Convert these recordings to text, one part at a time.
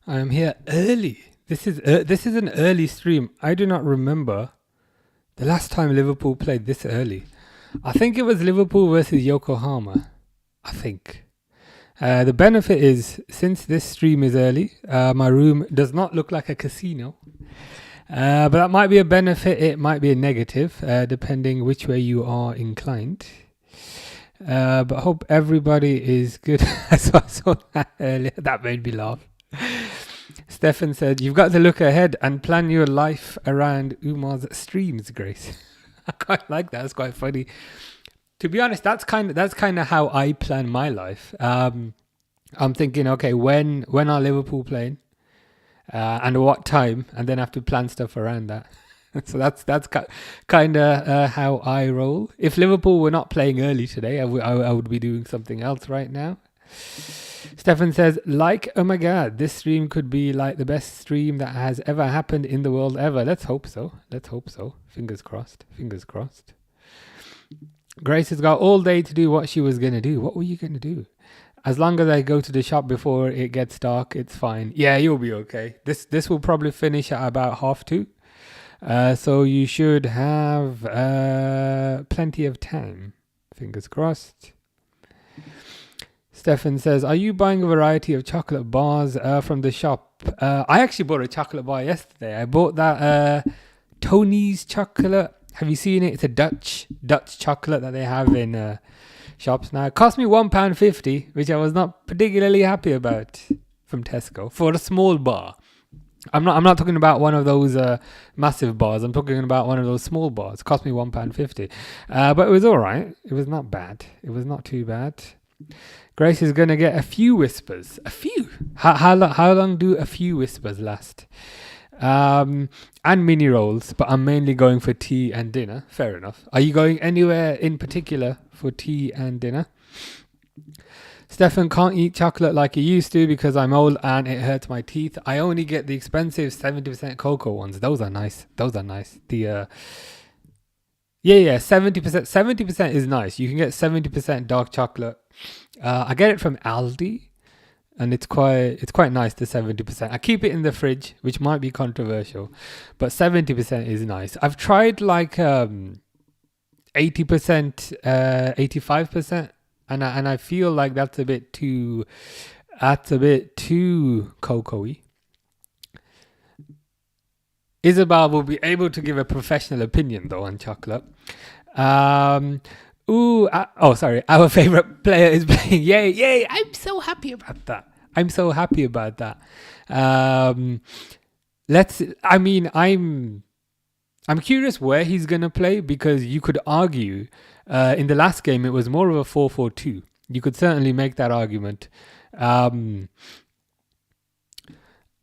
I am here early. This is an early stream. I do not remember the last time Liverpool played this early. I think it was Liverpool versus Yokohama. I think. The benefit is, since this stream is early, my room does not look like a casino. But that might be a benefit, it might be a negative, depending which way you are inclined. But I hope everybody is good. I saw that earlier. That made me laugh. Stefan said, "You've got to look ahead and plan your life around Umar's streams, Grace." I quite like that. It's quite funny. To be honest, that's kind of how I plan my life. I'm thinking, okay, when are Liverpool playing, and what time, and then have to plan stuff around that. So that's kind of how I roll. If Liverpool were not playing early today, I would be doing something else right now. Stefan says, oh my God, this stream could be like the best stream that has ever happened in the world ever. Let's hope so. Fingers crossed. Grace has got all day to do what she was going to do. What were you going to do? As long as I go to the shop before it gets dark, it's fine. Yeah, you'll be okay. This will probably finish at about 2:30. So you should have plenty of time. Fingers crossed. Stefan says, "Are you buying a variety of chocolate bars from the shop?" I actually bought a chocolate bar yesterday. I bought that Tony's chocolate. Have you seen it? It's a Dutch chocolate that they have in shops now. It cost me £1.50, which I was not particularly happy about, from Tesco for a small bar. I'm not talking about one of those massive bars. I'm talking about one of those small bars. It cost me £1.50, but it was all right. It was not bad. It was not too bad. Grace is going to get a few whispers. A few? How long do a few whispers last? And mini rolls, but I'm mainly going for tea and dinner. Fair enough. Are you going anywhere in particular for tea and dinner? Stefan, can't eat chocolate like he used to because I'm old and it hurts my teeth. I only get the expensive 70% cocoa ones. Those are nice. The 70%. 70% is nice. You can get 70% dark chocolate. I get it from Aldi, and it's quite nice, the 70%. I keep it in the fridge, which might be controversial, but 70% is nice. I've tried like 80%, 85%, and I feel like that's a bit too cocoa-y. Isabel will be able to give a professional opinion though on chocolate. Our favorite player is playing. Yay! I'm so happy about that. I'm curious where he's gonna play, because you could argue in the last game it was more of a 4-4-2. You could certainly make that argument. And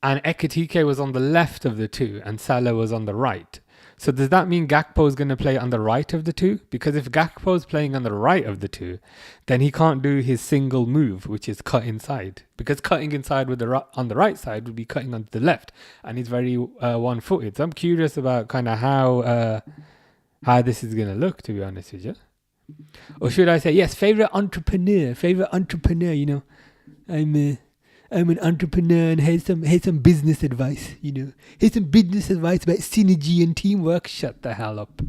Ekitike was on the left of the two and Salah was on the right. So does that mean Gakpo is going to play on the right of the two? Because if Gakpo is playing on the right of the two, then he can't do his single move, which is cut inside. Because cutting inside with on the right side would be cutting onto the left, and he's very one-footed. So I'm curious about kind of how this is going to look, to be honest with you. Or should I say, yes, favorite entrepreneur. You know, I'm an entrepreneur and here's some business advice, you know. Here's some business advice about synergy and teamwork. Shut the hell up.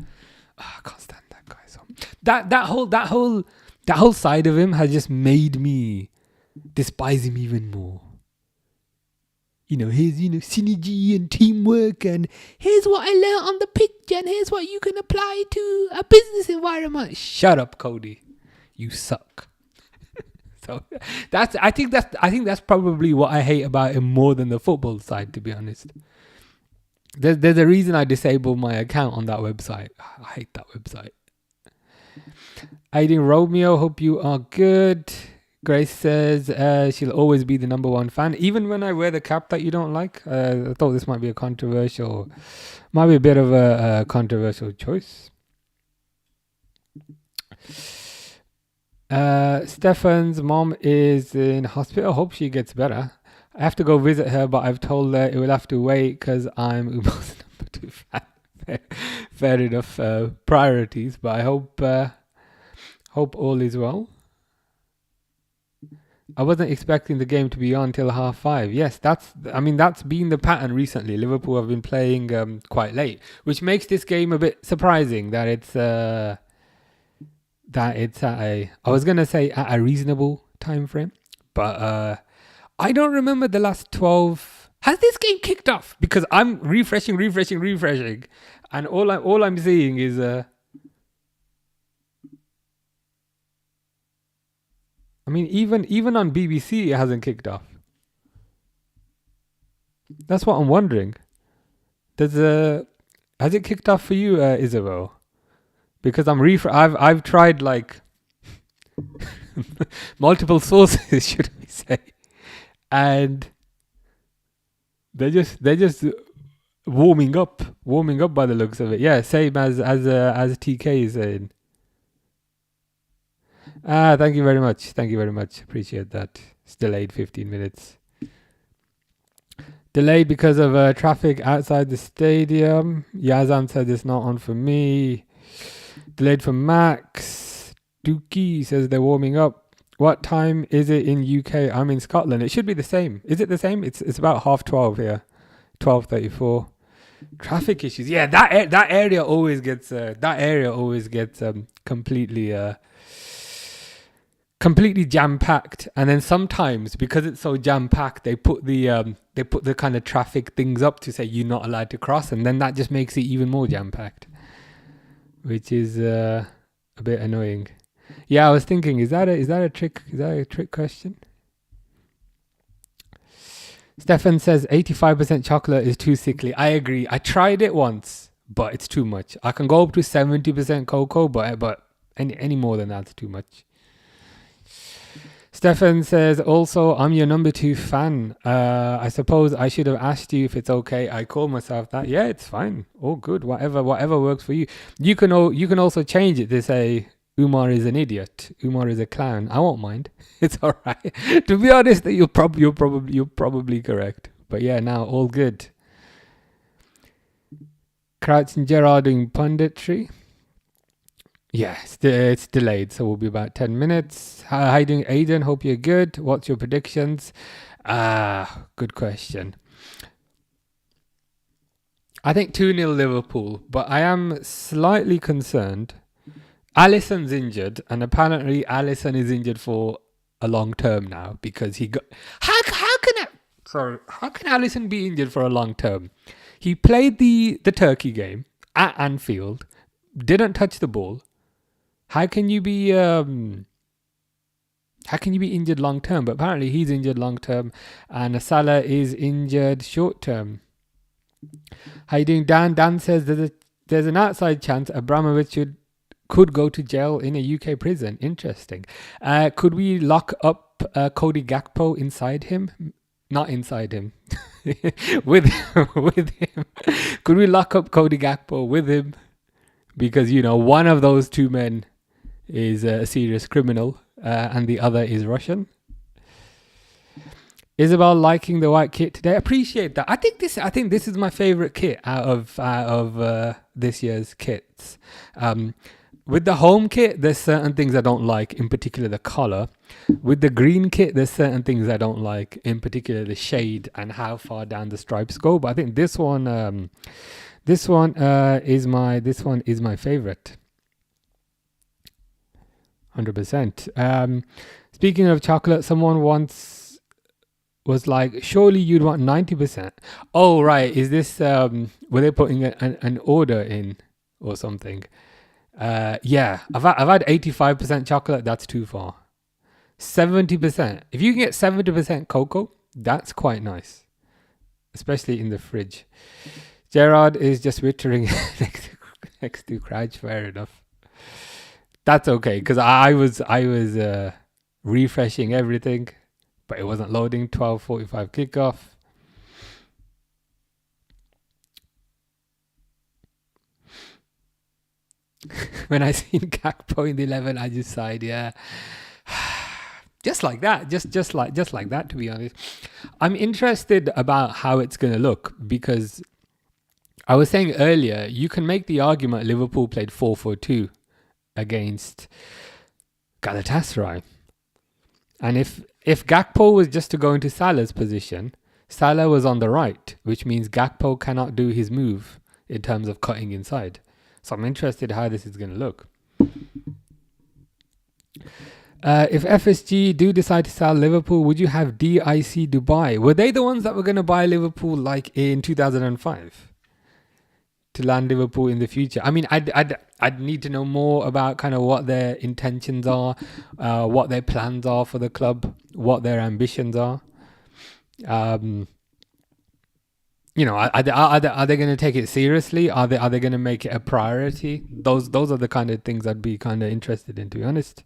I can't stand that guy. So that whole side of him has just made me despise him even more. You know, here's, synergy and teamwork, and here's what I learned on the pitch, and here's what you can apply to a business environment. Shut up, Cody. You suck. So I think that's probably what I hate about him more than the football side, to be honest. There's a reason I disabled my account on that website. I hate that website. Aiding Romeo, hope you are good. Grace says she'll always be the number one fan, even when I wear the cap that you don't like. I thought this might be a bit of a controversial choice. Stefan's mom is in hospital. Hope she gets better. I have to go visit her, but I've told her it will have to wait because I'm Umar's number 2 fan. Fair enough. Priorities, but I hope all is well. I wasn't expecting the game to be on till 5:30. Yes, that's been the pattern recently. Liverpool have been playing quite late, which makes this game a bit surprising that it's at I was gonna say at a reasonable time frame, but I don't remember the last 12. Has this game kicked off? Because I'm refreshing, and all I'm seeing is even on BBC it hasn't kicked off. That's what I'm wondering. Has it kicked off for you, Isabel? Because I've tried like multiple sources, should we say, and they're just warming up by the looks of it. Yeah, same as TK is saying. Thank you very much. Appreciate that. It's delayed 15 minutes. Delayed because of traffic outside the stadium. Yazan said it's not on for me. Delayed for Max. Dookie says they're warming up. What time is it in UK? I'm in Scotland. It should be the same. Is it the same? It's about 12:30 here. 12:34. Traffic issues. Yeah, that area always gets completely jam packed, and then sometimes because it's so jam packed, they put the kind of traffic things up to say you're not allowed to cross, and then that just makes it even more jam packed, which is a bit annoying. Yeah, I was thinking, is that a trick question? Stefan says 85% chocolate is too sickly. I agree. I tried it once, but it's too much. I can go up to 70% cocoa, but any more than that's too much. Stefan says, also, I'm your number 2 fan. I suppose I should have asked you if it's okay. I call myself that. Yeah, it's fine. All good. Whatever works for you. You can also change it to say, Umar is an idiot. Umar is a clown. I won't mind. It's all right. To be honest, you're probably correct. But yeah, now all good. Crouch and Gerard doing punditry. Yeah, it's delayed, so we'll be about 10 minutes. How are you doing, Aiden? Hope you're good. What's your predictions? Good question. I think 2-0 Liverpool, but I am slightly concerned. Alisson's injured, and apparently Alisson is injured for a long term now because he got... How can Alisson be injured for a long term? He played the Turkey game at Anfield, didn't touch the ball. How can you be injured long term? But apparently he's injured long term, and Salah is injured short term. How you doing, Dan? Dan says there's an outside chance Abramovich could go to jail in a UK prison. Interesting. Could we lock up Cody Gakpo inside him? Not inside him. with him. Could we lock up Cody Gakpo with him? Because, one of those two men is a serious criminal, and the other is Russian. Isabel liking the white kit today. Appreciate that. I think this is my favorite kit out of this year's kits. With the home kit, there's certain things I don't like, in particular the color. With the green kit, there's certain things I don't like, in particular the shade and how far down the stripes go. But I think this one is my favorite. 100%. Speaking of chocolate, someone once was like, surely you'd want 90%. Oh, right. Is this, were they putting an order in or something? Yeah, I've had 85% chocolate. That's too far. 70%. If you can get 70% cocoa, that's quite nice, especially in the fridge. Gerard is just wittering next to Crouch. Fair enough. That's okay, because I was refreshing everything, but it wasn't loading. 12:45 kickoff. When I seen Gakpo in the 11, I just sighed. Yeah, just like that. Just like that. To be honest, I'm interested about how it's going to look, because I was saying earlier, you can make the argument Liverpool played 4-4-2 against Galatasaray, and if If Gakpo was just to go into Salah's position, Salah was on the right, which means Gakpo cannot do his move in terms of cutting inside. So I'm interested how this is going to look. If FSG do decide to sell Liverpool, would you have DIC Dubai? Were they the ones that were going to buy Liverpool like in 2005? To land Liverpool in the future? I mean, I'd need to know more about kind of what their intentions are, what their plans are for the club, what their ambitions are. Are they going to take it seriously? Are they going to make it a priority? Those are the kind of things I'd be kind of interested in, to be honest.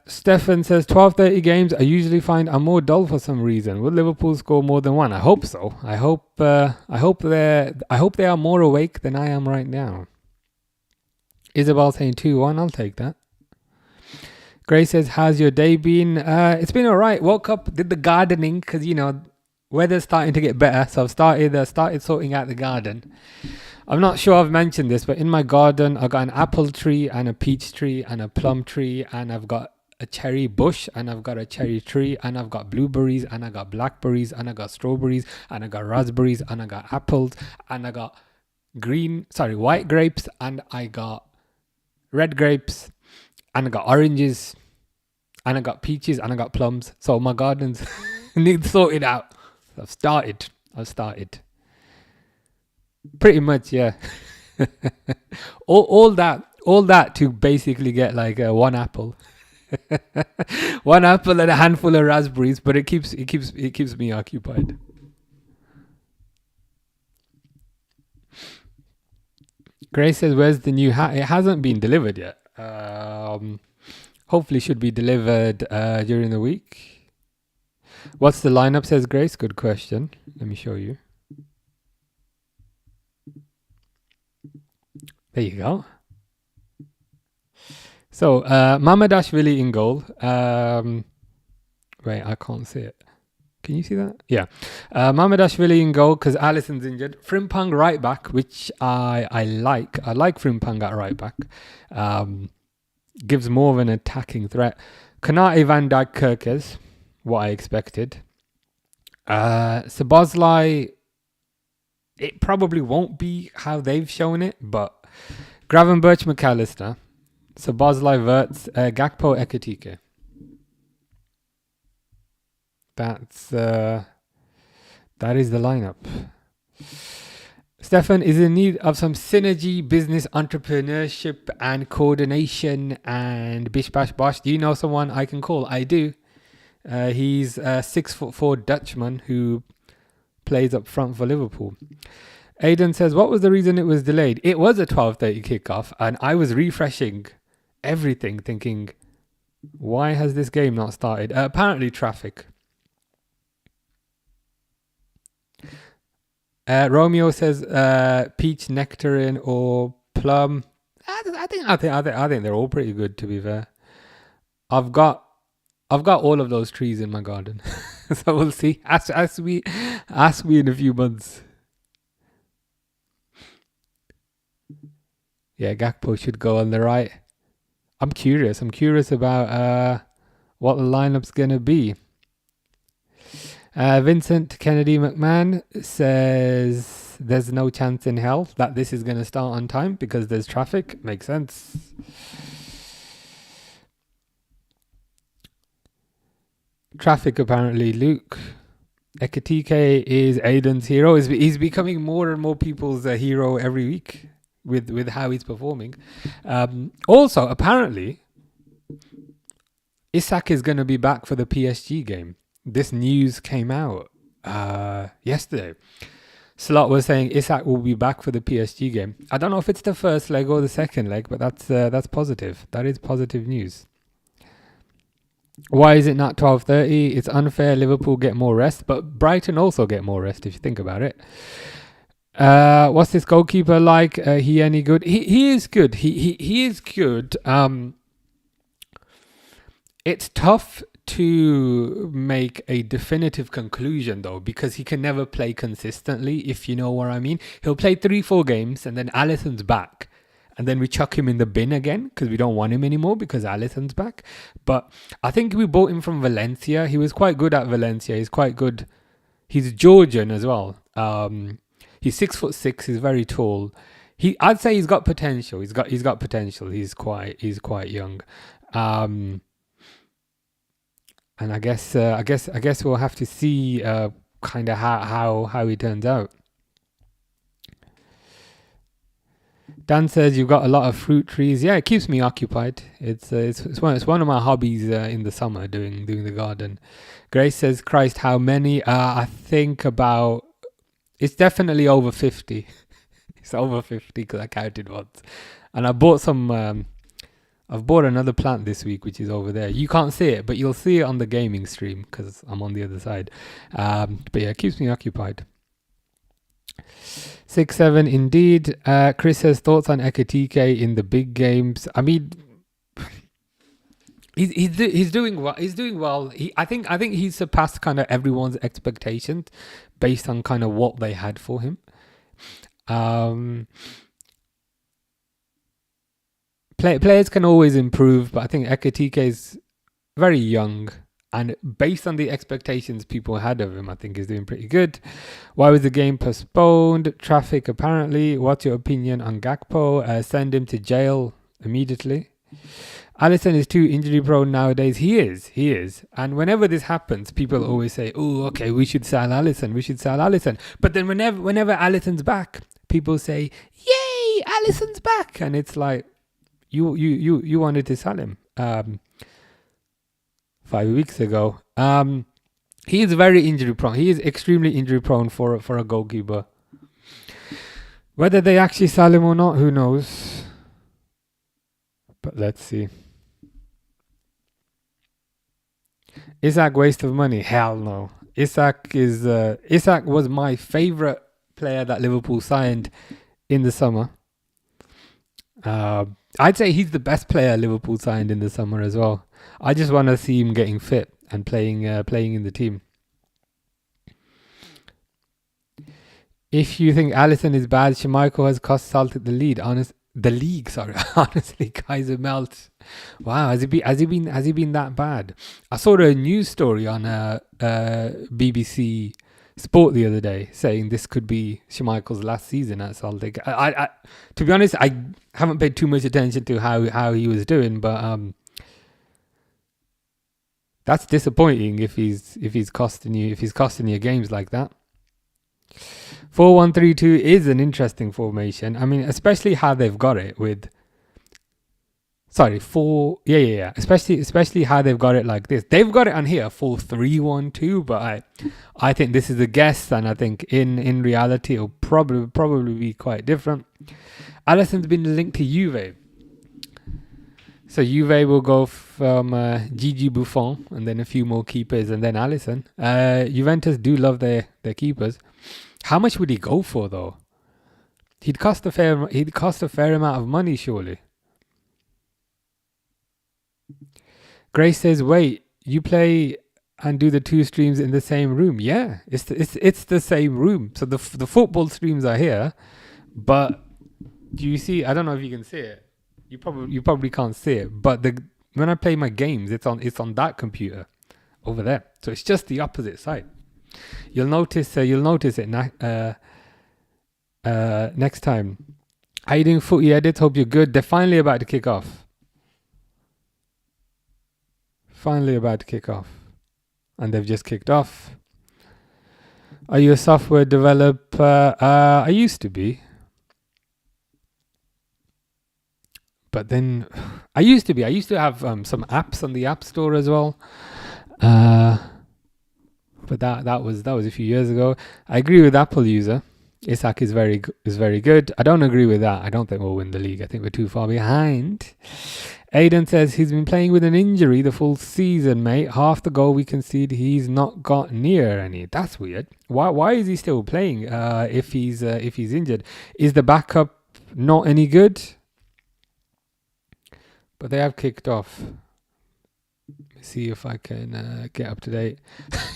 Stefan says 12:30 games I usually find are more dull for some reason. Will Liverpool score more than one? I hope so. I hope they are more awake than I am right now. Isabel saying 2-1. I'll take that. Gray says, how's your day been? It's been all right. Woke up, did the gardening because weather's starting to get better. So I've started sorting out the garden. I'm not sure I've mentioned this, but in my garden, I've got an apple tree and a peach tree and a plum tree, and I've got a cherry bush, and I've got a cherry tree, and I've got blueberries, and I got blackberries, and I got strawberries, and I got raspberries, and I got apples, and I got white grapes, and I got red grapes, and I got oranges, and I got peaches, and I got plums. So my gardens need sorted out. I've started. Pretty much, yeah. all that to basically get like one apple, one apple and a handful of raspberries, but it keeps me occupied. Grace says, "Where's the new hat?" It hasn't been delivered yet. Hopefully, should be delivered during the week. What's the lineup? Says Grace. Good question. Let me show you. There you go. So, Mamadashvili in goal. Wait, I can't see it. Can you see that? Yeah. Mamadashvili in goal because Alisson's injured. Frimpong right back, which I like. I like Frimpong at right back. Gives more of an attacking threat. Konate, Van Dijk, Kerkez. What I expected. Szoboszlai, it probably won't be how they've shown it, but Gravenberch, McAllister, Szoboszlai, Wirtz, Gakpo, Ekitike. That is the lineup. Stefan is in need of some synergy, business entrepreneurship, and coordination, and bish bash bosh. Do you know someone I can call? I do. He's a 6'4" Dutchman who plays up front for Liverpool. Aidan says, what was the reason it was delayed? It was a 12:30 kickoff, and I was refreshing everything thinking, why has this game not started? Apparently traffic. Romeo says peach, nectarine, or plum. I think they're all pretty good, to be fair. I've got all of those trees in my garden, so we'll see. Ask me in a few months. Yeah, Gakpo should go on the right. I'm curious about what the lineup's gonna be. Vincent Kennedy McMahon says there's no chance in hell that this is gonna start on time because there's traffic. Makes sense. Traffic apparently, Luke. Ekitike is Aiden's hero. He's becoming more and more people's hero every week with how he's performing. Also, apparently, Isak is going to be back for the PSG game. This news came out yesterday. Slot was saying Isak will be back for the PSG game. I don't know if it's the first leg or the second leg, but that's positive. That is positive news. Why is it not 12:30? It's unfair. Liverpool get more rest, but Brighton also get more rest if you think about it. What's this goalkeeper like? He any good? He is good. He is good. It's tough to make a definitive conclusion though, because he can never play consistently, if you know what I mean. He'll play 3-4 games and then Alisson's back and then we chuck him in the bin again because we don't want him anymore because Alisson's back. But I think we bought him from Valencia. He was quite good at Valencia. He's quite good. He's Georgian as well. He's 6'6". He's very tall. I'd say he's got potential. He's got potential. He's quite young. And I guess we'll have to see kind of how he turns out. Dan says you've got a lot of fruit trees. Yeah, it keeps me occupied. It's one of my hobbies in the summer, doing the garden. Grace says, Christ, how many? I think about. It's definitely over 50. It's over 50 because I counted once, and I bought some. I've bought another plant this week, which is over there. You can't see it, but you'll see it on the gaming stream because I'm on the other side. But yeah, it keeps me occupied. 6-7 indeed. Chris says thoughts on Ekitike in the big games. I mean, he's doing well. He's doing well. I think he's surpassed kind of everyone's expectations based on kind of what they had for him. Players can always improve, but I think Ekitike is very young. And based on the expectations people had of him, I think he's doing pretty good. Why was the game postponed? Traffic, apparently. What's your opinion on Gakpo? Send him to jail immediately. Alisson is too injury prone nowadays. He is. And whenever this happens, people always say, oh, okay, we should sell Alisson. But then whenever Alisson's back, people say, yay, Alisson's back. And it's like, you wanted to sell him 5 weeks ago. He is very injury prone. He is extremely injury prone for a goalkeeper. Whether they actually sell him or not, who knows? But let's see. Isak waste of money? Hell no. Isak was my favorite player that Liverpool signed in the summer. I'd say he's the best player Liverpool signed in the summer as well. I just want to see him getting fit and playing in the team. If you think Alisson is bad, Schmeichel has cost Celtic the league. Honestly, Kaiser Melt. Wow, has he been that bad? I saw a news story on BBC Sport the other day saying this could be Schmeichel's last season at Celtic. I to be honest, I haven't paid too much attention to how he was doing, but that's disappointing if he's costing you games like that. 4-1-3-2 is an interesting formation. I mean, especially how they've got it with. Sorry, especially how they've got it like this. They've got it on here 4-3-1-2, but I think this is a guess, and I think in reality it'll probably be quite different. Alisson's been linked to Juve. So Juve will go from Gigi Buffon and then a few more keepers and then Alisson. Juventus do love their keepers. How much would he go for though? He'd cost a fair amount of money, surely. Grace says, "Wait, you play and do the two streams in the same room?" Yeah, it's the same room. So the football streams are here, but do you see? I don't know if you can see it. You probably can't see it. But when I play my games, it's on that computer over there. So it's just the opposite side. You'll notice it next time. How you doing, Footy Edits? Hope you're good. They're finally about to kick off. And they've just kicked off. Are you a software developer? I used to be. But then I used to have some apps on the App Store as well. But that was a few years ago. I agree with Apple user. Isak is very good. I don't agree with that. I don't think we'll win the league. I think we're too far behind. Aiden says he's been playing with an injury the full season, mate. Half the goal we concede, he's not got near any. That's weird. Why is he still playing if he's injured? Is the backup not any good? But they have kicked off. Let me see if I can get up to date.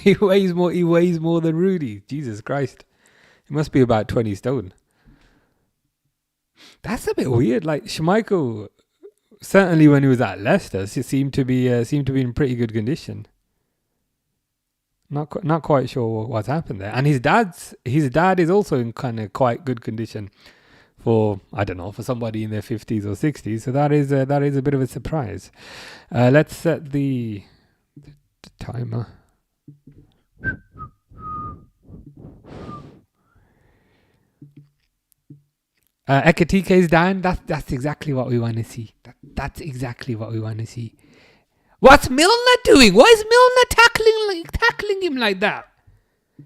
He weighs more than Rudy. Jesus Christ. He must be about 20 stone. That's a bit weird. Like Schmeichel, certainly when he was at Leicester, he seemed to be in pretty good condition. Not quite sure what's happened there. And his dad is also in kind of quite good condition for, I don't know, for somebody in their 50s or 60s. So that is a bit of a surprise. Let's set the timer. Ekatike's down. That's exactly what we want to see. That's exactly what we want to see. What's Milner doing? Why is Milner tackling him like that?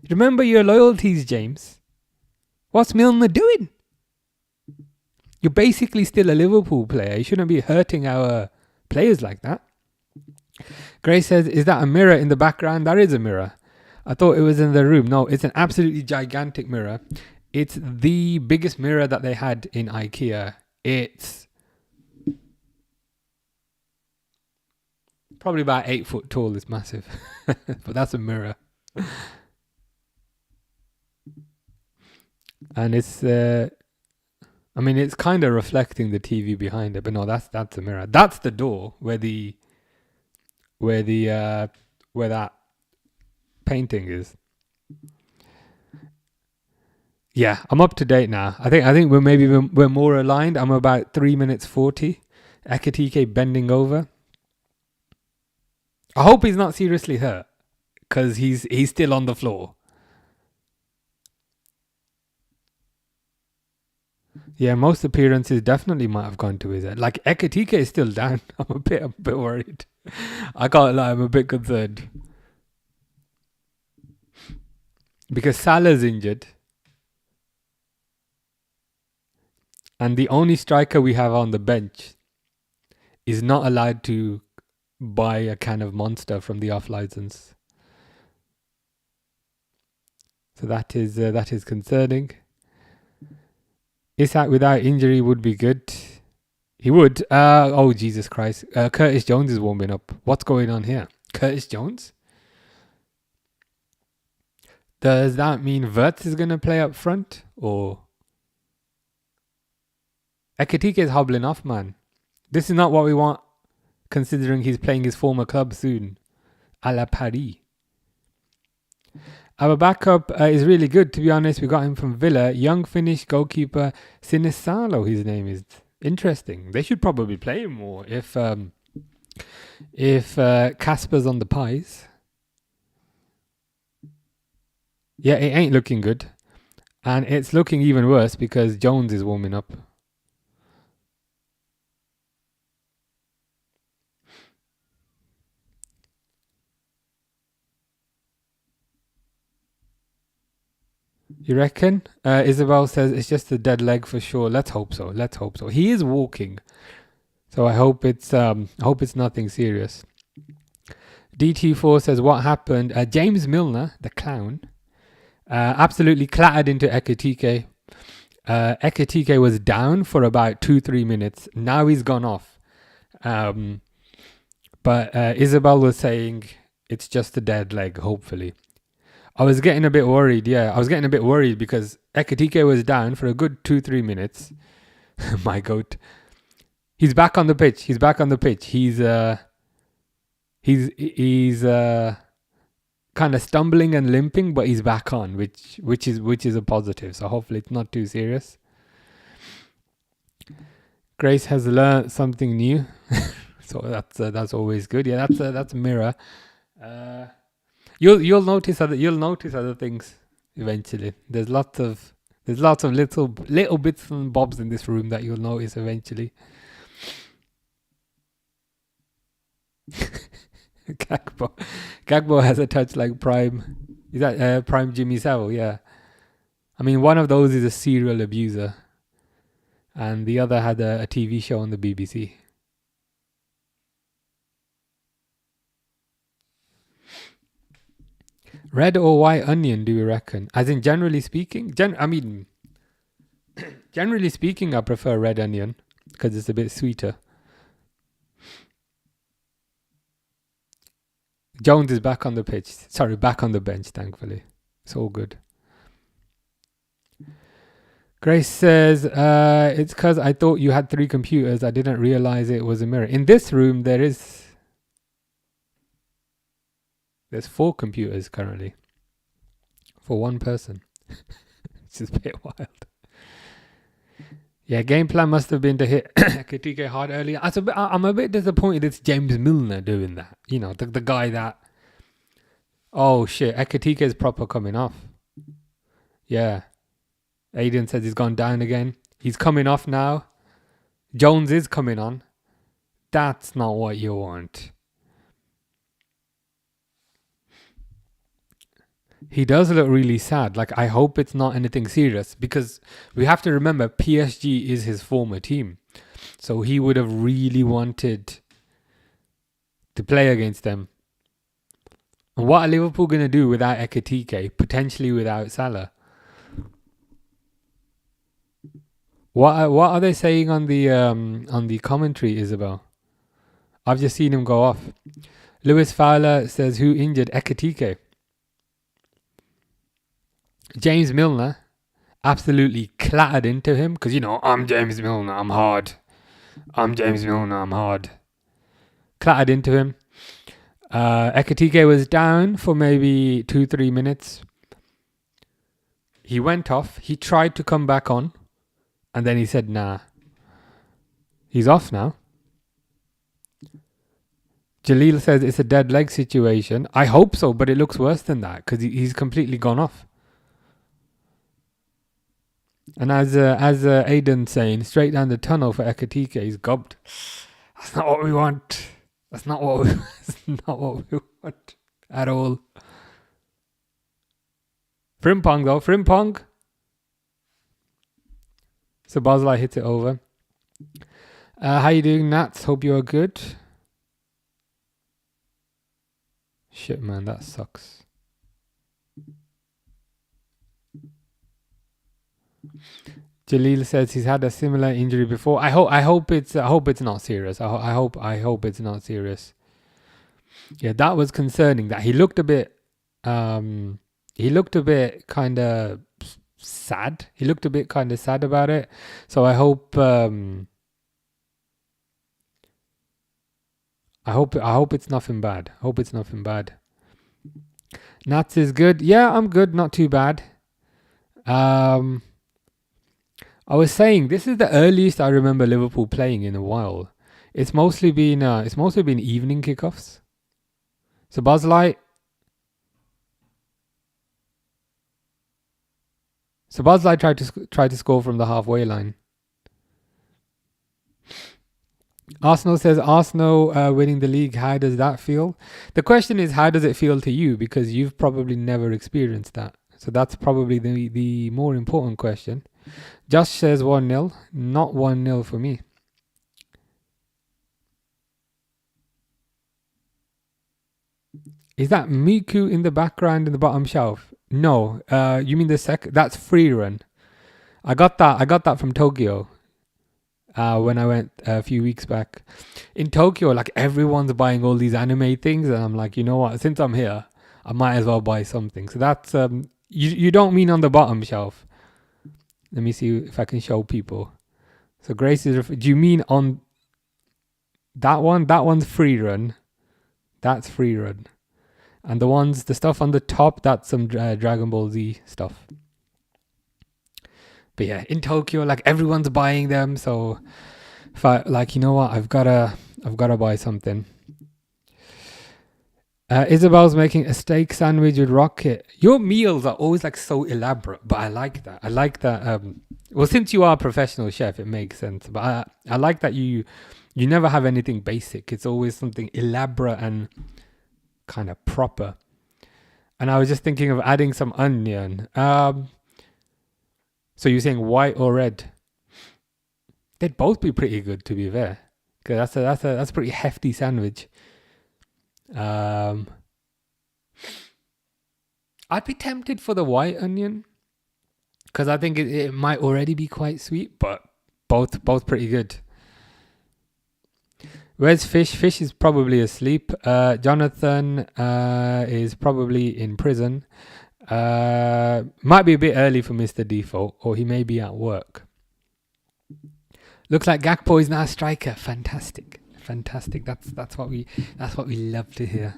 Remember your loyalties, James. What's Milner doing? You're basically still a Liverpool player. You shouldn't be hurting our players like that. Gray says, is that a mirror in the background? That is a mirror. I thought it was in the room. No, it's an absolutely gigantic mirror. It's the biggest mirror that they had in IKEA. It's probably about 8 foot tall. It's massive. But that's a mirror. And it's it's kind of reflecting the TV behind it, but no, that's a mirror. That's the door where that painting is. Yeah, I'm up to date now. I think we're more aligned. I'm about 3 minutes 40. Ekatike bending over. I hope he's not seriously hurt, because he's still on the floor. Yeah, most appearances definitely might have gone to his head. Like Ekatike is still down. I'm a bit worried. I can't lie, I'm a bit concerned. Because Salah's injured. And the only striker we have on the bench is not allowed to buy a can of Monster from the off license. So that is concerning. Isak without injury would be good. He would. Oh, Jesus Christ. Curtis Jones is warming up. What's going on here? Curtis Jones? Does that mean Wirtz is going to play up front? Or... Ekatike is hobbling off, man. This is not what we want, considering he's playing his former club soon. A la Paris. Our backup is really good, to be honest. We got him from Villa. Young Finnish goalkeeper Sinisalo, his name is. Interesting. They should probably play him more if Casper's on the pies. Yeah, it ain't looking good. And it's looking even worse because Jones is warming up. You reckon? Isabel says it's just a dead leg for sure. Let's hope so. He is walking, so I hope it's nothing serious. DT4 says what happened? James Milner, the clown, absolutely clattered into Ekatike. Ekatike was down for about 2-3 minutes. Now he's gone off. But Isabel was saying it's just a dead leg, hopefully. I was getting a bit worried, because Ekatike was down for a good 2-3 minutes. My goat. He's back on the pitch. He's kind of stumbling and limping, but he's back on, which is a positive. So hopefully it's not too serious. Grace has learned something new. So that's always good. Yeah, that's a mirror. You'll notice other things eventually. There's lots of little bits and bobs in this room that you'll notice eventually. Gagbo has a touch like Prime. Is that Prime Jimmy Savile? Yeah. I mean, one of those is a serial abuser, and the other had a TV show on the BBC. Red or white onion, do you reckon? As in, generally speaking? Generally speaking, I prefer red onion because it's a bit sweeter. Jones is back on the pitch. Sorry, back on the bench, thankfully. It's all good. Grace says, it's because I thought you had 3 computers. I didn't realize it was a mirror. In this room, there's 4 computers currently for one person. It's just a bit wild. Yeah, game plan must have been to hit Ekitike hard earlier. I'm a bit disappointed it's James Milner doing that. You know, the guy that... Oh, shit. Ekitike is proper coming off. Yeah. Aiden says he's gone down again. He's coming off now. Jones is coming on. That's not what you want. He does look really sad. Like, I hope it's not anything serious, because we have to remember PSG is his former team. So he would have really wanted to play against them. And what are Liverpool going to do without Ekitike? Potentially without Salah? What are they saying on the commentary, Isabel? I've just seen him go off. Lewis Fowler says, who injured Ekitike? James Milner absolutely clattered into him, because, you know, I'm James Milner, I'm hard. I'm James Milner, I'm hard. Clattered into him. Ekitike was down for maybe 2-3 minutes. He went off. He tried to come back on. And then he said, nah. He's off now. Jalil says it's a dead leg situation. I hope so, but it looks worse than that, because he's completely gone off. And as Aiden's saying, straight down the tunnel for Ekitike, he's gobbed. That's not what we want. That's not what we want at all. Frimpong though, Frimpong. So Bosley hits it over. How you doing, Nats? Hope you're good. Shit, man, that sucks. Jalil says he's had a similar injury before. I hope it's not serious. I hope it's not serious. Yeah, that was concerning. That he looked a bit kind of sad. He looked a bit kind of sad about it. So I hope it's nothing bad. I hope it's nothing bad. Nats is good. Yeah, I'm good. Not too bad. I was saying this is the earliest I remember Liverpool playing in a while. It's mostly been evening kickoffs. So Bosley tried to score from the halfway line. Arsenal says Arsenal winning the league. How does that feel? The question is, how does it feel to you? Because you've probably never experienced that. So that's probably the more important question. Josh says 1-0. Not 1-0 for me. Is that Miku in the background in the bottom shelf? No. You mean the second? That's Free Run. I got that from Tokyo. When I went a few weeks back. In Tokyo, like, everyone's buying all these anime things, and I'm like, you know what? Since I'm here, I might as well buy something. So that's you don't mean on the bottom shelf. Let me see if I can show people. So Grace is... do you mean on that one? That one's Free Run. That's Free Run. And the stuff on the top, that's some Dragon Ball Z stuff. But yeah, in Tokyo, like, everyone's buying them. So if I, like, you know what, I've gotta buy something. Isabel's making a steak sandwich with rocket. Your meals are always like so elaborate, but I like that. Well, since you are a professional chef, it makes sense. But I like that you never have anything basic. It's always something elaborate and kind of proper. And I was just thinking of adding some onion. So you're saying white or red? They'd both be pretty good, to be fair. Because that's a pretty hefty sandwich. I'd be tempted for the white onion, because I think it might already be quite sweet, but both pretty good. Where's Fish? Fish is probably asleep. Jonathan is probably in prison. Might be a bit early for Mr. Default, or he may be at work. Looks like Gakpo is now a striker. Fantastic. That's what we love to hear.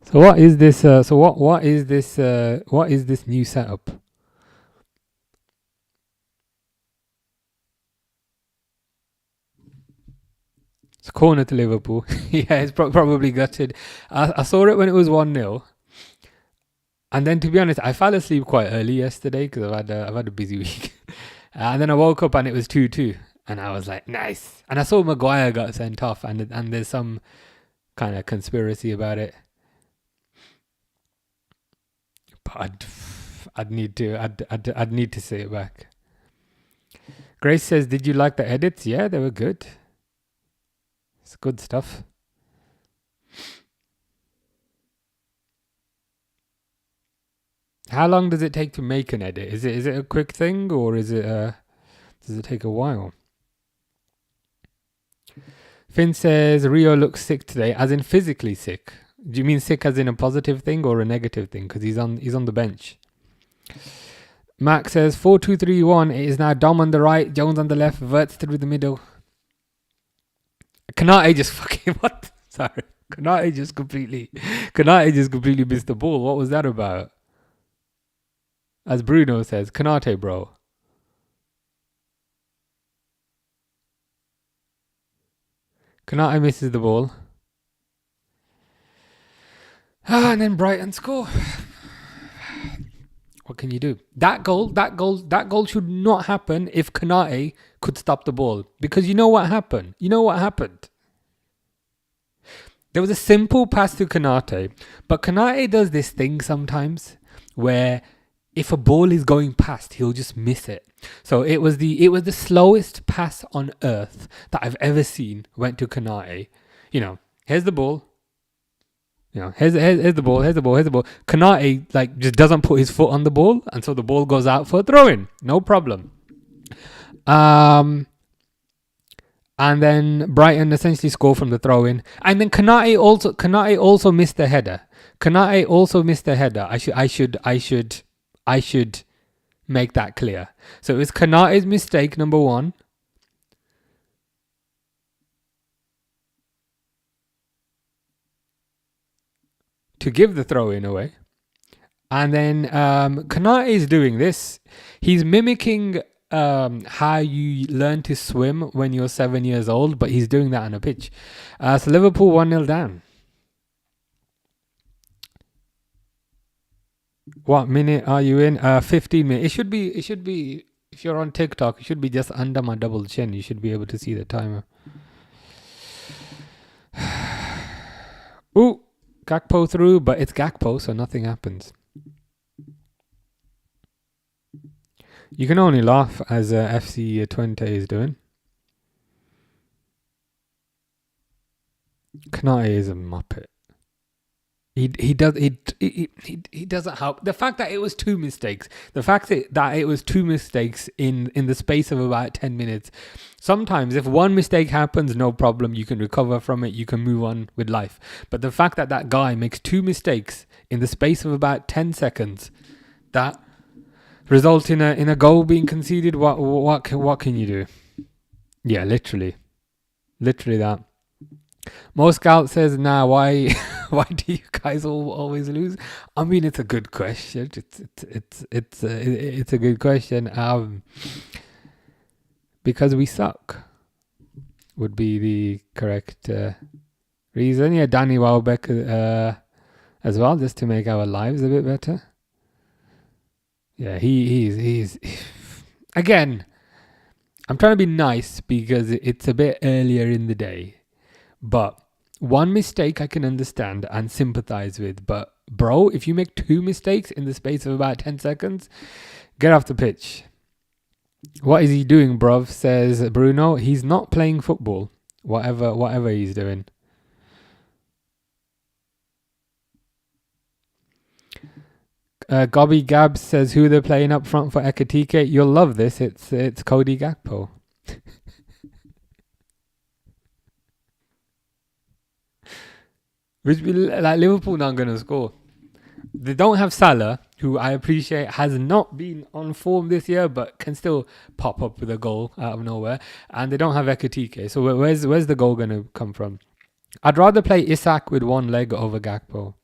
So what is this? What is this? What is this new setup? It's a corner to Liverpool. Yeah, it's probably gutted. I saw it when it was 1-0. And then, to be honest, I fell asleep quite early yesterday because I've had a busy week. And then I woke up and it was 2-2. And I was like, nice. And I saw Maguire got sent off, and there's some kind of conspiracy about it. But I'd need to say it back. Grace says, did you like the edits? Yeah, they were good. It's good stuff. How long does it take to make an edit? Is it a quick thing, or does it take a while? Finn says Rio looks sick today, as in physically sick. Do you mean sick as in a positive thing or a negative thing? Because he's on the bench. Max says 4-2-3-1. It is now Dom on the right, Jones on the left, Verts through the middle. Kanate just fucking what? Sorry, Kanate just completely missed the ball. What was that about? As Bruno says, Kanate, bro. Kanate misses the ball. And then Brighton score. What can you do? That goal should not happen if Kanate could stop the ball. Because you know what happened? There was a simple pass to Kanate, but Kanate does this thing sometimes where if a ball is going past, he'll just miss it. So it was the slowest pass on earth that I've ever seen went to Kanate. Here's the ball. Here's the ball. Kanate just doesn't put his foot on the ball, and so the ball goes out for a throw-in. No problem. And then Brighton essentially score from the throw-in, and then Kanate also missed the header. I should make that clear. So it was Kanate's mistake, number one. To give the throw-in away. And then Kanate is doing this. He's mimicking how you learn to swim when you're 7 years old, but he's doing that on a pitch. So Liverpool 1-0 down. What minute are you in? 15 minutes. It should be, if you're on TikTok, it should be just under my double chin. You should be able to see the timer. Ooh, Gakpo through, but it's Gakpo, so nothing happens. You can only laugh as FC Twente is doing. Kanate is a muppet. He doesn't help. The fact that it was two mistakes. The fact that it was two mistakes in the space of about 10 minutes. Sometimes if one mistake happens, no problem. You can recover from it. You can move on with life. But the fact that guy makes two mistakes in the space of about 10 seconds, that result in a goal being conceded. What can you do? Yeah, literally that. Mo Scout says, "Nah, why do you guys always lose?" I mean, it's a good question. It's a good question. Because we suck would be the correct reason. Yeah, Danny Welbeck as well, just to make our lives a bit better. Yeah, he's again. I'm trying to be nice because it's a bit earlier in the day. But one mistake I can understand and sympathize with. But bro, if you make two mistakes in the space of about 10 seconds, get off the pitch. What is he doing, bruv? Says Bruno. He's not playing football. Whatever he's doing. Gobby Gabs says who they're playing up front for Ekitike. You'll love this. It's Cody Gakpo. Which like Liverpool not going to score. They don't have Salah, who I appreciate has not been on form this year, but can still pop up with a goal out of nowhere. And they don't have Ekitike. So where's the goal going to come from? I'd rather play Isak with one leg over Gakpo.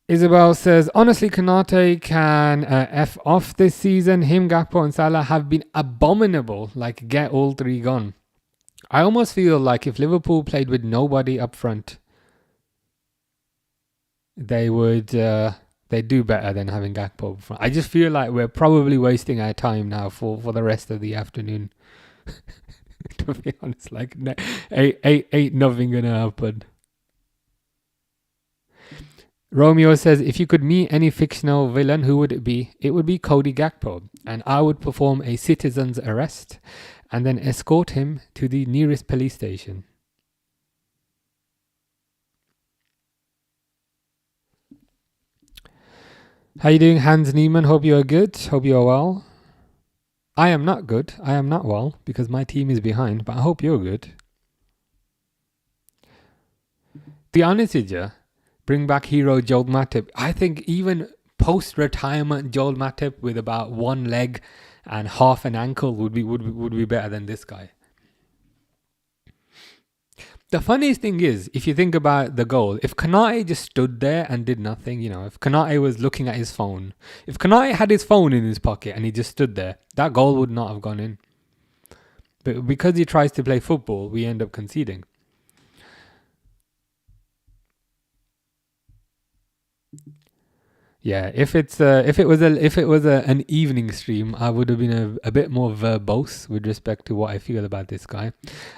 Isabel says, honestly, Konate can F off this season. Him, Gakpo and Salah have been abominable. Like, get all three gone. I almost feel like if Liverpool played with nobody up front, they would they'd do better than having Gakpo up front. I just feel like we're probably wasting our time now for the rest of the afternoon. To be honest, like ain't nothing gonna happen. Romeo says, if you could meet any fictional villain, who would it be? It would be Cody Gakpo, and I would perform a citizen's arrest and then escort him to the nearest police station. How you doing, Hans Niemann? Hope you are good. Hope you are well. I am not good. I am not well because my team is behind, but I hope you're good. To be honest with you, bring back hero Joel Matip. I think even post-retirement Joel Matip with about one leg and half an ankle would be better than this guy. The funniest thing is, if you think about the goal, if Konate just stood there and did nothing, if Konate was looking at his phone, if Konate had his phone in his pocket and he just stood there, that goal would not have gone in. But because he tries to play football, we end up conceding. Yeah, if it was an evening stream, I would have been a bit more verbose with respect to what I feel about this guy.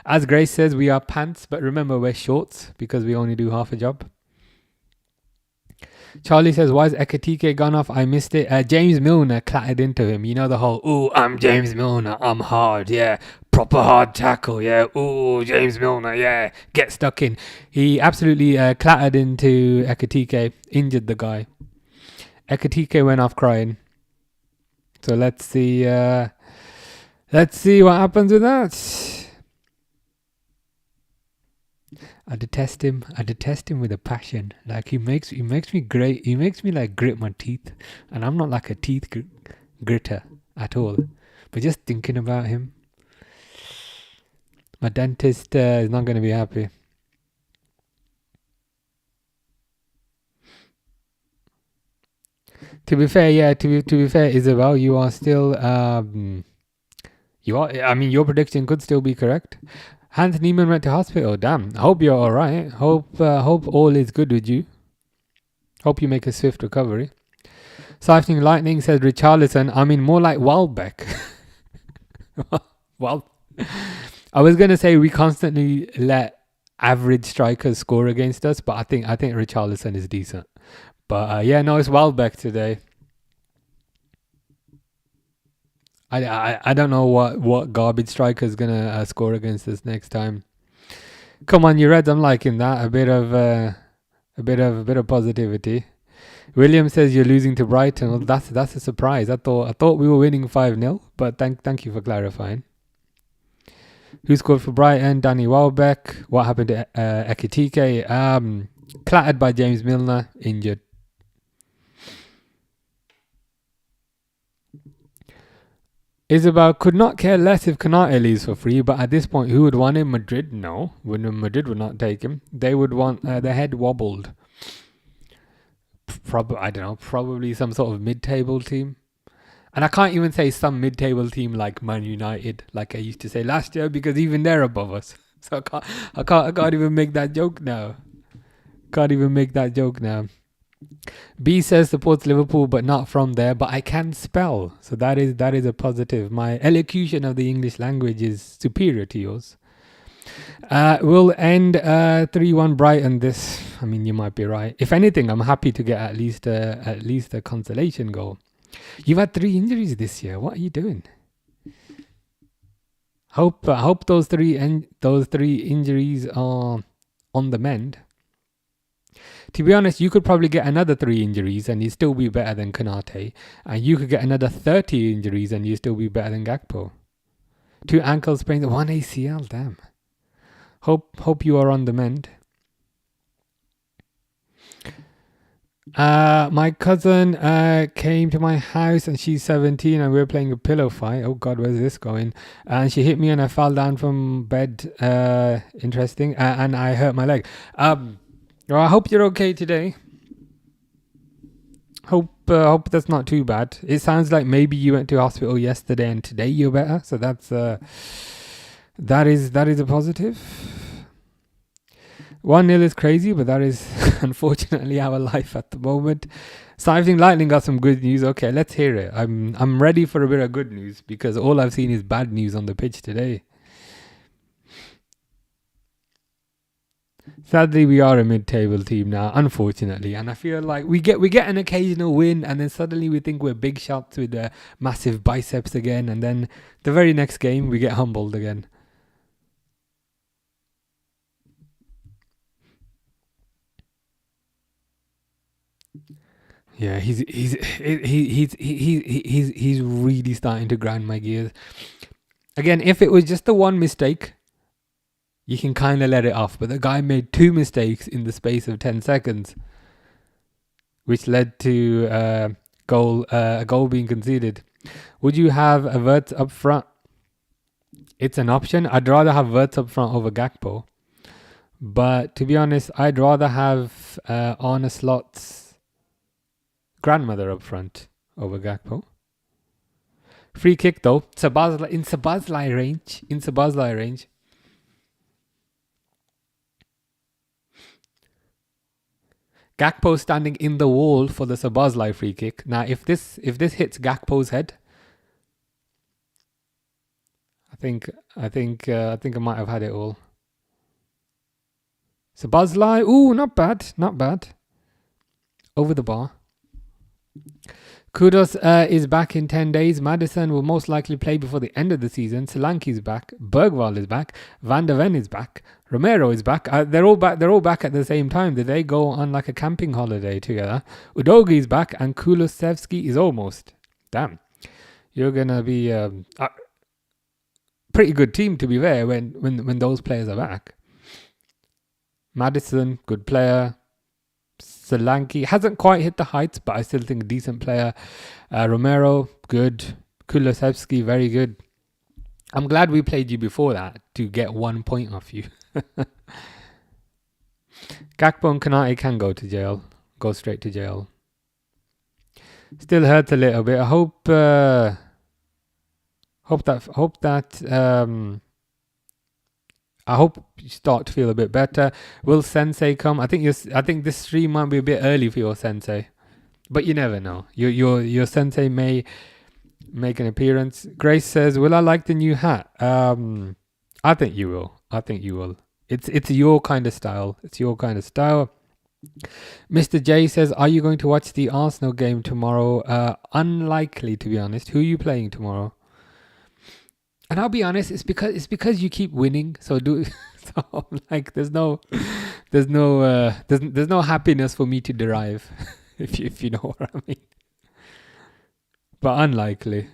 As Grace says, we are pants, but remember we're shorts because we only do half a job. Charlie says, why is Ekitike gone off? I missed it. James Milner clattered into him. You know the whole, ooh, I'm James Milner, I'm hard, yeah. Proper hard tackle, yeah. Ooh, James Milner, yeah. Get stuck in. He absolutely clattered into Ekitike, injured the guy. Ekitike went off crying. So let's see what happens with that. I detest him with a passion. Like he makes me great. He makes me like grit my teeth, and I'm not like a teeth gritter at all. But just thinking about him, my dentist is not going to be happy. To be fair, to be fair, Isabel, you are still your prediction could still be correct. Hans Niemann went to hospital. Damn. I hope you're all right. Hope all is good with you. Hope you make a swift recovery. Siphoning Lightning says Richarlison. I mean, more like Welbeck. Well, I was gonna say we constantly let average strikers score against us, but I think Richarlison is decent. But it's Welbeck today. I don't know what garbage striker is gonna score against us next time. Come on, you Reds! I'm liking that. A bit of positivity. William says you're losing to Brighton. Well, that's a surprise. I thought we were winning 5-0, but thank you for clarifying. Who scored for Brighton? Danny Welbeck. What happened to Ekitike? Clattered by James Milner, injured. Isabel could not care less if Konate leaves for free, but at this point, who would want him? Madrid? No. Madrid would not take him. They would want their head wobbled. Probably some sort of mid-table team. And I can't even say some mid-table team like Man United, like I used to say last year, because even they're above us. So I can't even make that joke now. B says supports Liverpool but not from there, but I can spell, so that is a positive. My elocution of the English language is superior to yours. We'll end 3-1 Brighton. You might be right. If anything, I'm happy to get at least a consolation goal. You've had 3 injuries this year. What are you doing? Hope those three injuries are on the mend. To be honest, you could probably get another 3 injuries and you'd still be better than Konate. And you could get another 30 injuries and you'd still be better than Gakpo. 2 ankle sprains, 1 ACL, damn. Hope you are on the mend. My cousin came to my house and she's 17 and we were playing a pillow fight. Oh God, where's this going? And she hit me and I fell down from bed. Interesting. And I hurt my leg. Well, I hope you're okay today. Hope that's not too bad. It sounds like maybe you went to hospital yesterday and today you're better. So that is a positive. 1-0 is crazy, but that is unfortunately our life at the moment. Stifling Lightning got some good news. Okay, let's hear it. I'm ready for a bit of good news because all I've seen is bad news on the pitch today. Sadly, we are a mid-table team now, unfortunately, and I feel like we get an occasional win, and then suddenly we think we're big shots with massive biceps again, and then the very next game we get humbled again. Yeah, he's really starting to grind my gears. Again, if it was just the one mistake, you can kind of let it off. But the guy made 2 mistakes in the space of 10 seconds, which led to a goal being conceded. Would you have a Wirtz up front? It's an option. I'd rather have Wirtz up front over Gakpo. But to be honest, I'd rather have Arne Slot's grandmother up front over Gakpo. Free kick though. In Sabazlai range. Gakpo standing in the wall for the Sabazlai free kick. Now, if this hits Gakpo's head, I think I might have had it all. Sabazlai, ooh, not bad. Over the bar. Kudos is back in 10 days. Madison will most likely play before the end of the season. Solanke is back. Bergwall is back. Van der Ven is back. Romero is back. They're all back at the same time. Did they go on like a camping holiday together? Udogi is back and Kulusevski is almost. Damn. You're going to be a pretty good team, to be fair, when those players are back. Madison, good player. Solanke hasn't quite hit the heights, but I still think a decent player. Romero, good. Kulusevski, very good. I'm glad we played you before that to get 1 point off you. Gakpo and Konate can go to jail. Go straight to jail. Still hurts a little bit. I hope I hope you start to feel a bit better. Will Sensei come? I think this stream might be a bit early for your Sensei, but you never know. Your Sensei may make an appearance. Grace says, "Will I like the new hat?" I think you will. It's your kind of style. Mr. J says, "Are you going to watch the Arsenal game tomorrow?" Unlikely, to be honest. Who are you playing tomorrow? And I'll be honest, it's because you keep winning. So like there's no happiness for me to derive, if you know what I mean. But unlikely.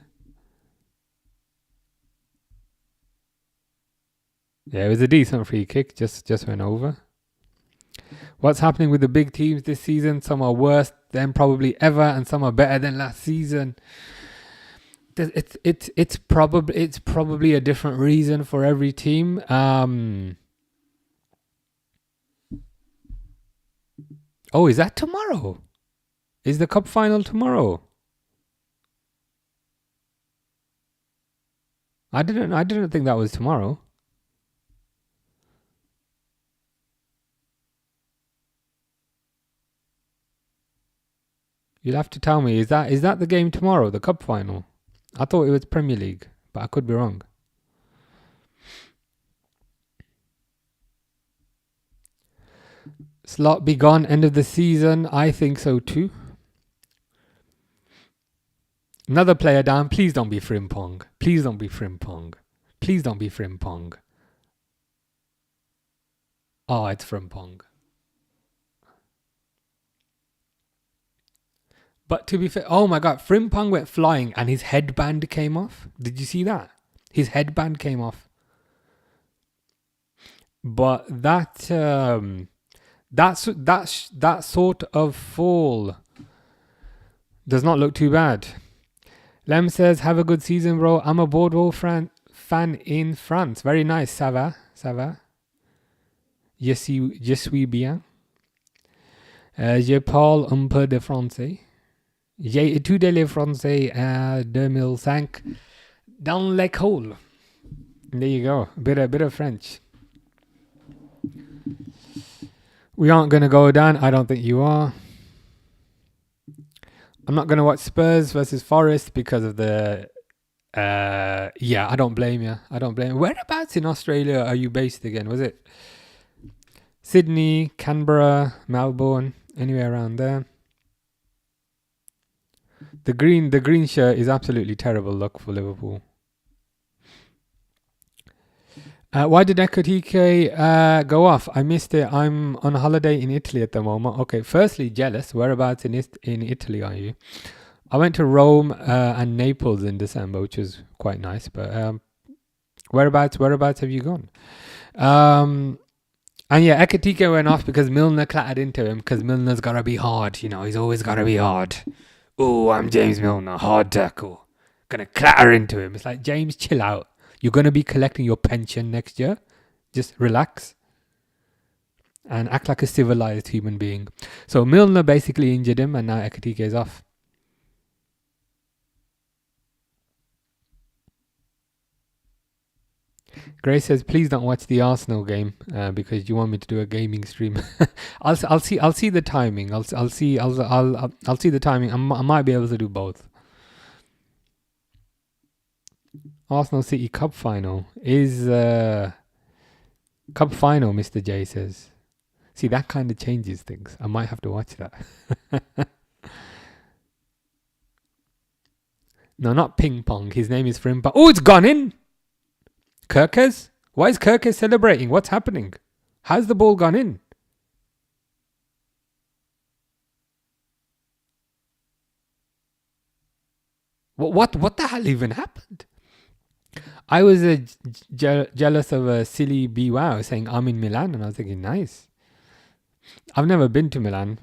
Yeah, it was a decent free kick. Just went over. What's happening with the big teams this season? Some are worse than probably ever, and some are better than last season. It's probably a different reason for every team. Oh, is that tomorrow? Is the cup final tomorrow? I didn't think that was tomorrow. You'll have to tell me. Is that the game tomorrow? The cup final? I thought it was Premier League, but I could be wrong. Slot be gone end of the season. I think so too. Another player down. Please don't be Frimpong. Oh, it's Frimpong. But to be fair, oh my God, Frimpong went flying and his headband came off. Did you see that? His headband came off. But that sort of fall does not look too bad. Lem says, have a good season, bro. I'm a Bordeaux fan in France. Very nice. Ça va? Ça va? Je suis bien. Je parle un peu de français. J'ai étudié le français en 2005 dans l'école. There you go. A bit of French. We aren't going to go down. I don't think you are. I'm not going to watch Spurs versus Forest because of the... yeah, I don't blame you. Whereabouts in Australia are you based again? Was it Sydney, Canberra, Melbourne, anywhere around there? The green shirt is absolutely terrible luck for Liverpool. Why did Ekotike go off? I missed it. I'm on holiday in Italy at the moment. Okay, firstly, jealous. Whereabouts in Italy are you? I went to Rome and Naples in December, which was quite nice. But whereabouts have you gone? And yeah, Ekotike went off because Milner clattered into him because Milner's got to be hard. You know, he's always got to be hard. Oh, I'm James Milner. Hard tackle. Gonna clatter into him. It's like, James, chill out. You're going to be collecting your pension next year. Just relax. And act like a civilized human being. So Milner basically injured him and now Ekotike is off. Grace says, please don't watch the Arsenal game because you want me to do a gaming stream. I'll see the timing. I'll see the timing. I might be able to do both. Arsenal City Cup final is Cup final, Mr. J says. See, that kind of changes things. I might have to watch that. No, not ping pong. His name is Frimpa. Oh, it's gone in. Kirkes? Why is Kirkes celebrating? What's happening? How's the ball gone in? What the hell even happened? I was jealous of a silly BWOW saying I'm in Milan, and I was thinking, nice. I've never been to Milan,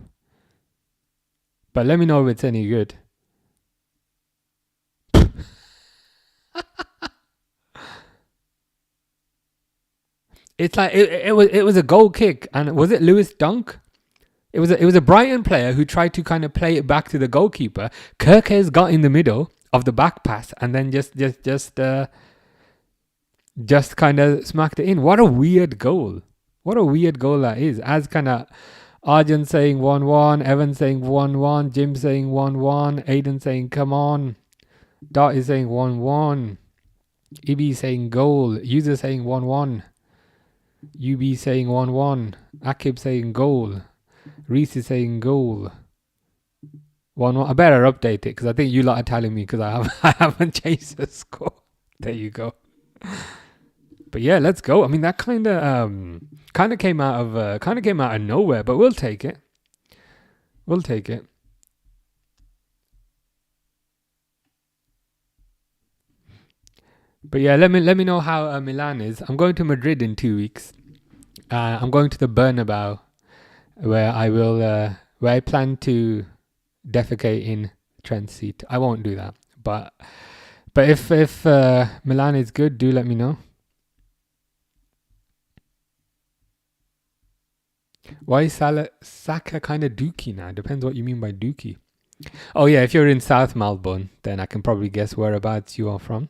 but let me know if it's any good. It's like it was a goal kick, and was it Lewis Dunk? It was a Brighton player who tried to kind of play it back to the goalkeeper. Kirkes got in the middle of the back pass and then just kind of smacked it in. What a weird goal. What a weird goal that is. As kind of Arjun saying 1-1, Evan saying 1-1, Jim saying 1-1, Aiden saying come on, Dot is saying 1-1, Ibi saying goal, User saying 1-1, UB saying 1-1, Akib saying goal, Reese is saying goal. 1-1. I better update it because I think you lot are telling me because I haven't changed the score. There you go. But yeah, let's go. I mean, that kind of came out of nowhere, but we'll take it. We'll take it. But yeah, let me know how Milan is. I'm going to Madrid in 2 weeks. I'm going to the Bernabeu, where I plan to defecate in Trent's seat. I won't do that, but if Milan is good, do let me know. Why is Saka kind of dookie now? Depends what you mean by dookie. Oh yeah, if you're in South Melbourne, then I can probably guess whereabouts you are from.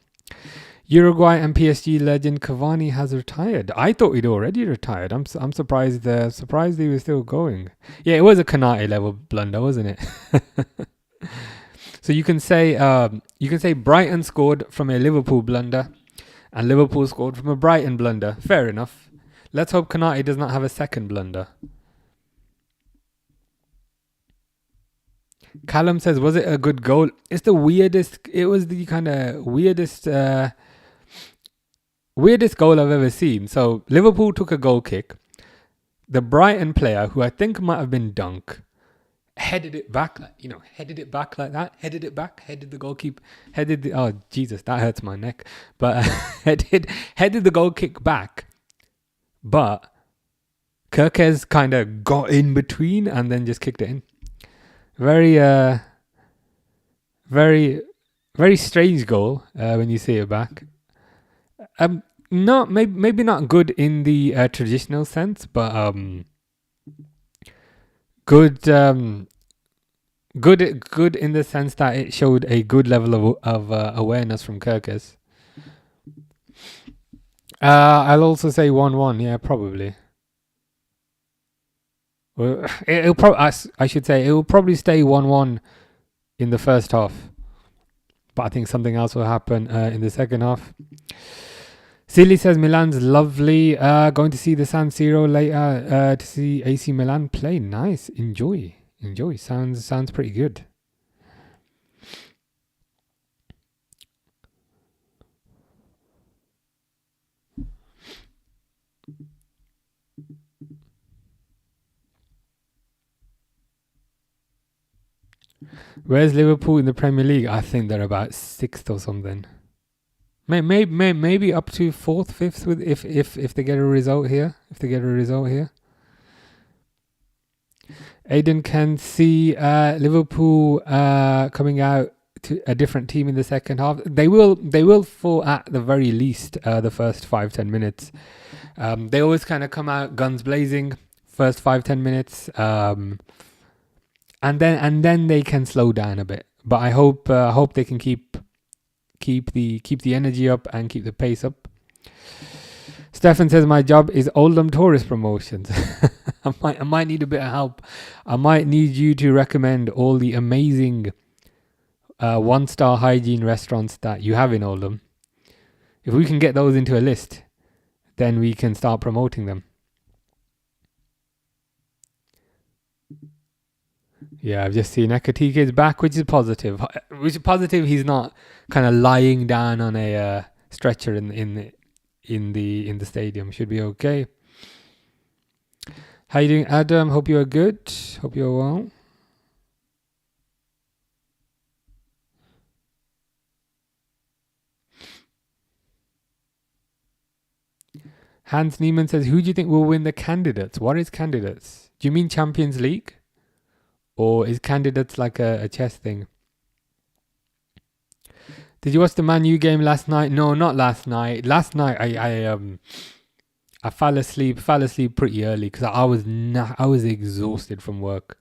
Uruguay and PSG legend Cavani has retired. I thought he'd already retired. I'm surprised. Surprised he was still going. Yeah, it was a Kanate level blunder, wasn't it? So you can say Brighton scored from a Liverpool blunder, and Liverpool scored from a Brighton blunder. Fair enough. Let's hope Kanate does not have a second blunder. Callum says, was it a good goal? It's the weirdest. It was the kind of weirdest goal I've ever seen. So Liverpool took a goal kick. The Brighton player, who I think might have been Dunk, headed it back like that. Headed it back. Headed the goalkeeper. Oh Jesus, that hurts my neck. But headed the goal kick back. but Kirkes kind of got in between and then just kicked it in. Very, very, very strange goal when you see it back. Not maybe not good in the traditional sense, but good good in the sense that it showed a good level of awareness from Kirkes. I'll also say 1-1. Yeah, probably. Well, it'll probably. I should say it will probably stay 1-1 in the first half, but I think something else will happen in the second half. Silly says Milan's lovely. Going to see the San Siro later to see AC Milan play. Nice. Enjoy. Sounds pretty good. Where's Liverpool in the Premier League? I think they're about 6th or something. Maybe up to 4th, 5th with if they get a result here. Aiden can see Liverpool coming out to a different team in the second half. They will for at the very least the first 5-10 minutes. They always kind of come out guns blazing first 5-10 minutes. And then they can slow down a bit. But I hope they can keep the energy up and keep the pace up. Stefan says my job is Oldham tourist promotions. I might need a bit of help. I might need you to recommend all the amazing 1-star hygiene restaurants that you have in Oldham. If we can get those into a list, then we can start promoting them. Yeah, I've just seen Ekatike is back, which is positive. He's not kind of lying down on a stretcher in the stadium. Should be okay. How you doing, Adam? Hope you are good. Hope you're well. Hans Niemann says, who do you think will win the candidates? What is candidates? Do you mean Champions League? Or is candidates like a chess thing? Did you watch the Man U game last night? No, not last night. Last night I fell asleep pretty early because I was exhausted from work.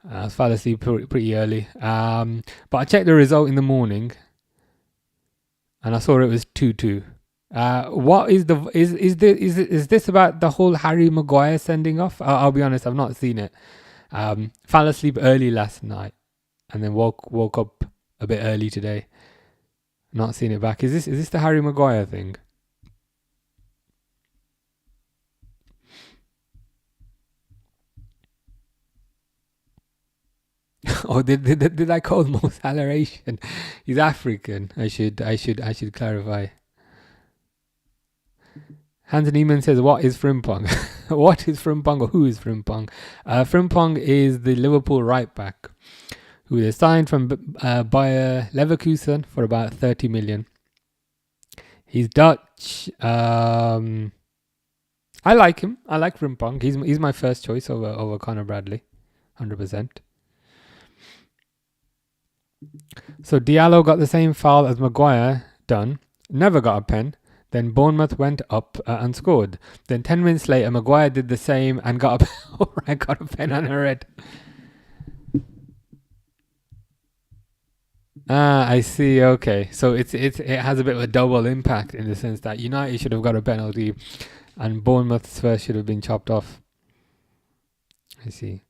I fell asleep pretty early. But I checked the result in the morning, and I saw it was 2-2. What is this about the whole Harry Maguire sending off? I'll be honest, I've not seen it. Fell asleep early last night, and then woke up a bit early today. Not seen it back. Is this the Harry Maguire thing? Oh, did I call Mo Salah Asian? He's African. I should clarify. Hans Niemann says, what is Frimpong? What is Frimpong, or who is Frimpong? Frimpong is the Liverpool right back who they signed from Bayer Leverkusen for about 30 million. He's Dutch. I like him. I like Frimpong. He's my first choice over Conor Bradley, 100%. So Diallo got the same foul as Maguire done. Never got a pen. Then Bournemouth went up and scored. Then 10 minutes later, Maguire did the same and got a pen and a red. I see. Okay, so it has a bit of a double impact in the sense that United should have got a penalty, and Bournemouth's first should have been chopped off. I see.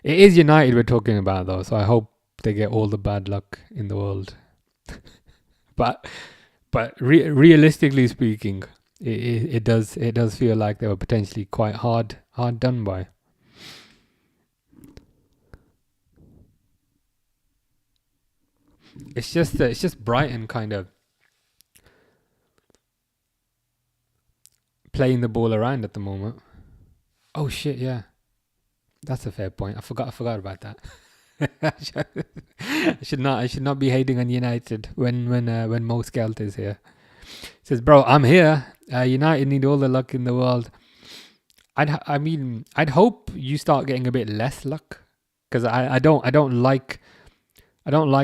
It is United we're talking about though, so I hope they get all the bad luck in the world. But realistically speaking, it does feel like they were potentially quite hard done by. It's just Brighton kind of playing the ball around at the moment. Oh shit, yeah, that's a fair point. I forgot about that. I should not be hating on United when Mo Skelt is here. He says, bro, I'm here. United need all the luck in the world. I'd hope you start getting a bit less luck, because I don't like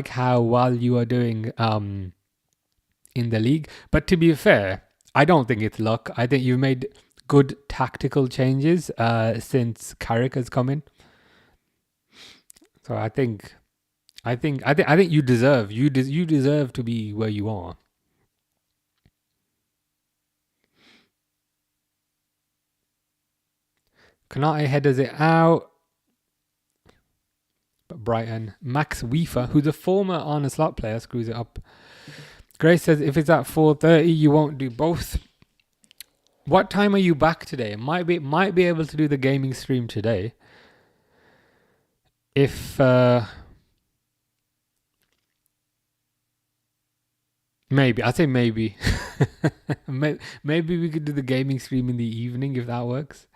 how well you are doing in the league. But to be fair, I don't think it's luck. I think you've made good tactical changes since Carrick has come in. So I think you deserve to be where you are. Konate headers it out. But Brighton, Max Weaver, who's a former Arne Slot player, screws it up. Grace says if it's at 4:30, you won't do both. What time are you back today? Might be able to do the gaming stream today. If maybe, I say maybe. Maybe we could do the gaming stream in the evening if that works.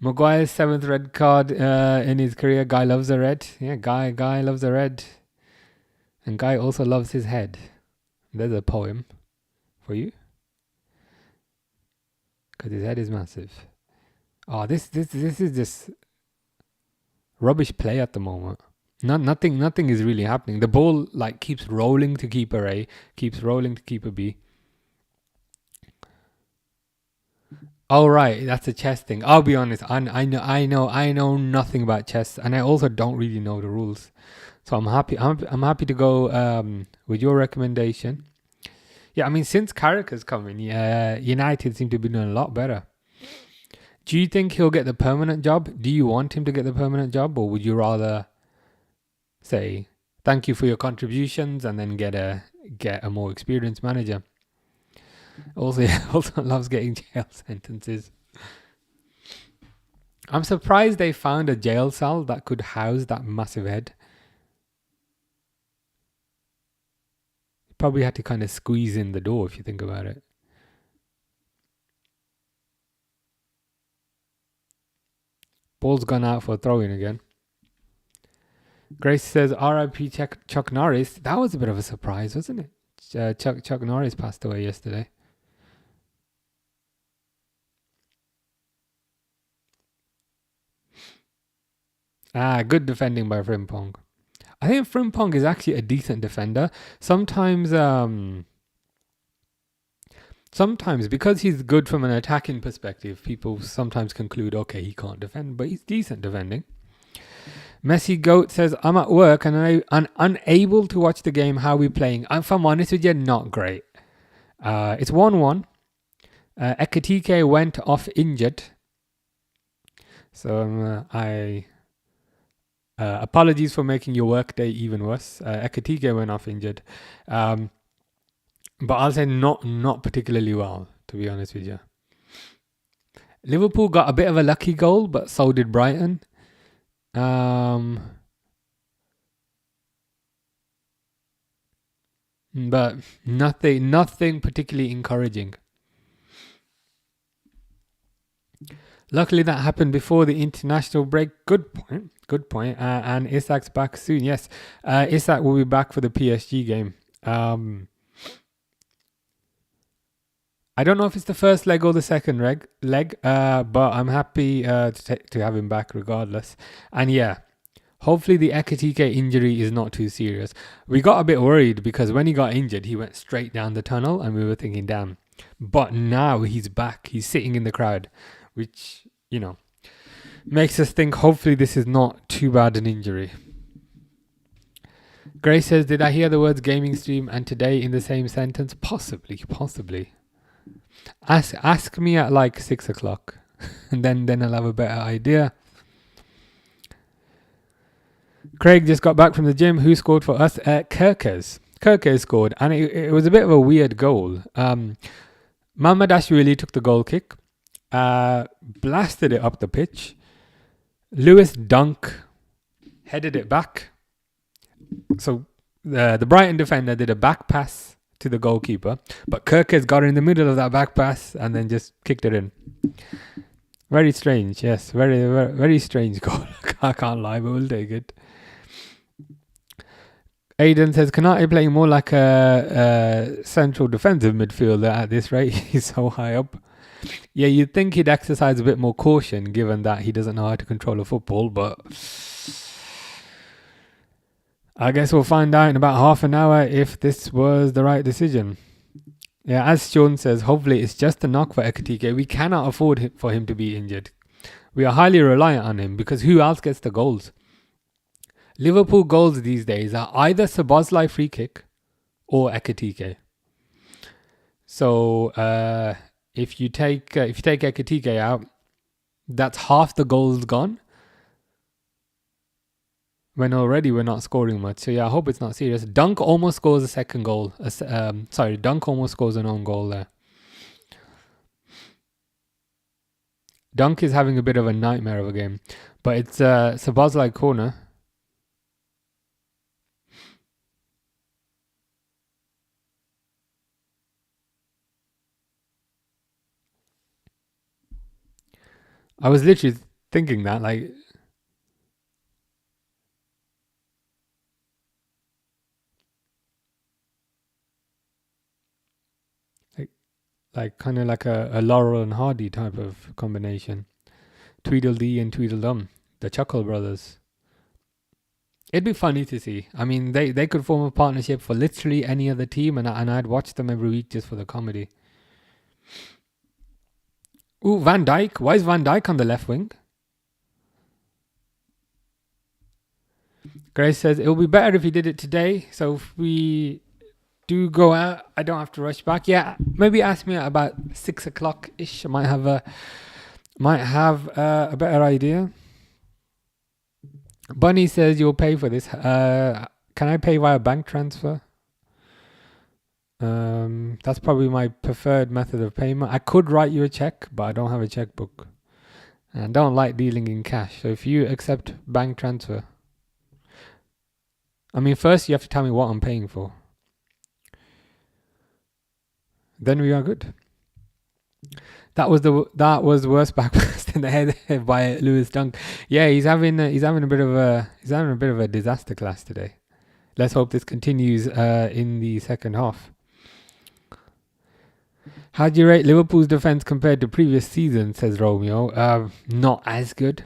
Maguire's 7th red card in his career. Guy loves a red. Yeah, Guy loves a red. And Guy also loves his head. There's a poem for you. Because his head is massive. Oh, this is just rubbish play at the moment. Nothing is really happening. The ball keeps rolling to keeper A, keeps rolling to keeper B. Oh right, that's a chess thing. I'll be honest, I know nothing about chess, and I also don't really know the rules. So I'm happy to go with your recommendation. Yeah, I mean, since Carrick has come in, United seem to be doing a lot better. Do you think he'll get the permanent job? Do you want him to get the permanent job, or would you rather say thank you for your contributions and then get a more experienced manager? Also loves getting jail sentences. I'm surprised they found a jail cell that could house that massive head. Probably had to kind of squeeze in the door if you think about it. Ball's gone out for a throw-in again. Grace says, R.I.P. Chuck Norris. That was a bit of a surprise, wasn't it? Chuck Norris passed away yesterday. Good defending by Frimpong. I think Frimpong is actually a decent defender. Sometimes because he's good from an attacking perspective, people sometimes conclude, okay, he can't defend, but he's decent defending. Messi Goat says, I'm at work and I'm unable to watch the game. How are we playing? If I'm honest with you, not great. It's 1-1. Ekatike went off injured. So apologies for making your workday even worse. Ekatike went off injured. But I'll say not particularly well, to be honest with you. Liverpool got a bit of a lucky goal, but so did Brighton. But nothing particularly encouraging. Luckily, that happened before the international break. Good point. And Isak's back soon. Yes, Isak will be back for the PSG game. I don't know if it's the first leg or the second leg, but I'm happy to have him back regardless. And yeah, hopefully the Ekatike injury is not too serious. We got a bit worried because when he got injured, he went straight down the tunnel and we were thinking, damn. But now he's back. He's sitting in the crowd, which, makes us think hopefully this is not too bad an injury. Grace says, did I hear the words gaming stream and today in the same sentence? Possibly. Ask me at 6 o'clock and then I'll have a better idea. Craig just got back from the gym. Who scored for us? Kerkez scored, and it was a bit of a weird goal. Mamadashvili took the goal kick, blasted it up the pitch. Lewis Dunk headed it back. So the Brighton defender did a back pass to the goalkeeper, but Kerkez got in the middle of that back pass and then just kicked it in. Very strange, yes. Very, very, very strange goal. I can't lie, but we'll take it. Aiden says, Konate playing more like a central defensive midfielder at this rate. He's so high up. Yeah, you'd think he'd exercise a bit more caution given that he doesn't know how to control a football, but I guess we'll find out in about half an hour if this was the right decision. Yeah, as Sean says, hopefully it's just a knock for Ekatike. We cannot afford for him to be injured. We are highly reliant on him because who else gets the goals? Liverpool goals these days are either Szoboszlai free kick or Ekatike. So if you take Ekatike out, that's half the goals gone. When already we're not scoring much. So yeah, I hope it's not serious. Dunk almost scores a second goal. Dunk almost scores an own goal there. Dunk is having a bit of a nightmare of a game. But it's Szoboszlai corner. I was literally thinking that, like kind of like a Laurel and Hardy type of combination. Tweedledee and Tweedledum, the Chuckle brothers. It'd be funny to see. I mean, they could form a partnership for literally any other team, and I'd watch them every week just for the comedy. Ooh, Van Dijk. Why is Van Dijk on the left wing? Grace says, it will be better if he did it today. So if we do go out, I don't have to rush back. Yeah, maybe ask me at about 6 o'clock-ish. I might have a better idea. Bunny says you'll pay for this. Can I pay via bank transfer? That's probably my preferred method of payment. I could write you a check, but I don't have a checkbook. And I don't like dealing in cash. So if you accept bank transfer, I mean, first you have to tell me what I'm paying for. Then we are good. That was worst back pass in the head by Lewis Dunk. Yeah, he's having a bit of a disaster class today. Let's hope this continues in the second half. How do you rate Liverpool's defense compared to previous seasons? Says Romeo. Not as good.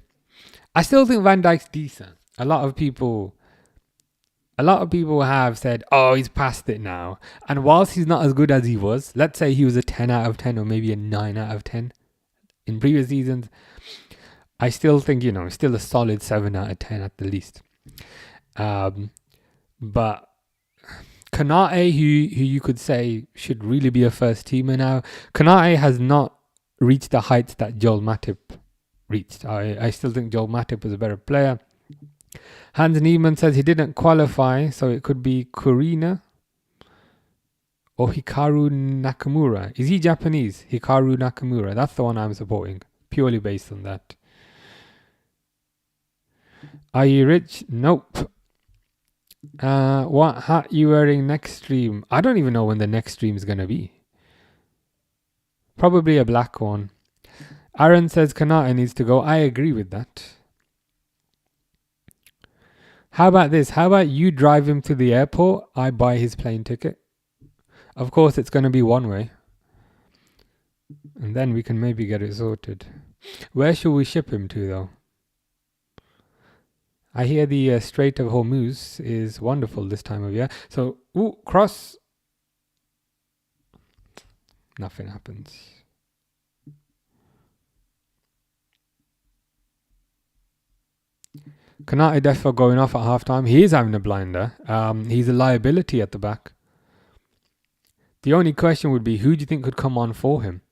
I still think Van Dijk's decent. A lot of people have said, oh, he's past it now. And whilst he's not as good as he was, let's say he was a 10 out of 10 or maybe a 9 out of 10 in previous seasons, I still think, still a solid 7 out of 10 at the least. But Konate, who you could say should really be a first teamer now, Konate has not reached the heights that Joel Matip reached. I still think Joel Matip was a better player. Hans Niemann says he didn't qualify, so it could be Kurina or Hikaru Nakamura. Is he Japanese? Hikaru Nakamura. That's the one I'm supporting, purely based on that. Are you rich? Nope. What hat you wearing next stream? I don't even know when the next stream is going to be. Probably a black one. Aaron says Konate needs to go. I agree with that. How about this? How about you drive him to the airport? I buy his plane ticket. Of course, it's going to be one way. And then we can maybe get it sorted. Where should we ship him to, though? I hear the Strait of Hormuz is wonderful this time of year. So, cross. Nothing happens. Konate defo going off at halftime. He is having a blinder. He's a liability at the back. The only question would be, who do you think could come on for him?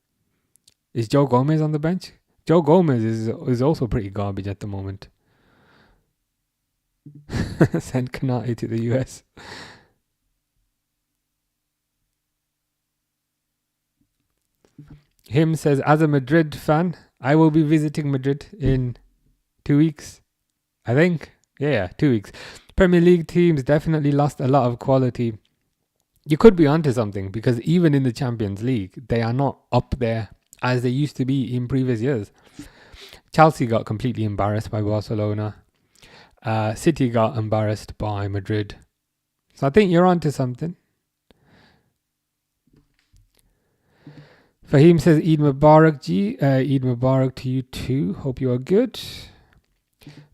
Is Joe Gomez on the bench? Joe Gomez is also pretty garbage at the moment. Send Konate to the US. Him says, as a Madrid fan, I will be visiting Madrid in 2 weeks. I think. Yeah, 2 weeks. Premier League teams definitely lost a lot of quality. You could be onto something, because even in the Champions League, they are not up there as they used to be in previous years. Chelsea got completely embarrassed by Barcelona. City got embarrassed by Madrid. So I think you're onto something. Fahim says, Eid Mubarak Ji. Eid Mubarak to you too. Hope you are good.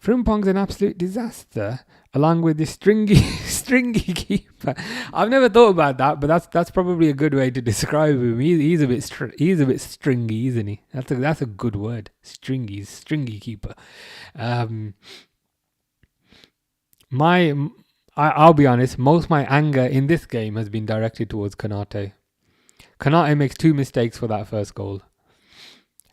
Frimpong's an absolute disaster, along with the stringy keeper. I've never thought about that, but that's probably a good way to describe him. He's a bit stringy, isn't he? That's a good word. Stringy keeper. I'll be honest. Most of my anger in this game has been directed towards Konate. Konate makes 2 mistakes for that first goal.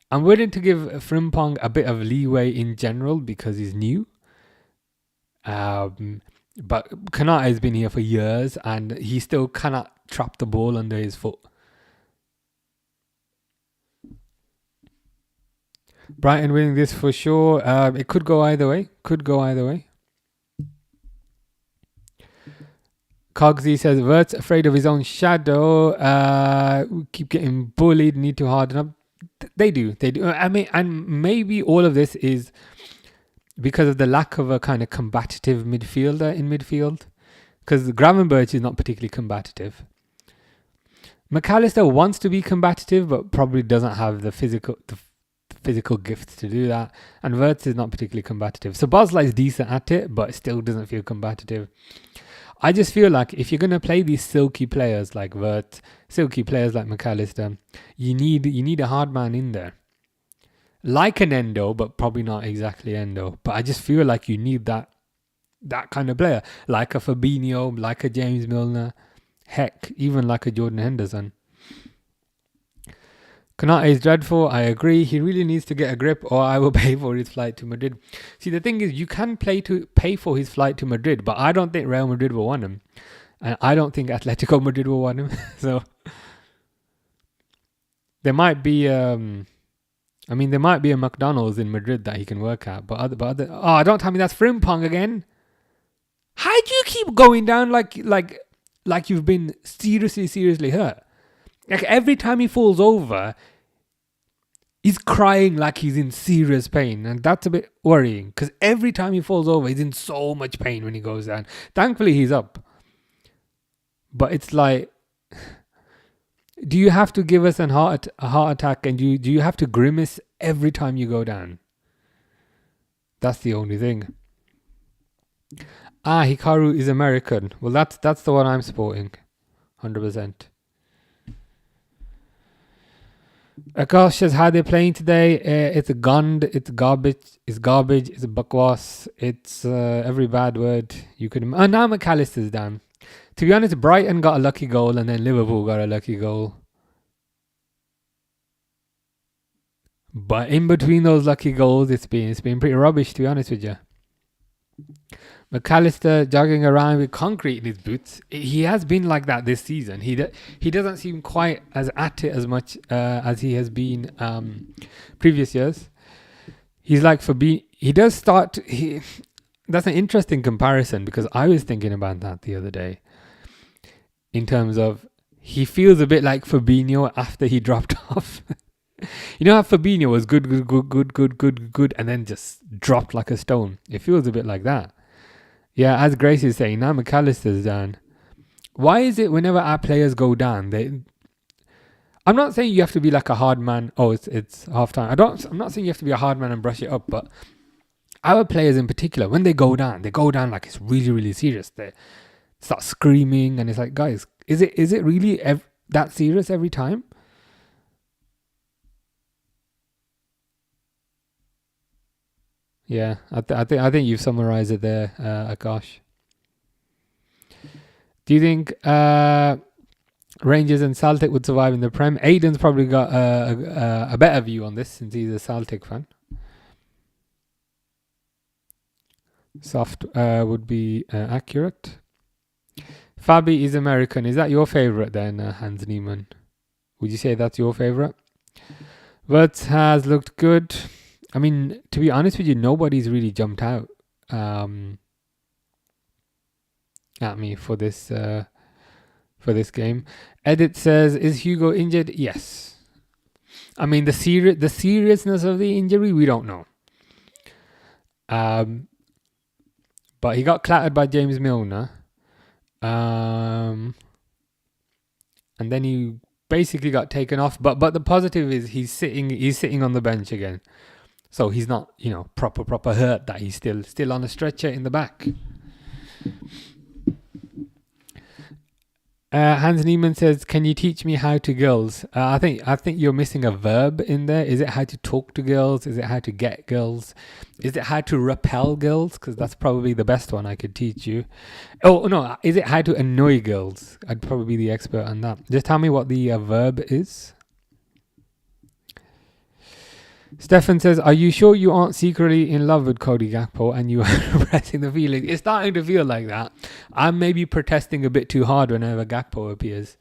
I'm willing to give Frimpong a bit of leeway in general because he's new. But Konate has been here for years and he still cannot trap the ball under his foot. Brighton winning this for sure. It could go either way. Cogsy says, Vert's afraid of his own shadow. We keep getting bullied, need to harden up. They do. I mean, and maybe all of this is because of the lack of a kind of combative midfielder in midfield. Because Gravenberch is not particularly combative. McAllister wants to be combative, but probably doesn't have the physical gifts to do that. And Verts is not particularly combative. So Bosla is decent at it, but still doesn't feel combative. I just feel like if you're going to play these silky players like Vert, silky players like McAllister, you need a hard man in there. Like an Endo, but probably not exactly Endo. But I just feel like you need that kind of player. Like a Fabinho, like a James Milner, heck, even like a Jordan Henderson. Konate is dreadful, I agree. He really needs to get a grip or I will pay for his flight to Madrid. See, the thing is, you can pay for his flight to Madrid, but I don't think Real Madrid will want him. And I don't think Atletico Madrid will want him. So, there might be there might be a McDonald's in Madrid that he can work at. But other don't tell me that's Frimpong again. How do you keep going down like you've been seriously hurt? Like every time he falls over, he's crying like he's in serious pain. And that's a bit worrying because every time he falls over, he's in so much pain when he goes down. Thankfully, he's up. But it's like, do you have to give us a heart attack and do you have to grimace every time you go down? That's the only thing. Hikaru is American. Well, that's the one I'm supporting. 100%. Akash says, how they're playing today, it's garbage, it's bakwas, it's every bad word you could. Now McAllister's down. To be honest, Brighton got a lucky goal and then Liverpool got a lucky goal. But in between those lucky goals, it's been pretty rubbish, to be honest with you. McAllister jogging around with concrete in his boots. He has been like that this season. He doesn't seem quite as at it as much as he has been previous years. He's like he does start. That's an interesting comparison because I was thinking about that the other day. In terms of, he feels a bit like Fabinho after he dropped off. You know how Fabinho was good, and then just dropped like a stone. It feels a bit like that. Yeah, as Grace is saying, now McAllister's down. Why is it whenever our players go down, I'm not saying you have to be like a hard man. Oh, it's half time. I'm not saying you have to be a hard man and brush it up, but our players in particular, when they go down like it's really, really serious. They start screaming, and it's like, guys, is it really that serious every time? Yeah, I think you've summarized it there, Akash. Do you think Rangers and Celtic would survive in the Prem? Aiden's probably got a better view on this since he's a Celtic fan. Soft would be accurate. Fabi is American. Is that your favorite then, Hans Niemann? Would you say that's your favorite? Wirtz has looked good. I mean, to be honest with you, nobody's really jumped out at me for this game. Edit says, "Is Hugo injured?" Yes. I mean, the seriousness of the injury, we don't know. But he got clattered by James Milner. And then he basically got taken off. But the positive is he's sitting on the bench again. So he's not, proper hurt that he's still on a stretcher in the back. Hans Niemann says, "Can you teach me how to girls?" I think you're missing a verb in there. Is it how to talk to girls? Is it how to get girls? Is it how to repel girls? Because that's probably the best one I could teach you. Oh no, is it how to annoy girls? I'd probably be the expert on that. Just tell me what the verb is. Stefan says, "Are you sure you aren't secretly in love with Cody Gakpo and you are repressing the feelings?" It's starting to feel like that. I'm maybe protesting a bit too hard whenever Gakpo appears.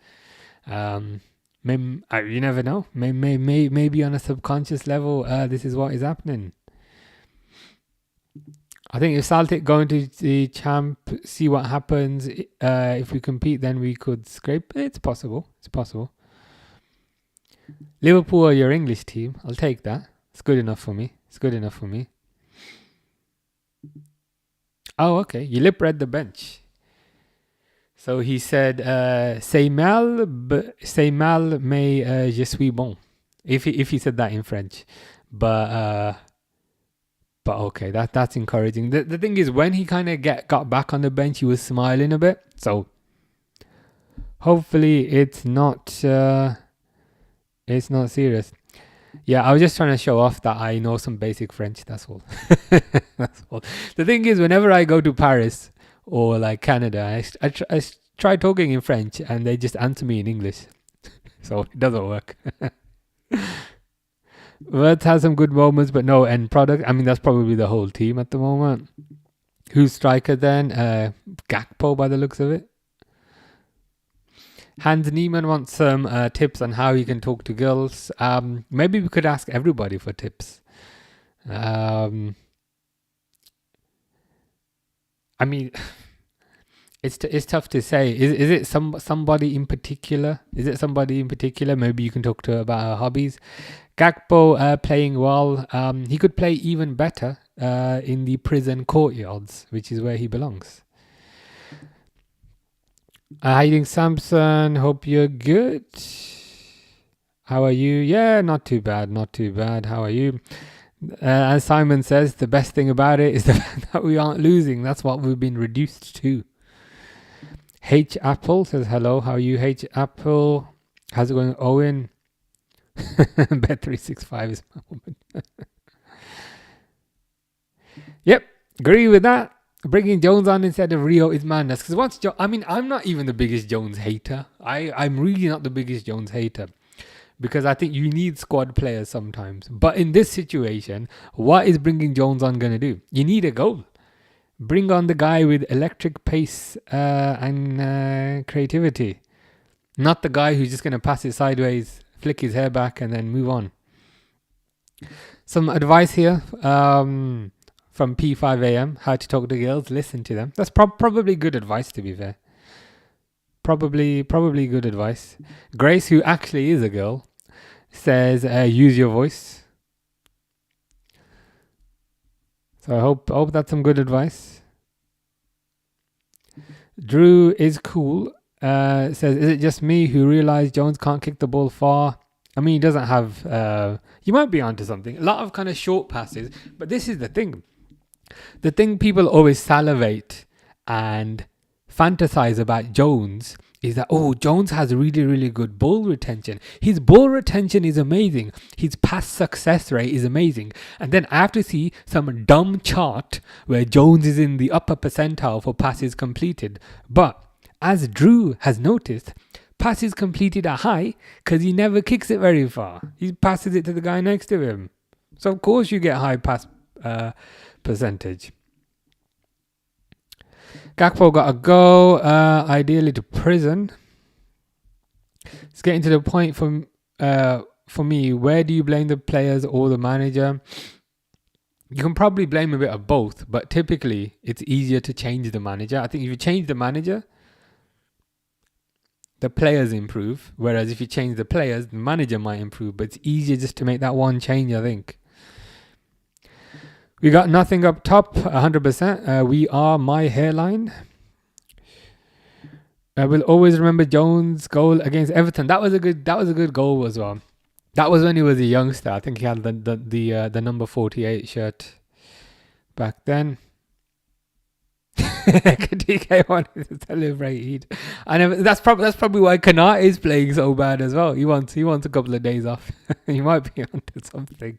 You never know. Maybe on a subconscious level, this is what is happening. I think if Celtic go into the champ, see what happens. If we compete, then we could scrape. It's possible. Liverpool are your English team. I'll take that. It's good enough for me. Oh, okay. You lip read the bench. So he said, "C'est mal, mais je suis bon." If he said that in French, but okay, that's encouraging. The thing is, when he kind of got back on the bench, he was smiling a bit. So hopefully it's not serious. Yeah, I was just trying to show off that I know some basic French. That's all. That's all. The thing is, whenever I go to Paris or like Canada, I try talking in French and they just answer me in English. So it doesn't work. Words has some good moments, but no end product. I mean, that's probably the whole team at the moment. Who's striker then? Gakpo by the looks of it. Hans Niemann wants some tips on how he can talk to girls. Maybe we could ask everybody for tips. I mean, it's tough to say. Is it somebody in particular? Maybe you can talk to about her hobbies. Gakpo playing well. He could play even better in the prison courtyards, which is where he belongs. Hiding Samson, hope you're good. How are you? Yeah, not too bad. How are you? As Simon says, the best thing about it is the fact that we aren't losing. That's what we've been reduced to. H Apple says hello. How are you, H Apple? How's it going, Owen? Bet365 is my woman. Yep, agree with that. Bringing Jones on instead of Rio is madness. Because I'm not even the biggest Jones hater. I'm really not the biggest Jones hater. Because I think you need squad players sometimes. But in this situation, what is bringing Jones on going to do? You need a goal. Bring on the guy with electric pace and creativity. Not the guy who's just going to pass it sideways, flick his hair back and then move on. Some advice here. From P5am, how to talk to girls, listen to them. That's probably good advice, to be fair. Probably good advice. Grace, who actually is a girl, says use your voice. So I hope that's some good advice. Drew is cool. Says, is it just me who realized Jones can't kick the ball far? I mean, he doesn't have... you might be onto something. A lot of kind of short passes. But this is the thing. The thing people always salivate and fantasize about Jones is that, Jones has really, really good ball retention. His ball retention is amazing. His pass success rate is amazing. And then I have to see some dumb chart where Jones is in the upper percentile for passes completed. But as Drew has noticed, passes completed are high because he never kicks it very far. He passes it to the guy next to him. So of course you get high pass percentage. Gakpo got to go, ideally to prison. It's getting to the point for me, where do you blame the players or the manager? You can probably blame a bit of both, but typically it's easier to change the manager. I think if you change the manager, the players improve, whereas if you change the players, the manager might improve, but it's easier just to make that one change, I think. We got nothing up top, 100%. We are my hairline. I will always remember Jones' goal against Everton. That was a good goal as well. That was when he was a youngster. I think he had the number 48 shirt back then. KTK wanted to celebrate Eid. That's probably why Kanat is playing so bad as well. He wants a couple of days off. He might be onto something.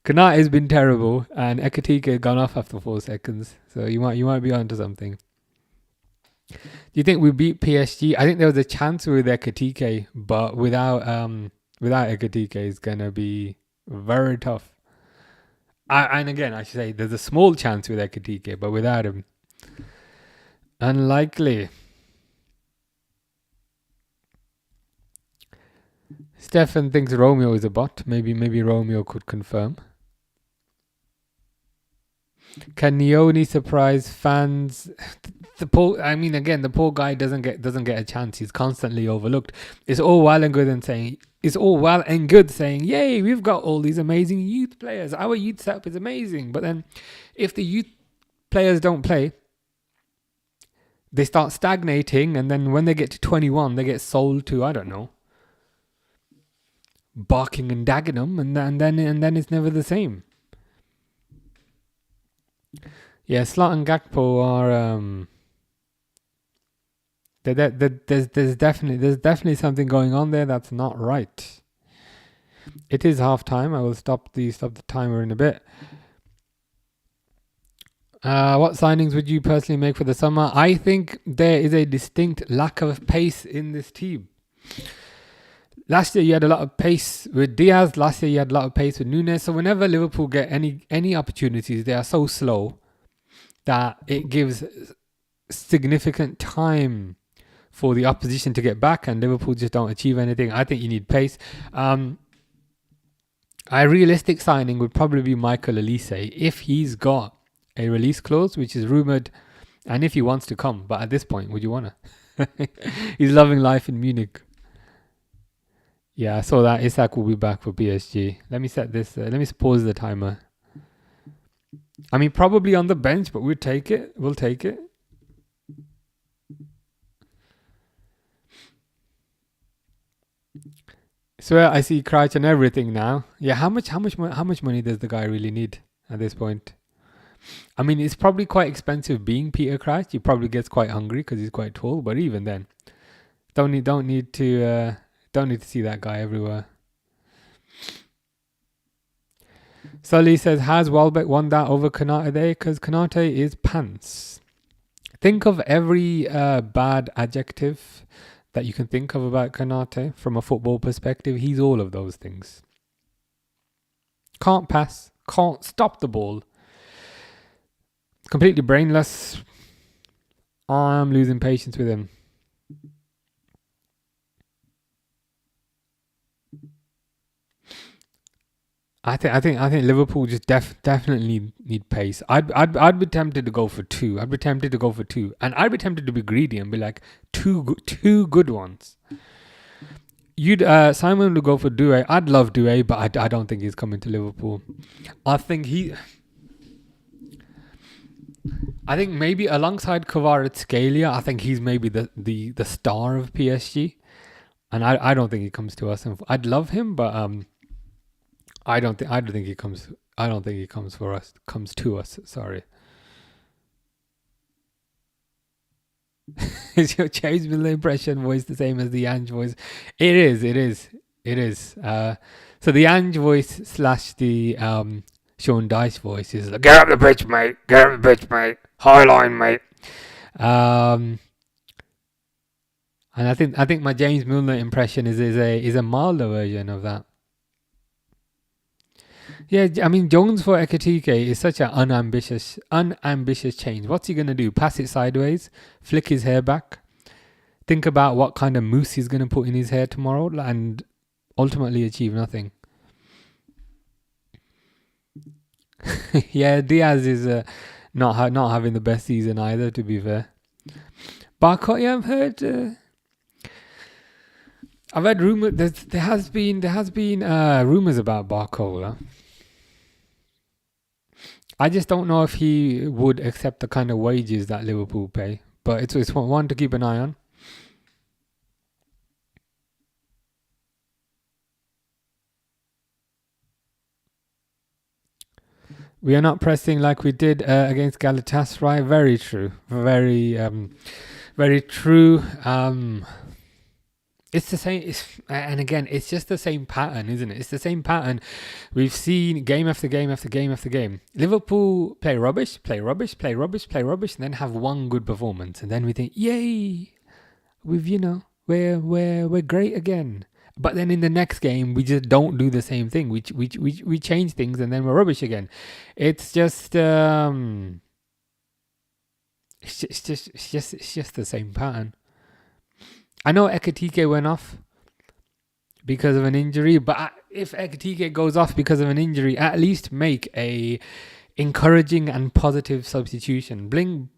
Kanat has been terrible, and Ekatike gone off after 4 seconds. So you might be onto something. Do you think we beat PSG? I think there was a chance with Ekatike, but without Ekatike, it's gonna be very tough. And again, I should say there's a small chance with Ekatike, but without him, unlikely. Stefan thinks Romeo is a bot. Maybe Romeo could confirm. Can Nioni surprise fans? The poor guy doesn't get a chance. He's constantly overlooked. It's all well and good saying, "Yay, we've got all these amazing youth players. Our youth setup is amazing." But then, if the youth players don't play, they start stagnating, and then when they get to 21, they get sold to, I don't know, Barking and Dagenham, and then it's never the same. Yeah, Slot and Gakpo are there's definitely something going on there that's not right. It is half time. I will stop the timer in a bit. What signings would you personally make for the summer? I think there is a distinct lack of pace in this team. Last year you had a lot of pace with Diaz. Last year you had a lot of pace with Nunes. So whenever Liverpool get any opportunities, they are so slow that it gives significant time for the opposition to get back, and Liverpool just don't achieve anything. I think you need pace. A realistic signing would probably be Michael Elise if he's got a release clause, which is rumoured, and if he wants to come. But at this point, would you want to? He's loving life in Munich. Yeah, I saw that. Isak will be back for PSG. Let me set this. Let me pause the timer. I mean, probably on the bench, but we'll take it. So I see Crouch and everything now. Yeah, how much money does the guy really need at this point? I mean, it's probably quite expensive being Peter Crouch. He probably gets quite hungry because he's quite tall. But even then, don't need to see that guy everywhere. Sully says, has Welbeck won that over Konate there? Because Konate is pants. Think of every bad adjective that you can think of about Konate from a football perspective. He's all of those things. Can't pass, can't stop the ball. Completely brainless. I'm losing patience with him. I think Liverpool just definitely need pace. I'd be tempted to go for two. And I'd be tempted to be greedy and be like two good ones. Simon would go for Doué. I'd love Doué, but I don't think he's coming to Liverpool. I think maybe alongside Kvaratskhelia, I think he's maybe the star of PSG, and I don't think he comes to us. I'd love him, but I don't think he comes for us. Comes to us. Sorry. Is your James Miller impression voice the same as the Ange voice? It is. So the Ange voice / the Sean Dyche voice is like, get up the pitch, mate. High line, mate. And I think my James Milner impression is a milder version of that. Yeah, I mean, Jones for Ekatike is such an unambitious change. What's he going to do? Pass it sideways? Flick his hair back? Think about what kind of mousse he's going to put in his hair tomorrow and ultimately achieve nothing. Yeah, Diaz is not having the best season either, to be fair. Barco, yeah, I've heard rumors. There has been rumors about Barcola. I just don't know if he would accept the kind of wages that Liverpool pay. But it's one to keep an eye on. We are not pressing like we did against Galatasaray. Very true. Very true. It's the same. And again, it's just the same pattern, isn't it? It's the same pattern we've seen game after game after game after game. Liverpool play rubbish, and then have one good performance, and then we think, yay, we're great again. But then in the next game, we just don't do the same thing. We change things, and then we're rubbish again. It's just it's just the same pattern. I know Ekitike went off because of an injury, but if Ekitike goes off because of an injury, at least make a encouraging and positive substitution. Bring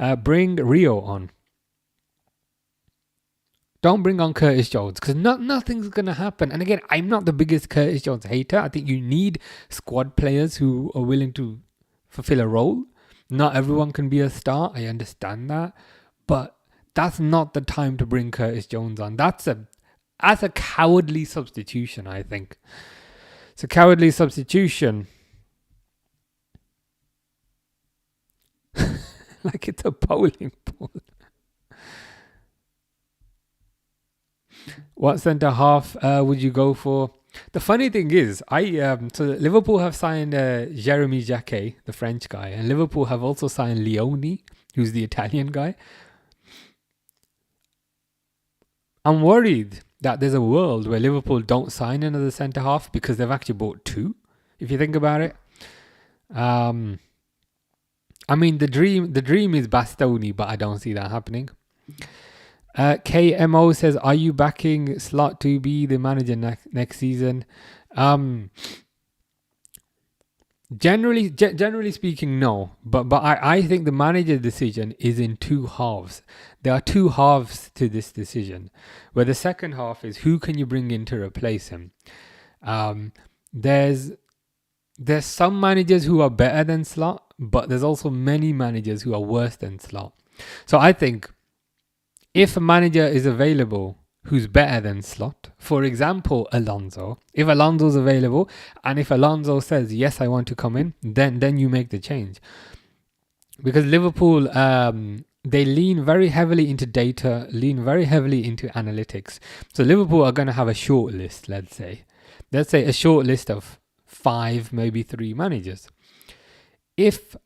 Rio on. Don't bring on Curtis Jones, because nothing's going to happen. And again, I'm not the biggest Curtis Jones hater. I think you need squad players who are willing to fulfill a role. Not everyone can be a star. I understand that. But that's not the time to bring Curtis Jones on. That's a cowardly substitution, I think. It's a cowardly substitution. Like it's a bowling ball. What centre half would you go for? The funny thing is, so Liverpool have signed Jeremy Jacquet, the French guy, and Liverpool have also signed Leone, who's the Italian guy. I'm worried that there's a world where Liverpool don't sign another centre half because they've actually bought two. If you think about it, I mean the dream is Bastoni, but I don't see that happening. KMO says, are you backing Slot to be the manager next season? Generally speaking, no. But I think the manager decision is in two halves. There are two halves to this decision, where the second half is who can you bring in to replace him. There's some managers who are better than Slot, but there's also many managers who are worse than Slot. So I think if a manager is available who's better than Slot, for example, Alonso, if Alonso's available and if Alonso says, yes, I want to come in, then you make the change. Because Liverpool, they lean very heavily into data, lean very heavily into analytics. So Liverpool are going to have a short list, let's say a short list of 5, maybe 3 managers. If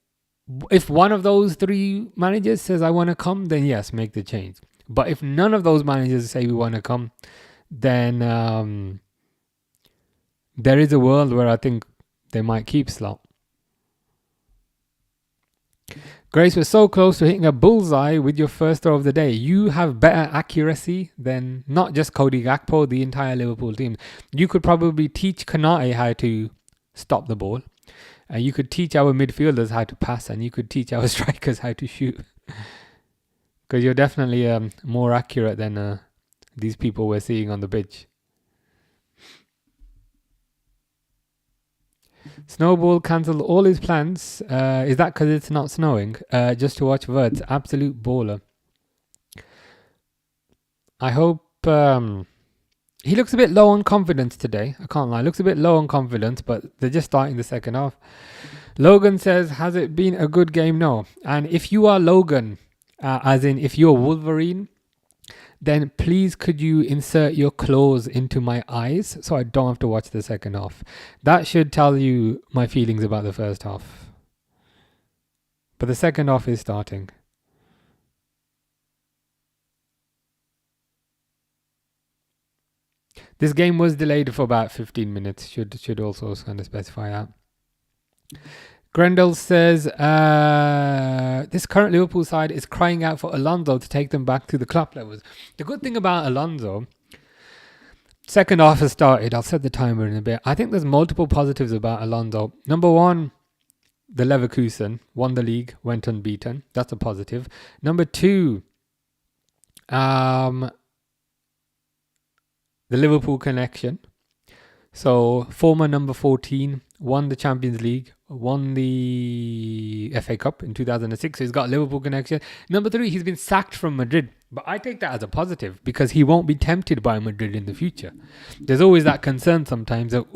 one of those 3 managers says, I want to come, then yes, make the change. But if none of those managers say we want to come, then there is a world where I think they might keep Slot. Grace, was so close to hitting a bullseye with your first throw of the day. You have better accuracy than not just Cody Gakpo, the entire Liverpool team. You could probably teach Konate how to stop the ball. You could teach our midfielders how to pass, and you could teach our strikers how to shoot. Because you're definitely more accurate than these people we're seeing on the pitch. Snowball cancelled all his plans. Is that because it's not snowing? Just to watch Verts. Absolute baller. I hope... he looks a bit low on confidence today. I can't lie. Looks a bit low on confidence, but they're just starting the second half. Logan says, has it been a good game? No. And if you are Logan... as in, if you're Wolverine, then please could you insert your claws into my eyes so I don't have to watch the second half. That should tell you my feelings about the first half. But the second half is starting. This game was delayed for about 15 minutes. Should also kind of specify that. Grendel says, this current Liverpool side is crying out for Alonso to take them back to the club levels. The good thing about Alonso, second half has started. I'll set the timer in a bit. I think there's multiple positives about Alonso. Number one, the Leverkusen won the league, went unbeaten. That's a positive. Number two, the Liverpool connection. So former number 14 won the Champions League, won the FA Cup in 2006. So he's got Liverpool connection. Number 3, he's been sacked from Madrid. But I take that as a positive because he won't be tempted by Madrid in the future. There's always that concern sometimes of,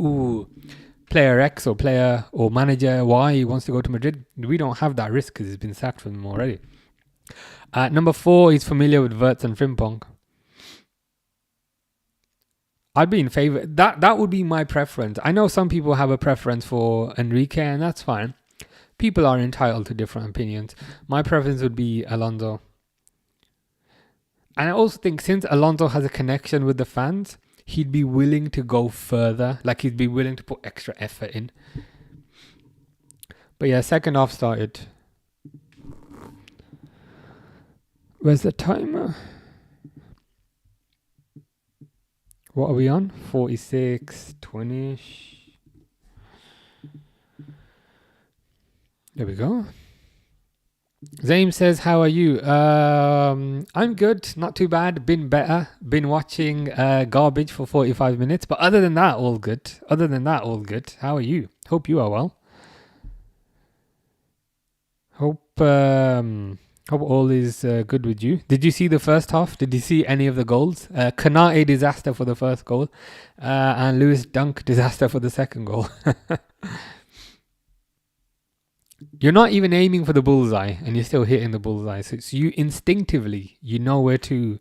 player X or player or manager Y wants to go to Madrid. We don't have that risk because he's been sacked from them already. Number 4, he's familiar with Wirtz and Frimpong. I'd be in favour. That would be my preference. I know some people have a preference for Enrique, and that's fine. People are entitled to different opinions. My preference would be Alonso. And I also think since Alonso has a connection with the fans, he'd be willing to go further. Like he'd be willing to put extra effort in. But yeah, second half started. Where's the timer? What are we on? 46, 20. There we go. Zaim says, how are you? I'm good. Not too bad. Been better. Been watching garbage for 45 minutes. But other than that, all good. How are you? Hope you are well. Hope all is good with you. Did you see the first half? Did you see any of the goals? Kanate disaster for the first goal. And Lewis Dunk disaster for the second goal. You're not even aiming for the bullseye and you're still hitting the bullseye. So you instinctively, you know where to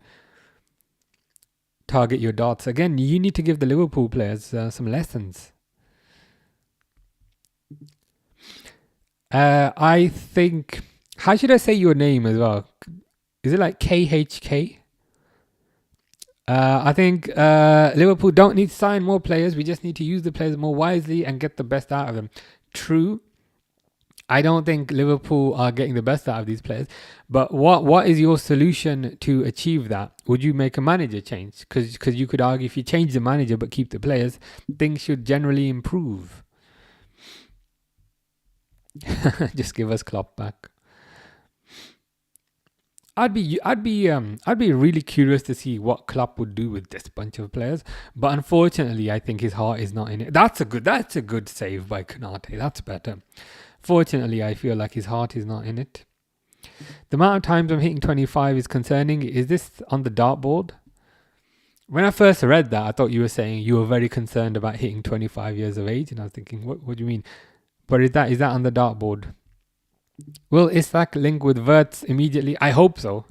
target your darts. Again, you need to give the Liverpool players some lessons. I think... How should I say your name as well? Is it like KHK? I think Liverpool don't need to sign more players. We just need to use the players more wisely and get the best out of them. True. I don't think Liverpool are getting the best out of these players. But what is your solution to achieve that? Would you make a manager change? Because you could argue if you change the manager but keep the players, things should generally improve. Just give us Klopp back. I'd be really curious to see what Klopp would do with this bunch of players, but unfortunately, I think his heart is not in it. That's a good save by Konate. That's better. Fortunately, I feel like his heart is not in it. The amount of times I'm hitting 25 is concerning. Is this on the dartboard? When I first read that, I thought you were saying you were very concerned about hitting 25 years of age, and I was thinking, what do you mean? But is that on the dartboard? Will Isak link with Wirtz immediately? I hope so.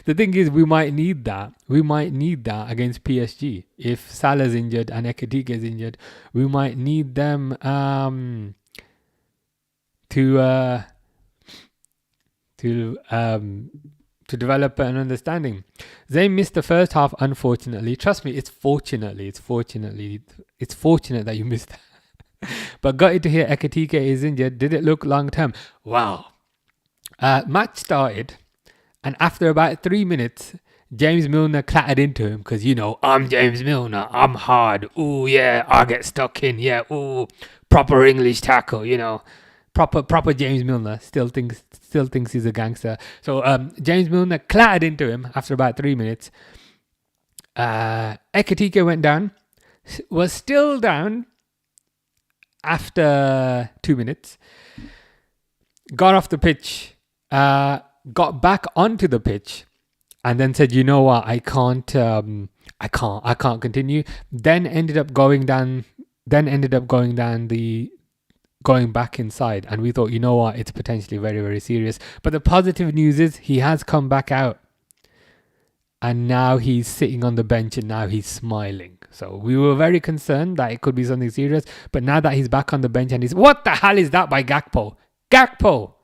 The thing is, we might need that. We might need that against PSG. If Salah's injured and Ekitike is injured, we might need them to develop an understanding. They missed the first half, unfortunately. Trust me, it's fortunate that you missed that. But got it to hear Ekitike is injured. Did it look long term? Wow. Match started, and after about 3 minutes, James Milner clattered into him because, I'm James Milner. I'm hard. Ooh, yeah, I get stuck in. Yeah, ooh, proper English tackle, Proper James Milner still thinks he's a gangster. So James Milner clattered into him after about 3 minutes. Ekitike went down, was still down after 2 minutes, got off the pitch, got back onto the pitch, and then said, "You know what? I can't continue." Then ended up going back inside, and we thought, you know what? It's potentially very, very serious. But the positive news is he has come back out. And now he's sitting on the bench and now he's smiling. So we were very concerned that it could be something serious. But now that he's back on the bench and what the hell is that by Gakpo? Gakpo!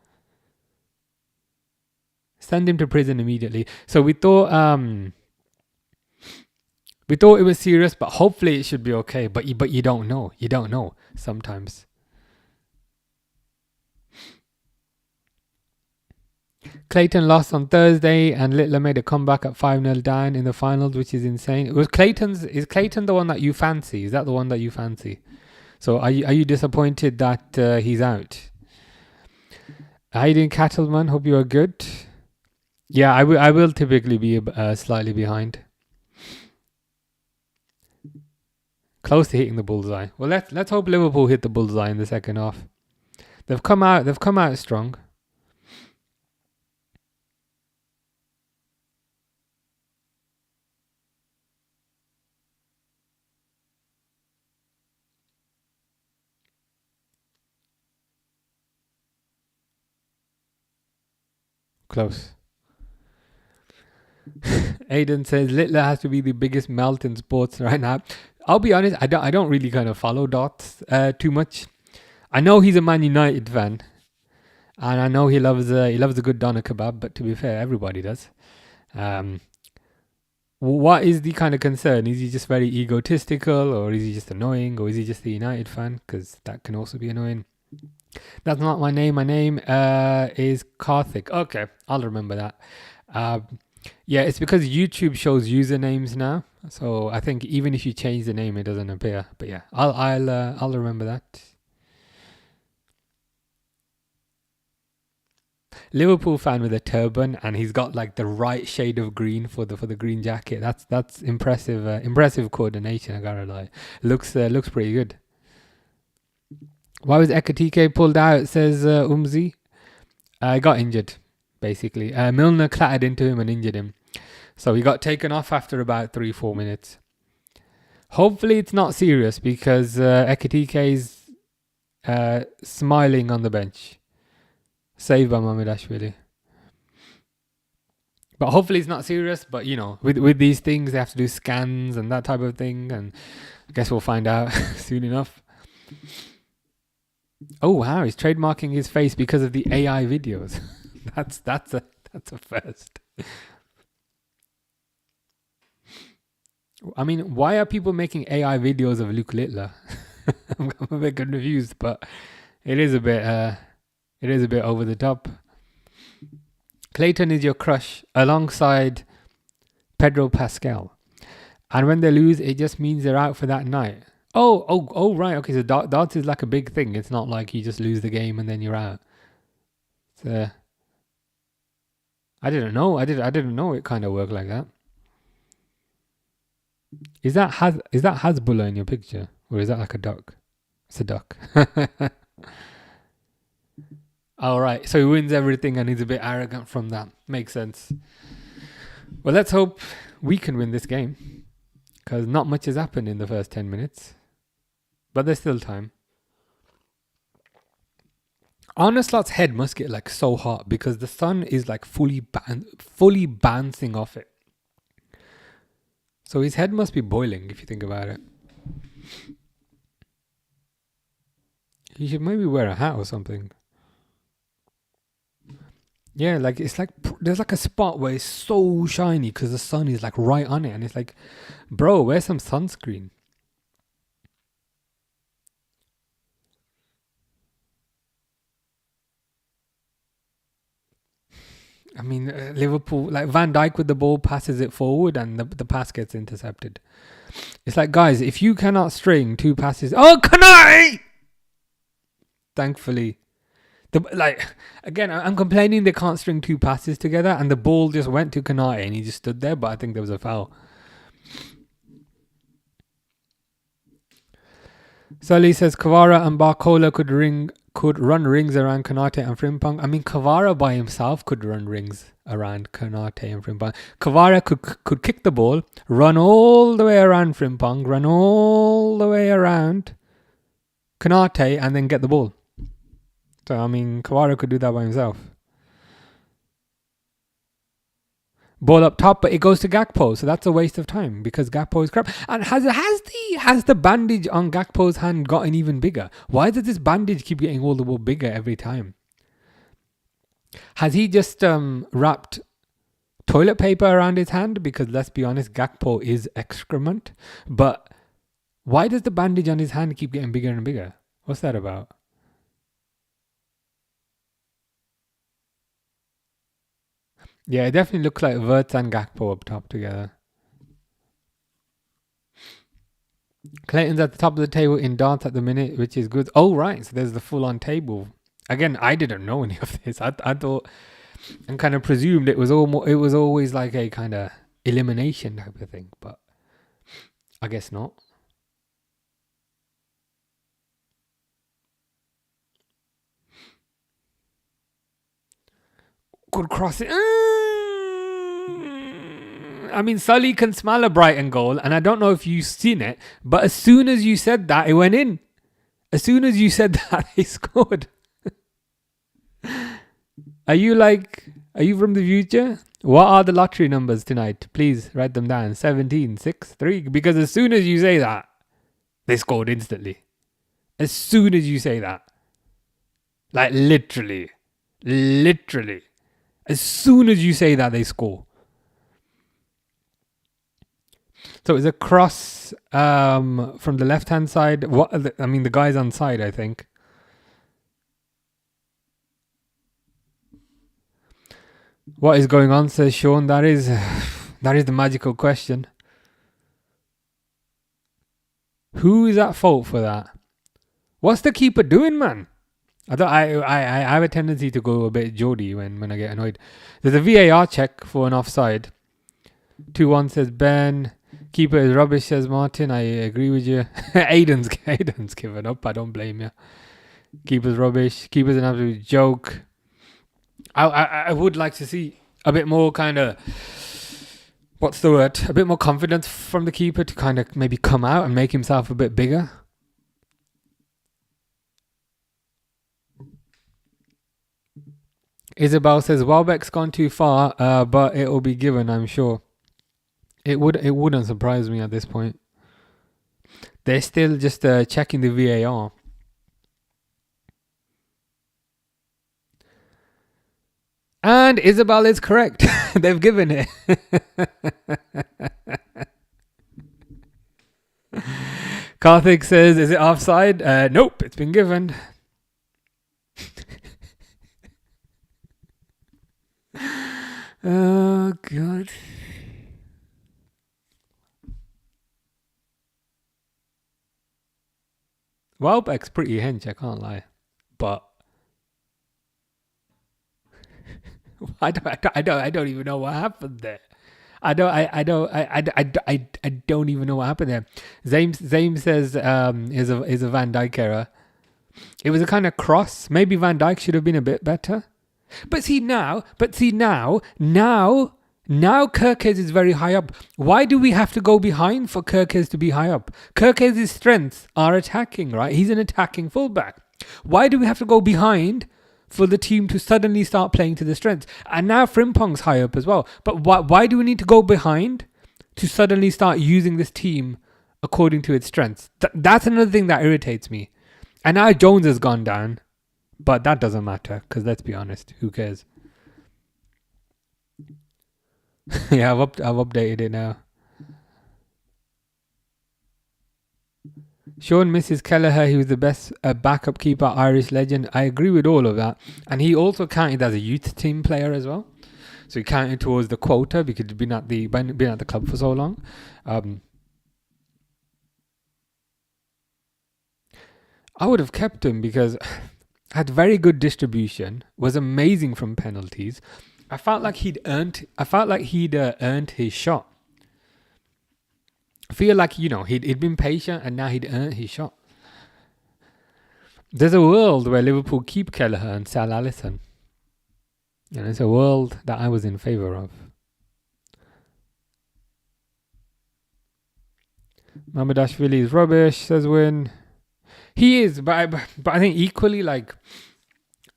Send him to prison immediately. So we thought it was serious, but hopefully it should be okay. But you don't know. You don't know sometimes. Clayton lost on Thursday and Littler made a comeback at 5-0 down in the finals, which is insane. Is Clayton the one that you fancy? Is that the one that you fancy? So are you disappointed that he's out? How you doing, Cattleman? Hope you are good. Yeah, I will typically be slightly behind. Close to hitting the bullseye. Well, let's hope Liverpool hit the bullseye in the second half. They've come out strong. Close. Aiden says Littler has to be the biggest melt in sports right now. I'll be honest, I don't really kind of follow Dots too much. I know he's a Man United fan, and I know he loves a good doner kebab. But to be fair, everybody does. What is the kind of concern? Is he just very egotistical, or is he just annoying, or is he just a United fan? Because that can also be annoying. That's not my name. My name is Karthik. Okay, I'll remember that. Yeah, it's because YouTube shows usernames now. So I think even if you change the name, it doesn't appear. But yeah, I'll remember that. Liverpool fan with a turban, and he's got like the right shade of green for the green jacket. That's impressive. Impressive coordination. I gotta lie. Looks pretty good. Why was Ekatike pulled out? Says Umzi. I got injured, basically. Milner clattered into him and injured him. So he got taken off after about 3-4 minutes. Hopefully it's not serious, because Ekatike is smiling on the bench. Saved by Mamedashvili. But hopefully it's not serious. But, you know, with these things, they have to do scans and that type of thing. And I guess we'll find out soon enough. Oh, wow. He's trademarking his face because of the AI videos. That's a first. I mean, why are people making AI videos of Luke Littler? I'm a bit confused, but it is a bit over the top. Clayton is your crush alongside Pedro Pascal. And when they lose, it just means they're out for that night. Oh, right. Okay, so darts is like a big thing. It's not like you just lose the game and then you're out. So, I didn't know. I didn't know it kind of worked like that. Is that Hasbulla in your picture? Or is that like a duck? It's a duck. All right. So he wins everything and he's a bit arrogant from that. Makes sense. Well, let's hope we can win this game, because not much has happened in the first 10 minutes. But there's still time. Arneslot's head must get like so hot because the sun is like fully bouncing off it. So his head must be boiling if you think about it. He should maybe wear a hat or something. Yeah, like it's like there's like a spot where it's so shiny because the sun is like right on it, and it's like, bro, wear some sunscreen. I mean, Liverpool, like Van Dijk with the ball passes it forward and the pass gets intercepted. It's like, guys, if you cannot string two passes... Oh, Kanai! Thankfully. Again, I'm complaining they can't string two passes together, and the ball just went to Kanai and he just stood there, but I think there was a foul. Sully says Kvara and Barcola could run rings around Konate and Frimpong. I mean, Kvara by himself could run rings around Konate and Frimpong. Kvara could kick the ball, run all the way around Frimpong, run all the way around Konate, and then get the ball. So, I mean, Kvara could do that by himself. Ball up top, but it goes to Gakpo, so that's a waste of time because Gakpo is crap. And has the bandage on Gakpo's hand gotten even bigger? Why does this bandage keep getting all the more bigger every time? Has he just wrapped toilet paper around his hand? Because let's be honest, Gakpo is excrement. But why does the bandage on his hand keep getting bigger and bigger? What's that about? Yeah, it definitely looks like Wirtz and Gakpo up top together. Clayton's at the top of the table in darts at the minute, which is good. Oh, right. So there's the full-on table. Again, I didn't know any of this. I thought and kind of presumed it was always like a kind of elimination type of thing, but I guess not. Could cross it. I mean, Sully can smell a Brighton goal, and I don't know if you've seen it, but as soon as you said that, it went in. As soon as you said that, he scored. Are you Are you from the future? What are the lottery numbers tonight? Please write them down. 17, 6, 3. Because as soon as you say that, they scored instantly. As soon as you say that. Like literally. Literally. As soon as you say that, they score. So it's a cross from the left-hand side. The guy's on side, I think. What is going on, says Sean. That is the magical question. Who is at fault for that? What's the keeper doing, man? I have a tendency to go a bit Geordie when I get annoyed. There's a VAR check for an offside. 2-1 says Ben. Keeper is rubbish, says Martin. I agree with you. Aiden's given up. I don't blame you. Keeper's rubbish. Keeper's an absolute joke. I would like to see a bit more kind of, what's the word? A bit more confidence from the keeper to kind of maybe come out and make himself a bit bigger. Isabel says Welbeck's gone too far, but it will be given, I'm sure. It wouldn't surprise me at this point. They're still just checking the VAR. And Isabel is correct. They've given it. Karthik says, is it offside? Nope, it's been given. Oh, God. Welbeck's pretty hench, I can't lie. But I don't even know what happened there. I don't even know what happened there. Zame says is a Van Dijk error. It was a kind of cross. Maybe Van Dijk should have been a bit better. But see now Kerkez is very high up. Why do we have to go behind for Kerkez to be high up? Kerkez's strengths are attacking, right? He's an attacking fullback. Why do we have to go behind for the team to suddenly start playing to the strengths? And now Frimpong's high up as well. But why do we need to go behind to suddenly start using this team according to its strengths? That's another thing that irritates me. And now Jones has gone down. But that doesn't matter, because let's be honest, who cares? Yeah, I've updated it now. Sean misses Kelleher. He was the best backup keeper, Irish legend. I agree with all of that. And he also counted as a youth team player as well. So he counted towards the quota because he'd been at the club for so long. I would have kept him because had very good distribution, was amazing from penalties. I felt like he'd earned his shot. I feel like, he'd been patient and now he'd earned his shot. There's a world where Liverpool keep Kelleher and sell Alisson. And it's a world that I was in favour of. Mamadashvili is rubbish, says Win. He is, but I think equally,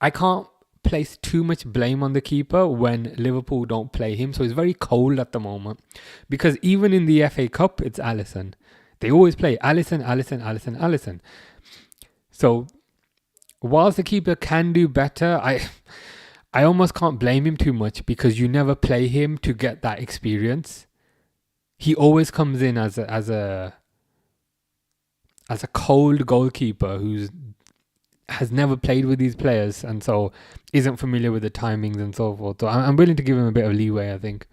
I can't place too much blame on the keeper when Liverpool don't play him. So he's very cold at the moment. Because even in the FA Cup, it's Alisson. They always play Alisson. So whilst the keeper can do better, I almost can't blame him too much because you never play him to get that experience. He always comes in as a cold goalkeeper who has never played with these players and so isn't familiar with the timings and so forth. So I'm willing to give him a bit of leeway, I think.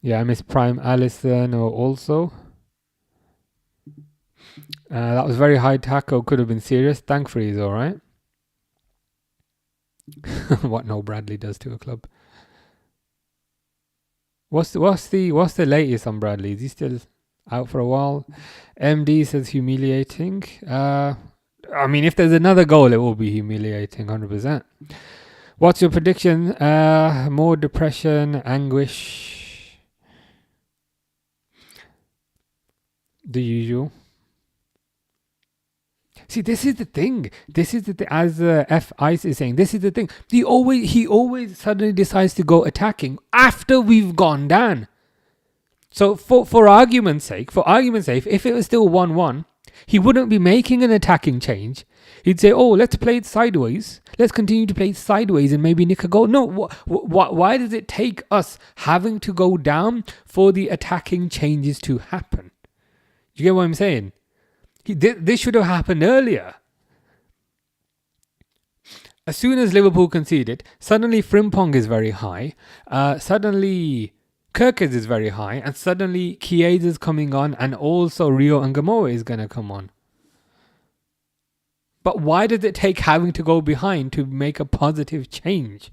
Yeah, I miss Prime Alisson also. That was very high tackle, could have been serious. Thankfully he's alright. What no Bradley does to a club. What's the latest on Bradley? Is he still out for a while? MD says humiliating. If there's another goal, it will be humiliating, 100%. What's your prediction? More depression, anguish. The usual. See, this is the thing. This is the thing. As F Ice is saying, this is the thing. He always suddenly decides to go attacking after we've gone down. So for argument's sake, if it was still 1-1, he wouldn't be making an attacking change. He'd say, "Oh, let's play it sideways. Let's continue to play it sideways and maybe nick a goal." No, why does it take us having to go down for the attacking changes to happen? You get what I'm saying? This should have happened earlier. As soon as Liverpool conceded, suddenly Frimpong is very high. Suddenly Kirkes is very high. And suddenly Chiesa is coming on. And also Rio and Gamoa is going to come on. But why does it take having to go behind to make a positive change?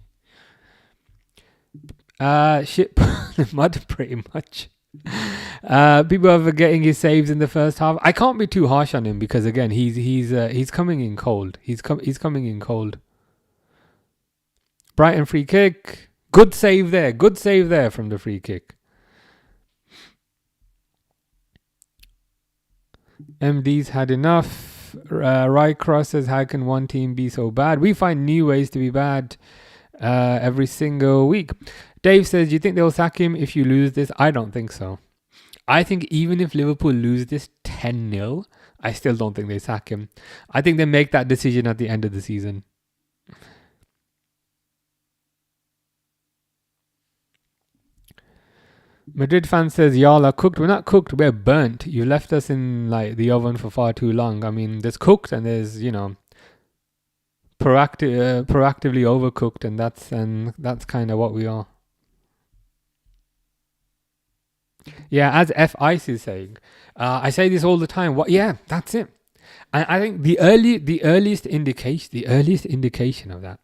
Shit, mud pretty much. People are forgetting his saves in the first half. I can't be too harsh on him because again, he's coming in cold. He's coming in cold. Brighton free kick, good save there from the free kick. MD's had enough. Rycross says, "How can one team be so bad? We find new ways to be bad every single week." Dave says, "Do you think they'll sack him if you lose this?" I don't think so. I think even if Liverpool lose this 10-0, I still don't think they sack him. I think they make that decision at the end of the season. Madrid fan says, "Y'all are cooked." We're not cooked, we're burnt. You left us in like the oven for far too long. I mean, there's cooked and there's, proactively overcooked, and that's kind of what we are. Yeah, as F Ice is saying, I say this all the time. Yeah, that's it. And I think the earliest indication of that.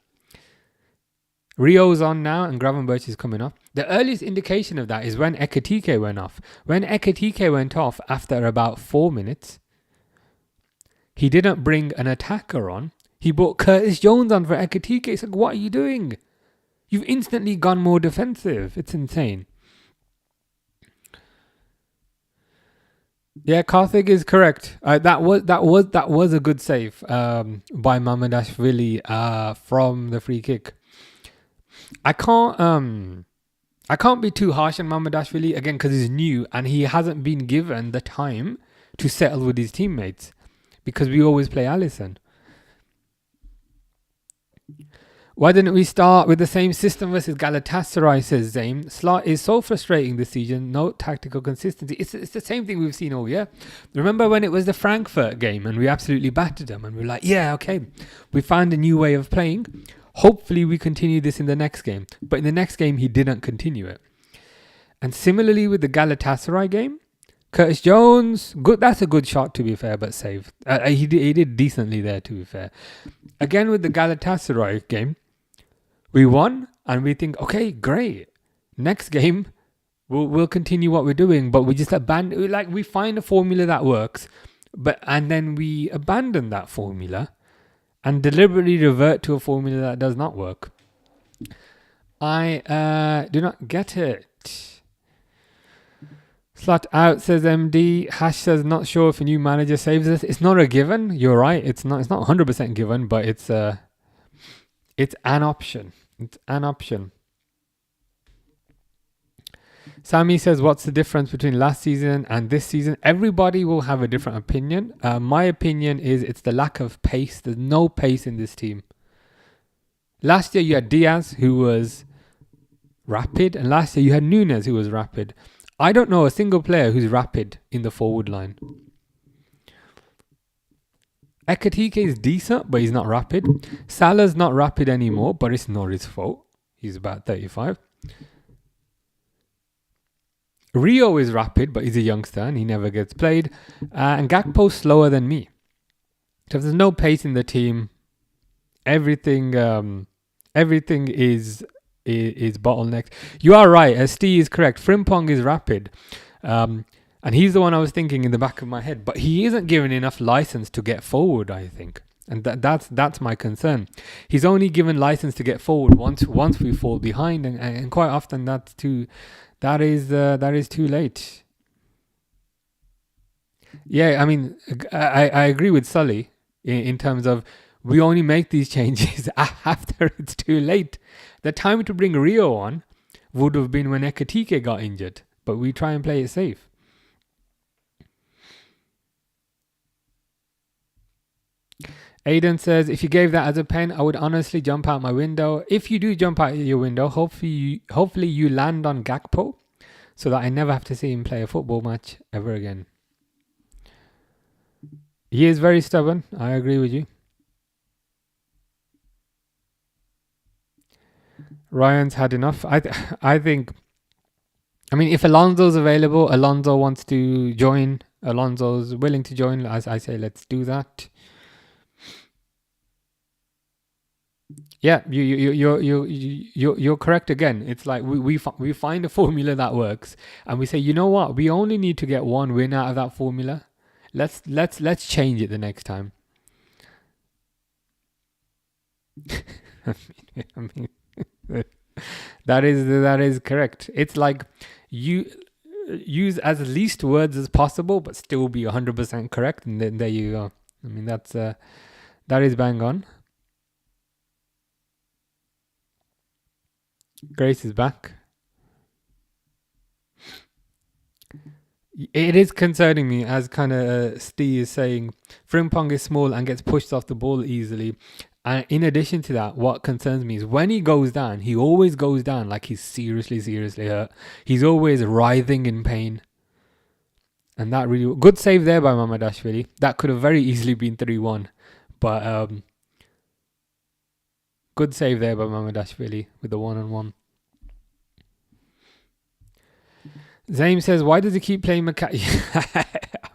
Rio's on now and Gravenberch is coming off. The earliest indication of that is when Ekitike went off. When Ekitike went off after about 4 minutes, he didn't bring an attacker on. He brought Curtis Jones on for Ekitike. It's like, what are you doing? You've instantly gone more defensive. It's insane. Yeah, Karthik is correct. That was a good save by Mamardashvili from the free kick. I can't be too harsh on Mamardashvili again because he's new and he hasn't been given the time to settle with his teammates because we always play Alisson. Why didn't we start with the same system versus Galatasaray, says Zaim. Slot is so frustrating this season. No tactical consistency. It's the same thing we've seen all year. Remember when it was the Frankfurt game and we absolutely battered them and we're like, yeah, okay, we found a new way of playing. Hopefully we continue this in the next game. But in the next game, he didn't continue it. And similarly with the Galatasaray game, Curtis Jones, good. That's a good shot to be fair, but saved. He did decently there to be fair. Again with the Galatasaray game, we won and we think, okay, great. Next game, we'll continue what we're doing, but we just abandon. Like we find a formula that works, and then we abandon that formula and deliberately revert to a formula that does not work. I do not get it. Slot out, says MD. Hash says, not sure if a new manager saves us. It's not a given. You're right. It's not 100% given, but it's an option. It's an option. Sammy says, what's the difference between last season and this season? Everybody will have a different opinion. My opinion is it's the lack of pace. There's no pace in this team. Last year you had Diaz, who was rapid, and last year you had Nunes, who was rapid. I don't know a single player who's rapid in the forward line. Ekitike is decent, but he's not rapid. Salah's not rapid anymore, but it's not his fault. He's about 35. Rio is rapid, but he's a youngster and he never gets played. And Gakpo's slower than me. So if there's no pace in the team, everything is bottlenecked. You are right. Steve is correct. Frimpong is rapid. And he's the one I was thinking in the back of my head. But he isn't given enough license to get forward, I think. And that's my concern. He's only given license to get forward once we fall behind. And quite often that is too late. Yeah, I mean, I agree with Sully. in terms of we only make these changes after it's too late. The time to bring Rio on would have been when Ekatike got injured, but we try and play it safe. Aiden says, if you gave that as a pen, I would honestly jump out my window. If you do jump out your window, hopefully you land on Gakpo so that I never have to see him play a football match ever again. He is very stubborn. I agree with you. Ryan's had enough. I think, I mean, if Alonso's available, Alonso wants to join, Alonso's willing to join, as I say, let's do that. Yeah, you're correct again. It's like we find a formula that works, and we say, you know what? We only need to get one win out of that formula. Let's change it the next time. I mean, that is correct. It's like you use as least words as possible, but still be 100% correct, and then there you go. I mean, that is bang on. Grace is back. It is concerning me, as kind of Steve is saying, Frimpong is small and gets pushed off the ball easily. And in addition to that, what concerns me is when he goes down, he always goes down like he's seriously hurt. He's always writhing in pain. And that really... Good save there by Mamadashvili. That could have very easily been 3-1. But good save there by Mamadashvili with the one-on-one. Zaim says, why does he keep playing I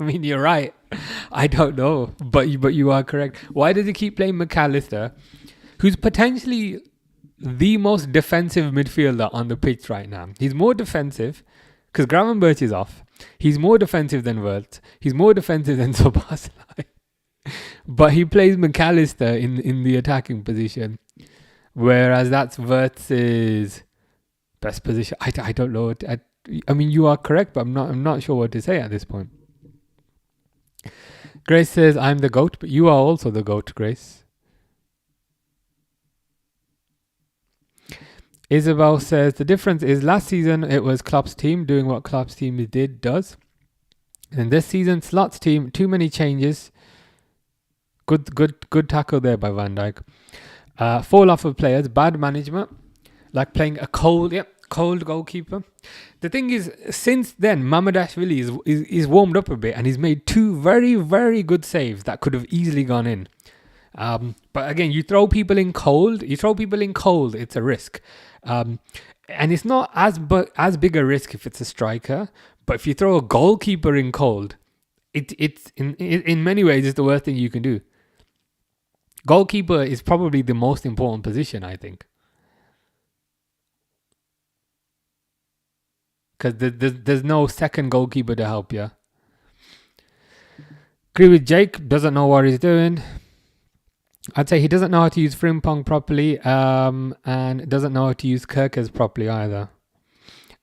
mean, you're right. I don't know. But you are correct. Why does he keep playing McAllister, who's potentially the most defensive midfielder on the pitch right now? He's more defensive because Gravenberch is off. He's more defensive than Wirtz. He's more defensive than Szoboszlai. But he plays McAllister in the attacking position. Whereas that's Wirtz's best position. I don't know. I mean, you are correct, but I'm not sure what to say at this point. Grace says, I'm the GOAT, but you are also the GOAT, Grace. Isabel says, the difference is last season it was Klopp's team doing what Klopp's team does. And this season, Slot's team, too many changes. Good tackle there by Van Dijk. Fall off of players, bad management, like playing a cold goalkeeper. The thing is, since then, Mamadashvili is warmed up a bit and he's made two very, very good saves that could have easily gone in. But again, you throw people in cold, it's a risk. And it's not as big a risk if it's a striker, but if you throw a goalkeeper in cold, it's in many ways it's the worst thing you can do. Goalkeeper is probably the most important position, I think. Because there's no second goalkeeper to help you. Agree with Jake, doesn't know what he's doing. I'd say he doesn't know how to use Frimpong properly, and doesn't know how to use Kerkez properly either.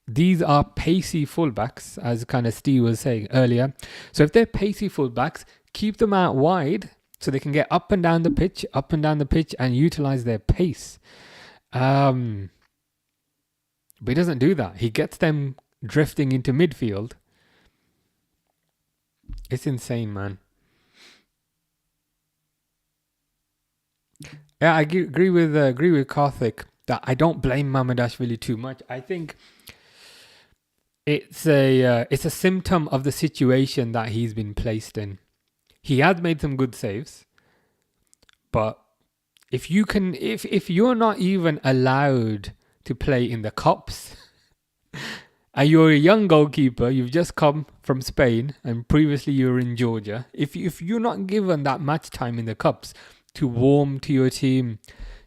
These are pacey fullbacks, as kind of Steve was saying earlier. So if they're pacey fullbacks, keep them out wide so they can get up and down the pitch and utilize their pace. But he doesn't do that. He gets them drifting into midfield. It's insane, man. Yeah, I agree with Karthik that I don't blame Mamadashvili too much. I think it's a symptom of the situation that he's been placed in. He has made some good saves, but if you're not even allowed to play in the cups, and you're a young goalkeeper, you've just come from Spain, and previously you were in Georgia. If you're not given that match time in the cups to warm to your team,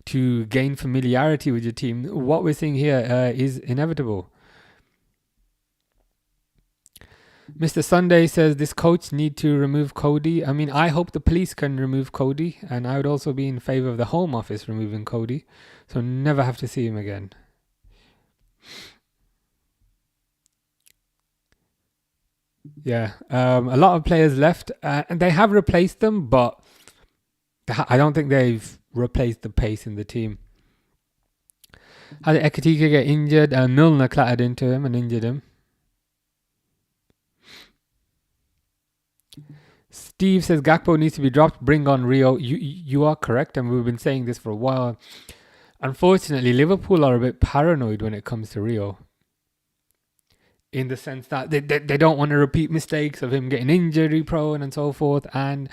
to gain familiarity with your team, what we're seeing here is inevitable. Mr. Sunday says this coach need to remove Cody. I mean, I hope the police can remove Cody, and I would also be in favour of the Home Office removing Cody, so never have to see him again. Yeah, a lot of players left, and they have replaced them, but I don't think they've replaced the pace in the team. How did Ekatike get injured? Milner clattered into him and injured him. Steve says Gakpo needs to be dropped. Bring on Rio. You are correct, and we've been saying this for a while. Unfortunately, Liverpool are a bit paranoid when it comes to Rio, in the sense that they don't want to repeat mistakes of him getting injury prone and so forth. And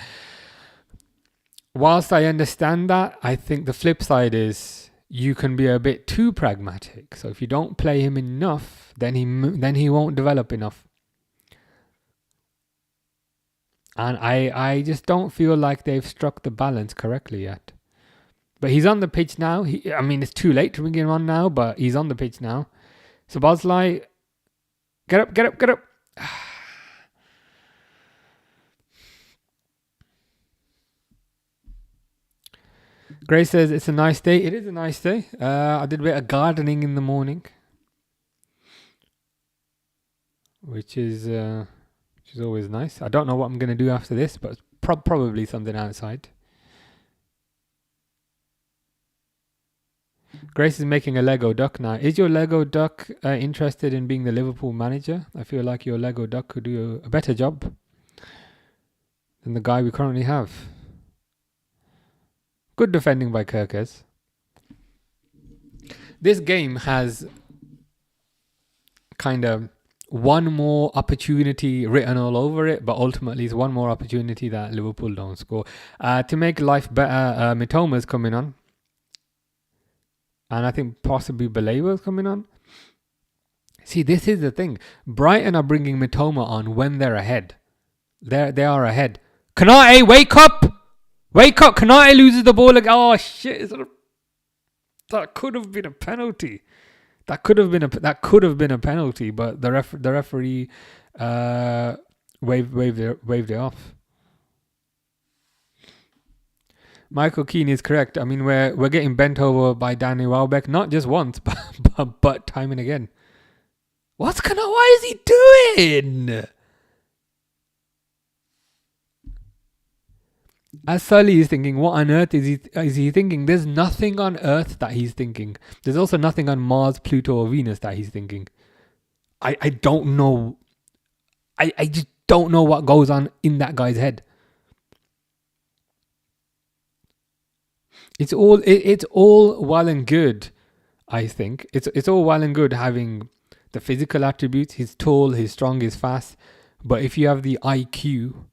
whilst I understand that, I think the flip side is you can be a bit too pragmatic. So if you don't play him enough, then he won't develop enough. And I just don't feel like they've struck the balance correctly yet. But he's on the pitch now. I mean, it's too late to bring him on now, but he's on the pitch now. So Bosley, get up. Grace says it's a nice day. It is a nice day. I did a bit of gardening in the morning, which is always nice. I don't know what I'm going to do after this, but probably something outside. Grace is making a Lego duck now. Is your Lego duck interested in being the Liverpool manager? I feel like your Lego duck could do a better job than the guy we currently have. Good defending by Kerkez. This game has kind of one more opportunity written all over it, but ultimately it's one more opportunity that Liverpool don't score. To make life better, Mitoma's coming on. And I think possibly Balewa's coming on. See, this is the thing. Brighton are bringing Mitoma on when they're ahead. They are ahead. Konate, wake up! Wake up! Konate loses the ball. Oh, shit. That could have been a penalty. That could have been a penalty, but the referee waved it off. Michael Keane is correct. I mean, we're getting bent over by Danny Welbeck, not just once, but time and again. What is he doing? As Sully is thinking, what on earth is he thinking? There's nothing on Earth that he's thinking. There's also nothing on Mars, Pluto, or Venus that he's thinking. I don't know. I just don't know what goes on in that guy's head. It's all well and good, I think. It's all well and good having the physical attributes. He's tall, he's strong, he's fast. But if you have the IQ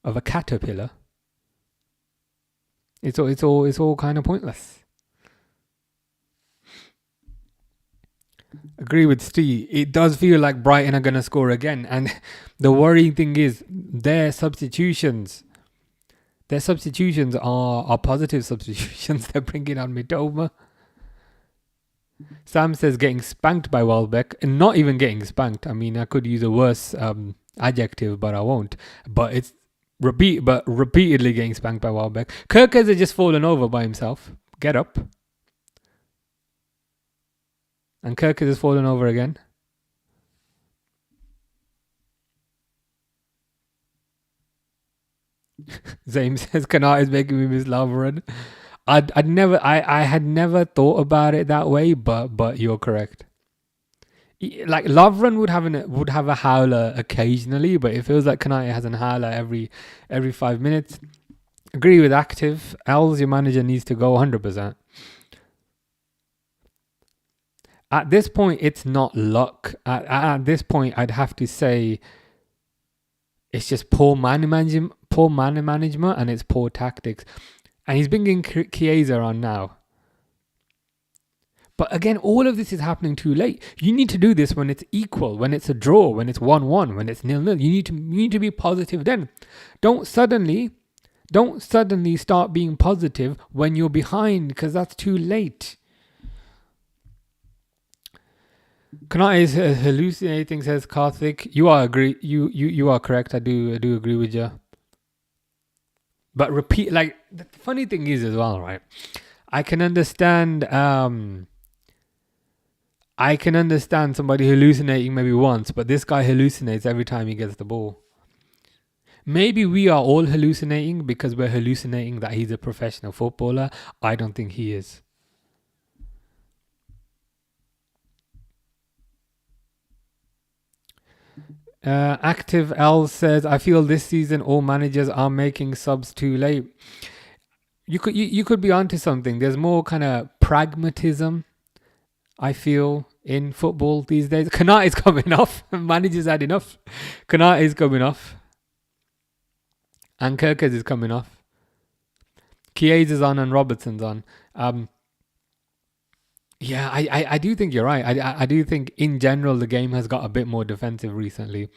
of a caterpillar, it's all kind of pointless. Agree with Steve. It does feel like Brighton are going to score again. And the worrying thing is their substitutions are positive substitutions. They're bringing on Mitoma. Sam says getting spanked by Welbeck, and not even getting spanked. I mean, I could use a worse adjective, but I won't. But it's repeatedly getting spanked by Welbeck. Kerkez has just fallen over by himself. Get up. And Kerkez has fallen over again. Zaim says Konate is making me miss Lovren. I had never thought about it that way, but you're correct. Like Lovren would have a howler occasionally, but it feels like Konate has a howler every 5 minutes. Agree with Active. Els, your manager needs to go 100%. At this point, it's not luck. At this point, I'd have to say it's just poor man management, and it's poor tactics. And he's bringing Chiesa on now. But again, all of this is happening too late. You need to do this when it's equal, when it's a draw, when it's 1-1, when it's 0-0. You need to be positive then. Don't suddenly start being positive when you're behind, because that's too late. Konate is hallucinating, says Karthik. You are correct. I do agree with you. But repeat, like, the funny thing is as well, right? I can understand somebody hallucinating maybe once, but this guy hallucinates every time he gets the ball. Maybe we are all hallucinating because we're hallucinating that he's a professional footballer. I don't think he is. Active L says, I feel this season all managers are making subs too late. You could be onto something. There's more kind of pragmatism, I feel, in football these days. Kanat is coming off. Managers had enough. Kanat is coming off. And Kirkes is coming off. Chiesa's on and Robertson's on. Yeah, I do think you're right. I do think in general the game has got a bit more defensive recently.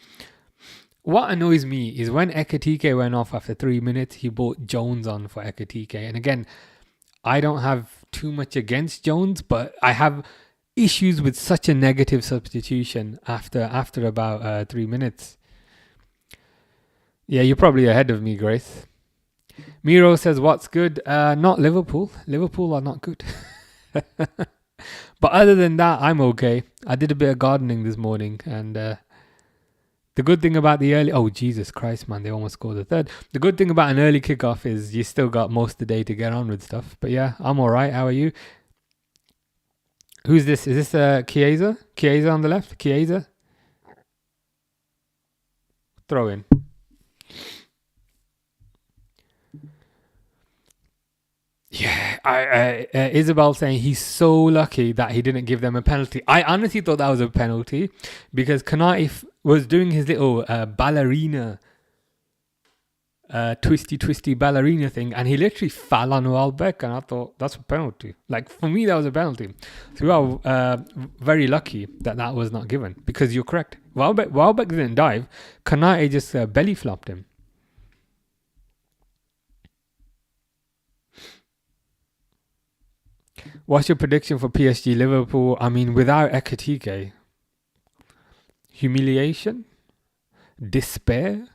What annoys me is when Ekatike went off after 3 minutes, he brought Jones on for Ekatike. And again, I don't have too much against Jones, but I have issues with such a negative substitution after about 3 minutes. Yeah, you're probably ahead of me, Grace. Miro says, what's good? Not Liverpool. Liverpool are not good. But other than that, I'm okay. I did a bit of gardening this morning, and the good thing about the early... Oh, Jesus Christ, man, they almost scored the third. The good thing about an early kickoff is you still got most of the day to get on with stuff. But yeah, I'm all right. How are you? Who's this? Is this Chiesa? Chiesa on the left? Chiesa? Throw in. Yeah, Isabel saying he's so lucky that he didn't give them a penalty. I honestly thought that was a penalty because Kanai was doing his little ballerina, twisty ballerina thing, and he literally fell on Welbeck, and I thought that's a penalty. Like, for me, that was a penalty. So we are very lucky that was not given, because you're correct. Welbeck didn't dive. Kanai just belly flopped him. What's your prediction for PSG Liverpool? I mean, without Ekatike, humiliation, despair,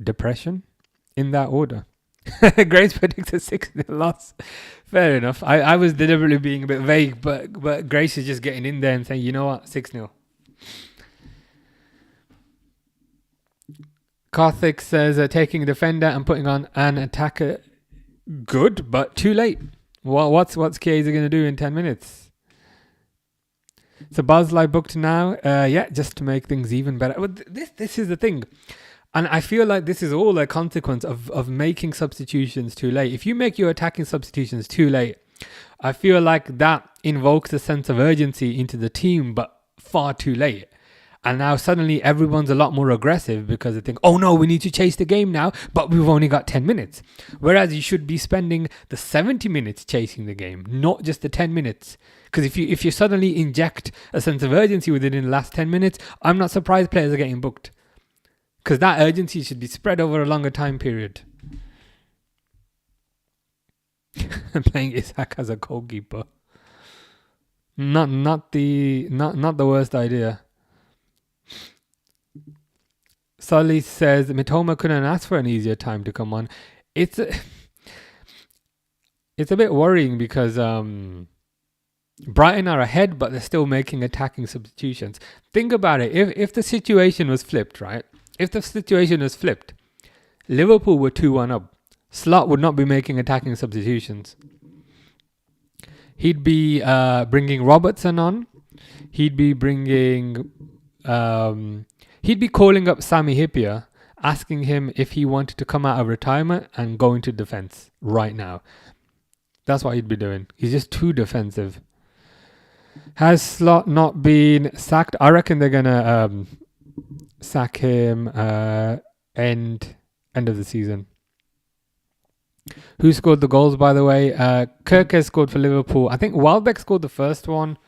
depression, in that order. Grace predicts a 6-0 loss. Fair enough. I was deliberately being a bit vague, but Grace is just getting in there and saying, you know what, 6-0. Karthik says, taking a defender and putting on an attacker, good, but too late. Well, what's Chiesa going to do in 10 minutes? So Bosley booked now. Yeah, just to make things even better. But this is the thing. And I feel like this is all a consequence of making substitutions too late. If you make your attacking substitutions too late, I feel like that invokes a sense of urgency into the team, but far too late. And now suddenly everyone's a lot more aggressive because they think, oh no, we need to chase the game now, but we've only got 10 minutes. Whereas you should be spending the 70 minutes chasing the game, not just the 10 minutes. Because if you suddenly inject a sense of urgency within the last 10 minutes, I'm not surprised players are getting booked. Because that urgency should be spread over a longer time period. Playing Isak as a goalkeeper. Not the worst idea. Sully says Mitoma couldn't ask for an easier time to come on. It's a bit worrying because Brighton are ahead, but they're still making attacking substitutions. Think about it. If the situation was flipped, right? If the situation was flipped, Liverpool were 2-1 up. Slot would not be making attacking substitutions. He'd be bringing Robertson on. He'd be bringing... he'd be calling up Sami Hyypiä, asking him if he wanted to come out of retirement and go into defence right now. That's what he'd be doing. He's just too defensive. Has Slot not been sacked? I reckon they're going to sack him end of the season. Who scored the goals, by the way? Kirkes scored for Liverpool. I think Welbeck scored the first one.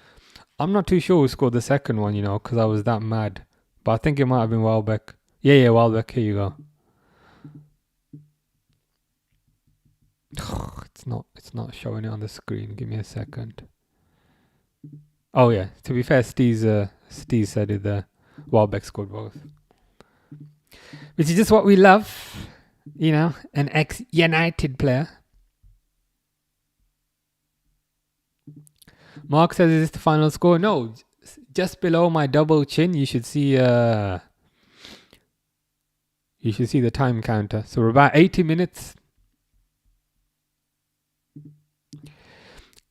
I'm not too sure who scored the second one, because I was that mad. But I think it might have been Welbeck. Yeah, Welbeck. Here you go. It's not showing it on the screen. Give me a second. Oh yeah. To be fair, Steve said it there. Welbeck scored both. Which is just what we love. An ex-United player. Mark says, is this the final score? No. Just below my double chin, you should see You should see the time counter. So we're about 80 minutes.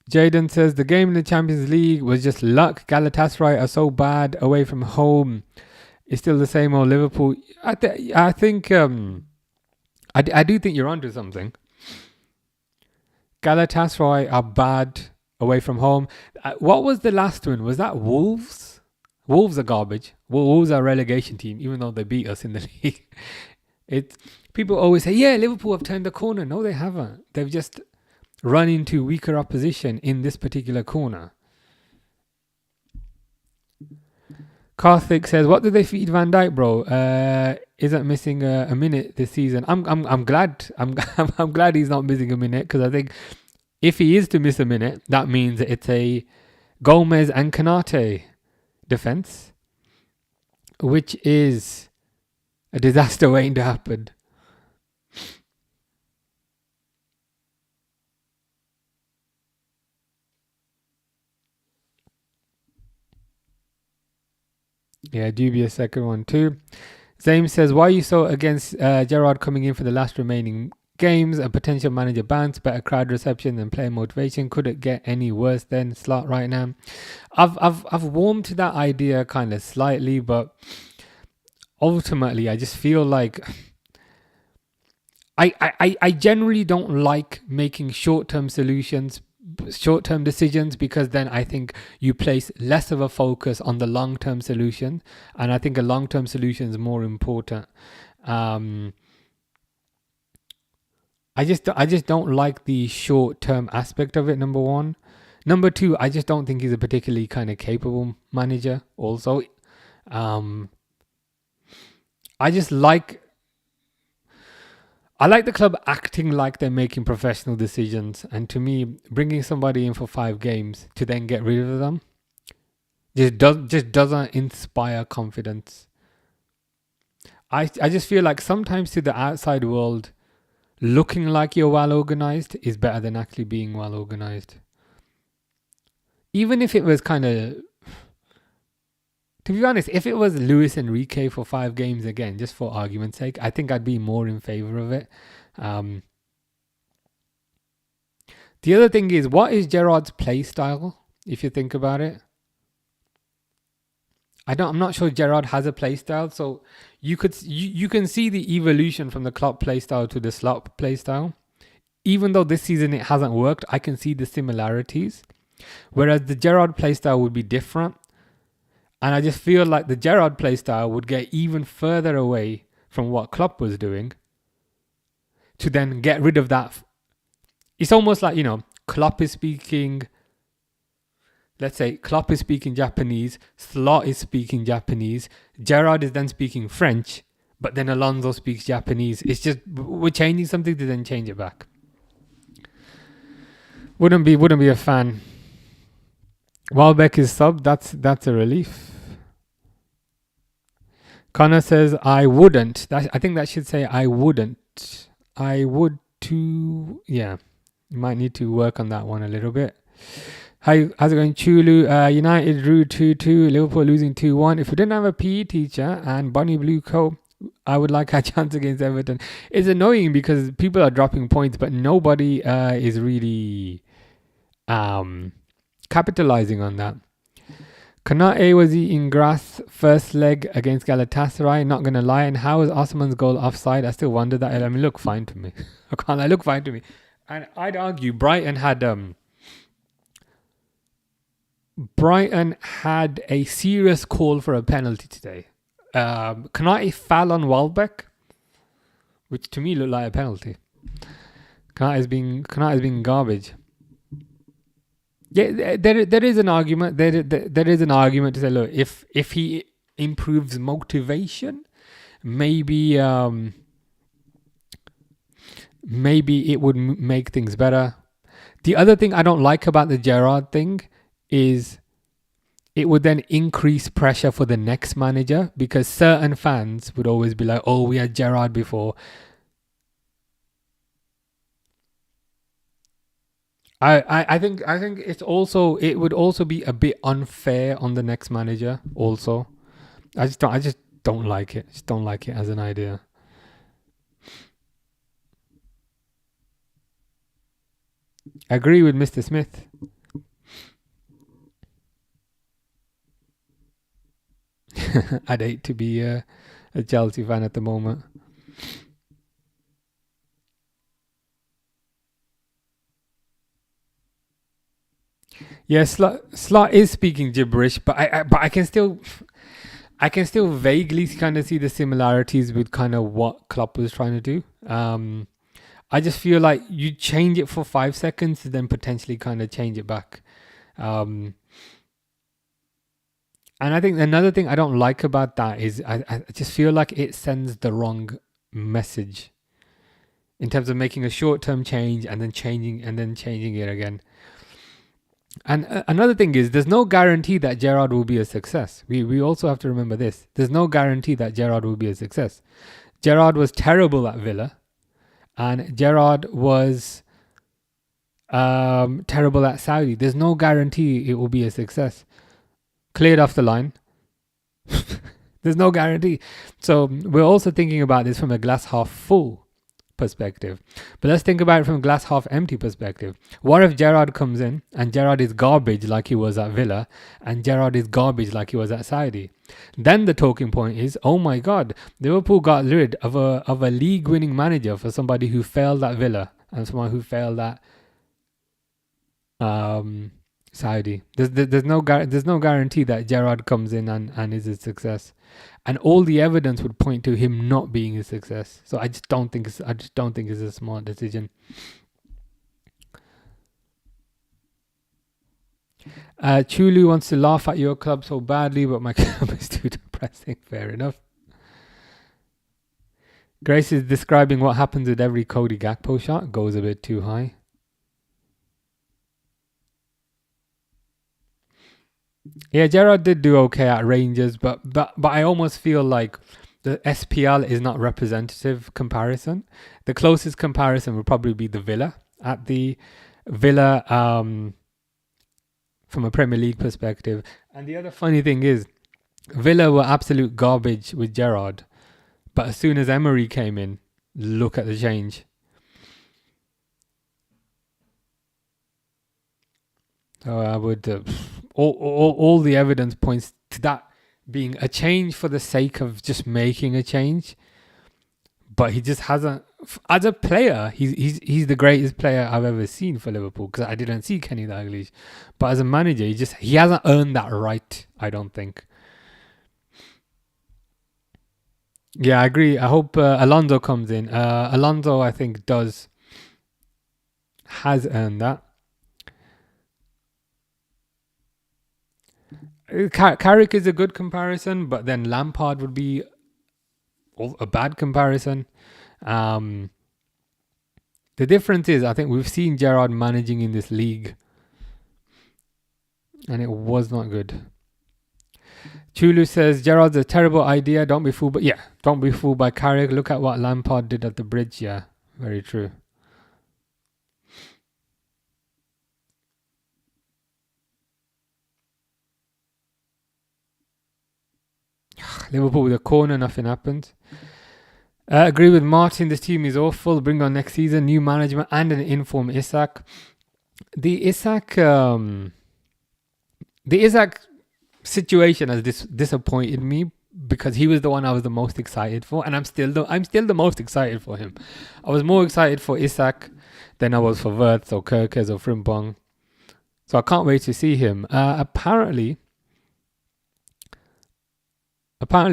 Jaden says the game in the Champions League was just luck. Galatasaray are so bad away from home. It's still the same old Liverpool. I think I do think you're onto something. Galatasaray are bad away from home. What was the last one? Was that Wolves? Wolves are garbage. Wolves are a relegation team, even though they beat us in the league. People always say, yeah, Liverpool have turned the corner. No, they haven't. They've just run into weaker opposition in this particular corner. Karthik says, "What did they feed Van Dijk, bro? Isn't missing a minute this season." I'm glad. I'm glad he's not missing a minute, because I think if he is to miss a minute, that means it's a Gomez and Kanate defense, which is a disaster waiting to happen. Yeah, dubious second one too. Zame says, why are you so against Gerrard coming in for the last remaining games? A potential manager bounce, better crowd reception and player motivation. Could it get any worse than Slot right now? I've warmed to that idea kind of slightly, but ultimately I just feel like I generally don't like making short-term decisions, because then I think you place less of a focus on the long-term solution, and I think a long-term solution is more important. I just don't like the short-term aspect of it, number one. Number two, I just don't think he's a particularly kind of capable manager also. I like the club acting like they're making professional decisions, and to me, bringing somebody in for 5 games to then get rid of them just doesn't inspire confidence. I just feel like sometimes to the outside world, looking like you're well organized is better than actually being well organized. Even if it was kind of, to be honest, if it was Luis Enrique for 5 games again, just for argument's sake, I think I'd be more in favor of it. The other thing is, what is Gerrard's play style? If you think about it, I'm not sure Gerrard has a play style. So you can see the evolution from the Klopp play style to the Slot play style. Even though this season it hasn't worked, I can see the similarities. Whereas the Gerrard play style would be different. And I just feel like the Gerrard play style would get even further away from what Klopp was doing to then get rid of that. It's almost like, Klopp is speaking, let's say Klopp is speaking Japanese, Slot is speaking Japanese, Gerrard is then speaking French, but then Alonso speaks Japanese. It's just, we're changing something to then change it back. Wouldn't be a fan. Welbeck is sub, that's a relief. Connor says, I wouldn't. I think that should say, I wouldn't. I would too. Yeah, you might need to work on that one a little bit. How's it going, Chulu? United drew 2-2, Liverpool losing 2-1. If we didn't have a PE teacher and Bonnie Blue coat, I would like our chance against Everton. It's annoying because people are dropping points, but nobody is really capitalizing on that. Kanate was eating grass first leg against Galatasaray, not going to lie. And how was Osman's goal offside? I still wonder that. I mean, look fine to me. Look fine to me. And I'd argue Brighton had a serious call for a penalty today. Kanate fell on Welbeck, which to me looked like a penalty. Kanate is being garbage. Yeah, there is an argument. There is an argument to say, look, if he improves motivation, maybe it would make things better. The other thing I don't like about the Gerrard thing is it would then increase pressure for the next manager, because certain fans would always be like, oh, we had Gerrard before. I think it would also be a bit unfair on the next manager also. I just don't like it. Just don't like it as an idea. Agree with Mr. Smith. I'd hate to be a Chelsea fan at the moment. Yeah, Slot is speaking gibberish, but I can still vaguely kind of see the similarities with kind of what Klopp was trying to do. I just feel like you change it for 5 seconds, then potentially kind of change it back. And I think another thing I don't like about that is I just feel like it sends the wrong message in terms of making a short-term change and then changing it again. And another thing is, there's no guarantee that Gerrard will be a success. We also have to remember this. There's no guarantee that Gerrard will be a success. Gerrard was terrible at Villa, and Gerrard was terrible at Saudi. There's no guarantee it will be a success. Cleared off the line. There's no guarantee. So we're also thinking about this from a glass half full perspective. But let's think about it from a glass half empty perspective. What if Gerrard comes in and Gerrard is garbage like he was at Villa, and Gerrard is garbage like he was at Saudi? Then the talking point is, oh my God, Liverpool got rid of a league winning manager for somebody who failed at Villa and someone who failed at Saudi. There's no guarantee that Gerrard comes in and is a success, and all the evidence would point to him not being a success. So I just don't think it's a smart decision. Chulu wants to laugh at your club so badly, but my club is too depressing. Fair enough. Grace is describing what happens with every Cody Gakpo shot. Goes a bit too high. Yeah, Gerrard did do okay at Rangers, but I almost feel like the SPL is not representative comparison. The closest comparison would probably be the Villa. At the Villa, from a Premier League perspective. And the other funny thing is, Villa were absolute garbage with Gerrard, but as soon as Emery came in, look at the change. So I would all the evidence points to that being a change for the sake of just making a change, but he just hasn't. As a player, he's the greatest player I've ever seen for Liverpool, because I didn't see Kenny Dalglish. But as a manager, he hasn't earned that right, I don't think. Yeah, I agree. I hope Alonso comes in. Alonso, I think, has earned that. Carrick is a good comparison, but then Lampard would be a bad comparison. The difference is, I think we've seen Gerrard managing in this league, and it was not good. Chulu says Gerrard's a terrible idea. Don't be fooled, don't be fooled by Carrick. Look at what Lampard did at the Bridge. Yeah, very true. Liverpool with a corner, nothing happens. Agree with Martin. This team is awful. Bring on next season, new management and an informed Isak. The Isak situation has disappointed me, because he was the one I was the most excited for, and I'm still the most excited for him. I was more excited for Isak than I was for Wirtz or Kerkez or Frimpong. So I can't wait to see him. Apparently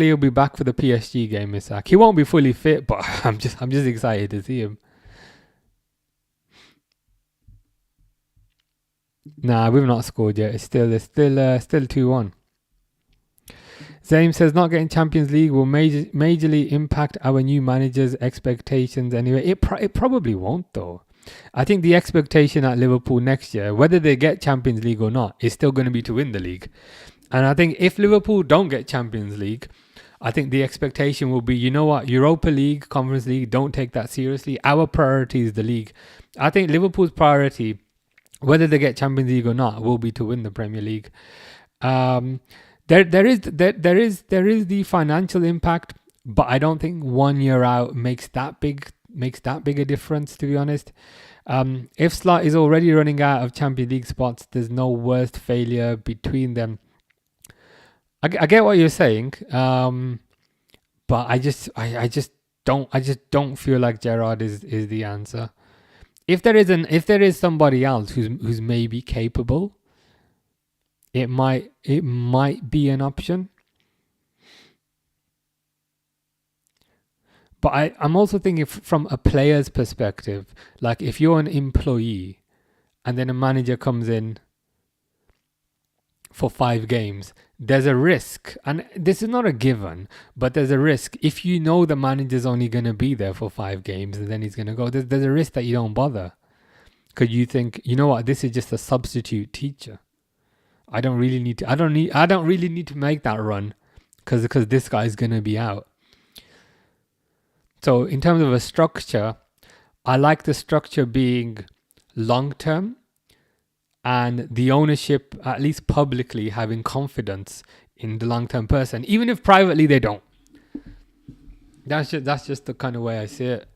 he'll be back for the PSG game, Isak. He won't be fully fit, but I'm just excited to see him. Nah, we've not scored yet. It's still 2-1. Zaim says not getting Champions League will majorly impact our new manager's expectations anyway. It probably won't, though. I think the expectation at Liverpool next year, whether they get Champions League or not, is still going to be to win the league. And I think if Liverpool don't get Champions League, I think the expectation will be, you know what, Europa League, Conference League, don't take that seriously. Our priority is the league. I think Liverpool's priority, whether they get Champions League or not, will be to win the Premier League. There is the financial impact, but I don't think 1 year out makes that big that big a difference, to be honest. If Slot is already running out of Champions League spots, there's no worst failure between them. I get what you're saying, but I just don't feel like Gerrard is the answer. If there is somebody else who's maybe capable, it might be an option. But I'm also thinking from a player's perspective, like if you're an employee and then a manager comes in for 5 games, there's a risk, and this is not a given, but there's a risk. If you know the manager's only going to be there for 5 games and then he's going to go, there's a risk that you don't bother. Because you think, you know what, this is just a substitute teacher. I don't really need to make that run because this guy's going to be out. So in terms of a structure, I like the structure being long-term and the ownership, at least publicly, having confidence in the long-term person, even if privately they don't. That's just the kind of way I see it.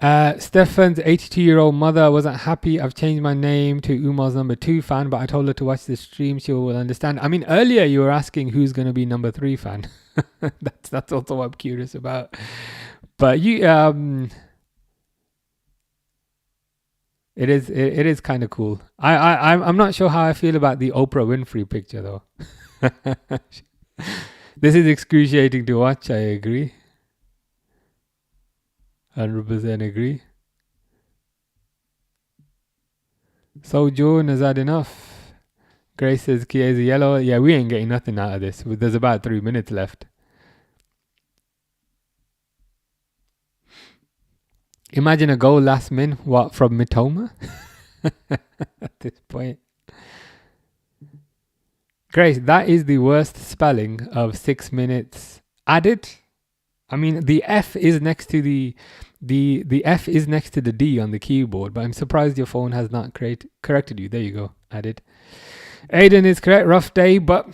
Stefan's 82-year-old mother wasn't happy. I've changed my name to Umar's number 2 fan, but I told her to watch the stream. She will understand. I mean, earlier you were asking who's going to be number 3 fan. That's also what I'm curious about. But it is kind of cool. I'm not sure how I feel about the Oprah Winfrey picture though. This is excruciating to watch. I agree. 100% agree. So Joan, is that enough? Grace says Chiesa yellow. Yeah, we ain't getting nothing out of this. There's about 3 minutes left. Imagine a goal last min. What, from Mitoma? At this point. Grace, that is the worst spelling of 6 minutes added. I mean, the F is next to the F is next to the D on the keyboard, but I'm surprised your phone has not corrected you. There you go, added. Aiden is correct, rough day, but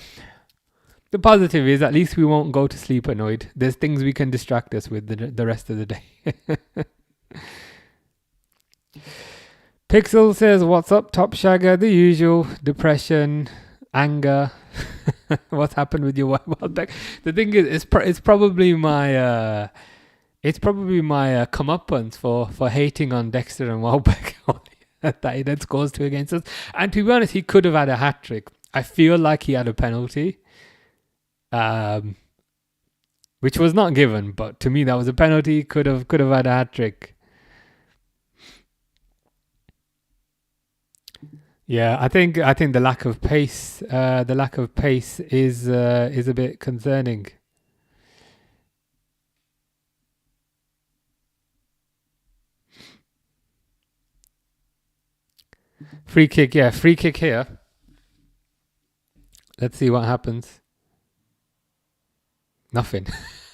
the positive is at least we won't go to sleep annoyed. There's things we can distract us with the rest of the day. Pixel says, what's up, Top Shagger? The usual, depression, anger. What's happened with your wife? The thing is, it's probably my comeuppance for hating on Dexter and Welbeck that he then scores 2 against us. And to be honest, he could have had a hat trick. I feel like he had a penalty, which was not given, but to me that was a penalty. Could have had a hat trick. Yeah, I think the lack of pace is a bit concerning. Free kick here. Let's see what happens. Nothing.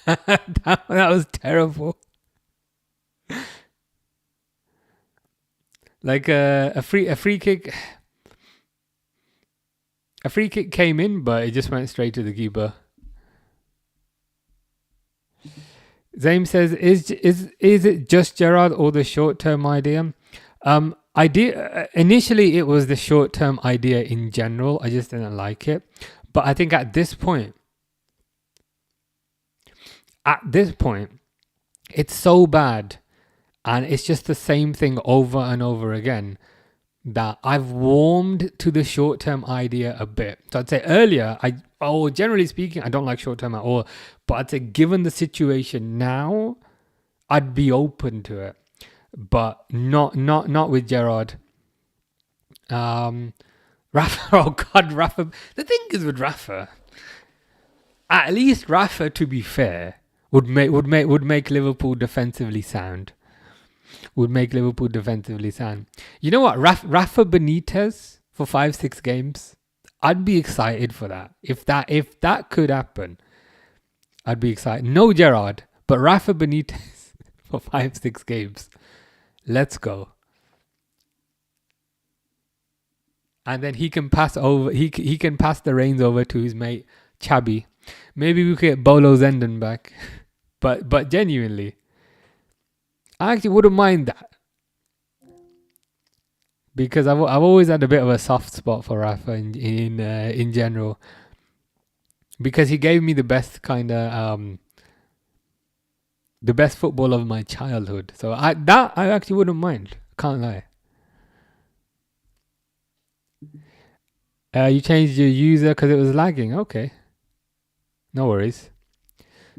that was terrible. Like a free kick. A free kick came in, but it just went straight to the keeper. Zaim says, "Is it just Gerrard or the short-term idea?" Initially, it was the short-term idea in general. I just didn't like it, but I think at this point, it's so bad, and it's just the same thing over and over again, that I've warmed to the short-term idea a bit. So I'd say earlier, generally speaking, I don't like short-term at all. But I'd say given the situation now, I'd be open to it. But not with Gerrard. Rafa, oh God, Rafa. The thing is with Rafa, at least Rafa, to be fair, would make Liverpool defensively sound. You know what? Rafa Benitez for 5-6 games, I'd be excited for that. If that could happen, I'd be excited. No Gerrard, but Rafa Benitez for 5-6 games. Let's go. And then he can pass over. He can pass the reins over to his mate Chabi. Maybe we could get Bolo Zenden back. But genuinely, I actually wouldn't mind that. Because I've always had a bit of a soft spot for Rafa in general. Because he gave me the best kind of the best football of my childhood. So I actually wouldn't mind. Can't lie. You changed your user because it was lagging. Okay, no worries.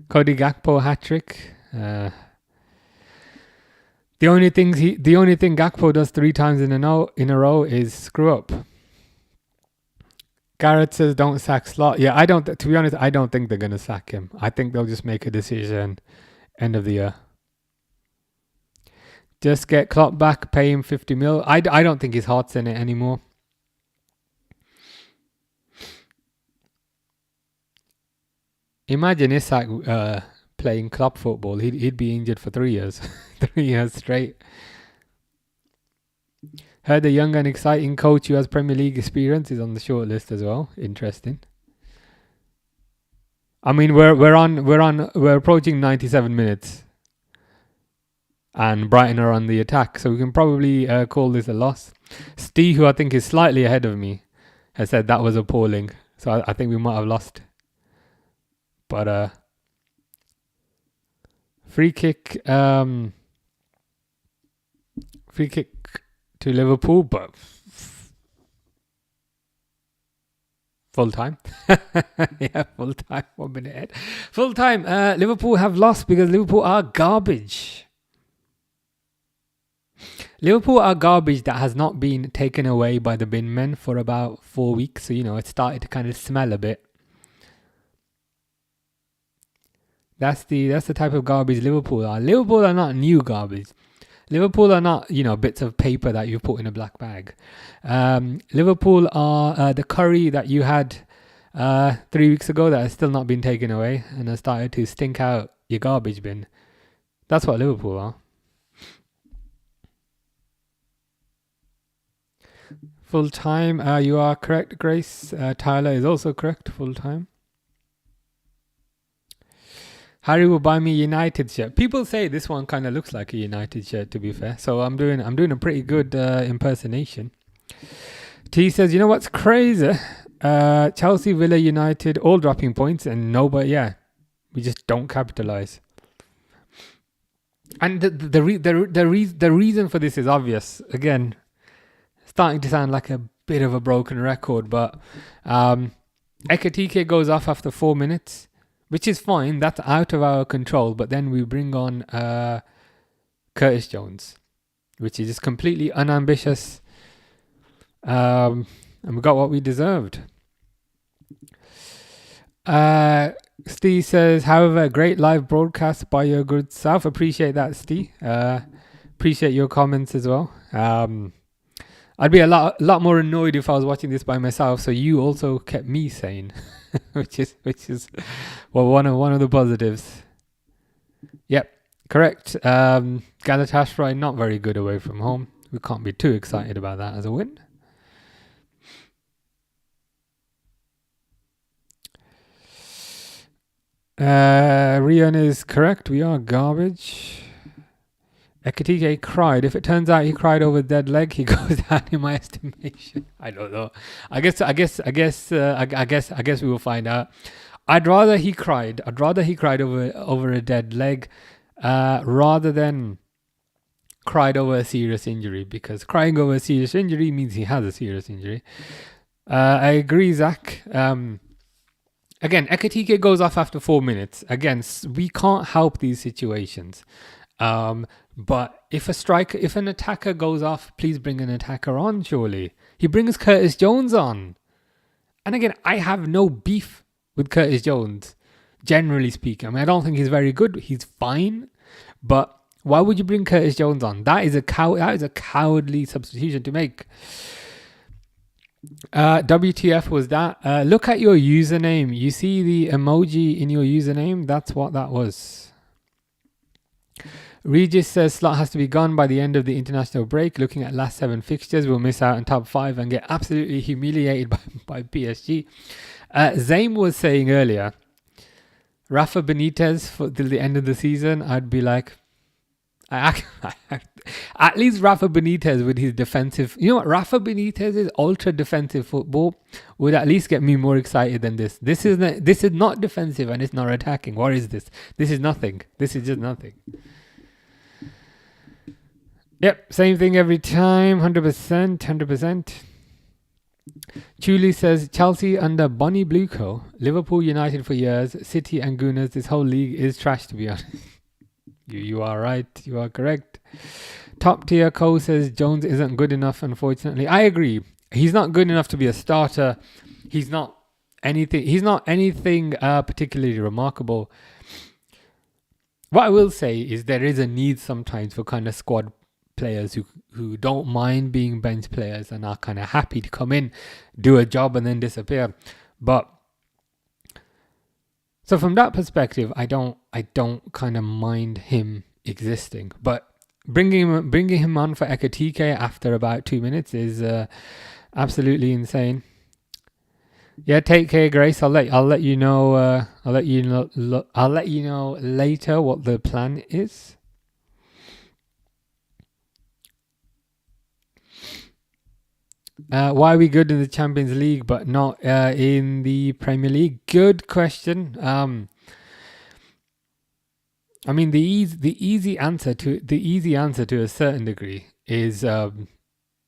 Cody Gakpo hat trick. The only thing Gakpo does 3 times in a row is screw up. Garrett says don't sack Slot. Yeah, to be honest, I don't think they're gonna sack him. I think they'll just make a decision end of the year. Just get Klopp back, pay him 50 mil. I don't think his heart's in it anymore. Imagine Isak playing club football. He'd be injured for 3 years. 3 years straight. Heard a young and exciting coach who has Premier League experience is on the short list as well. Interesting. I mean, we're approaching 97 minutes, and Brighton are on the attack, so we can probably call this a loss. Steve, who I think is slightly ahead of me, has said that was appalling. So I think we might have lost. But free kick to Liverpool, but full time. Yeah, full time. 1 minute ahead. Full time. Liverpool have lost because Liverpool are garbage. Liverpool are garbage that has not been taken away by the bin men for about 4 weeks. So, it started to kind of smell a bit. That's the type of garbage Liverpool are. Liverpool are not new garbage. Liverpool are not, bits of paper that you put in a black bag. Liverpool are the curry that you had 3 weeks ago that has still not been taken away and has started to stink out your garbage bin. That's what Liverpool are. Full time, you are correct, Grace. Tyler is also correct, full time. Harry will buy me a United shirt. People say this one kind of looks like a United shirt, to be fair. So I'm doing a pretty good impersonation. T says, you know what's crazy? Chelsea, Villa, United, all dropping points, and nobody. Yeah, we just don't capitalize. And the reason for this is obvious. Again, starting to sound like a bit of a broken record, but Ekatike goes off after 4 minutes. Which is fine, that's out of our control. But then we bring on Curtis Jones, which is just completely unambitious. And we got what we deserved. Steve says, however, great live broadcast by your good self. Appreciate that, Steve. Appreciate your comments as well. I'd be a lot more annoyed if I was watching this by myself. So you also kept me sane. which is one of the positives. Yep, correct. Galatasaray not very good away from home. We can't be too excited about that as a win. Rian is correct. We are garbage. Ekatike cried. If it turns out he cried over dead leg, he goes down in my estimation. I don't know. I guess we will find out. I'd rather he cried over a dead leg, rather than cried over a serious injury. Because crying over a serious injury means he has a serious injury. I agree, Zach. Again, Ekatike goes off after 4 minutes. Again, we can't help these situations. But if an attacker goes off, please bring an attacker on, surely. He brings Curtis Jones on. And again, I have no beef with Curtis Jones, generally speaking. I mean, I don't think he's very good. He's fine. But why would you bring Curtis Jones on? That is a cowardly substitution to make. WTF was that? Look at your username. You see the emoji in your username? That's what that was. Regis says Slot has to be gone by the end of the international break. Looking at last 7 fixtures, we'll miss out on top 5 and get absolutely humiliated by PSG. Zaim was saying earlier Rafa Benitez for till the end of the season, I'd be like, at least Rafa Benitez with his defensive. You know what? Rafa Benitez's ultra defensive football would at least get me more excited than this. This is not defensive and it's not attacking. What is this? This is nothing. This is just nothing. Yep, same thing every time. 100%. 100%. Chuli says Chelsea under Bonnie Blueco, Liverpool United for years, City and Gunners. This whole league is trash, to be honest. You are right. You are correct. Top tier Co says Jones isn't good enough, unfortunately. I agree. He's not good enough to be a starter. He's not anything particularly remarkable. What I will say is there is a need sometimes for kind of squad players who don't mind being bench players and are kind of happy to come in, do a job and then disappear. But so from that perspective, I don't kind of mind him existing. But bringing him on for Ekatike after about 2 minutes is absolutely insane. Yeah, take care, Grace. I'll let you know. I'll let you know later what the plan is. Why are we good in the Champions League but not in the Premier League? Good question. I mean, the easy answer to a certain degree is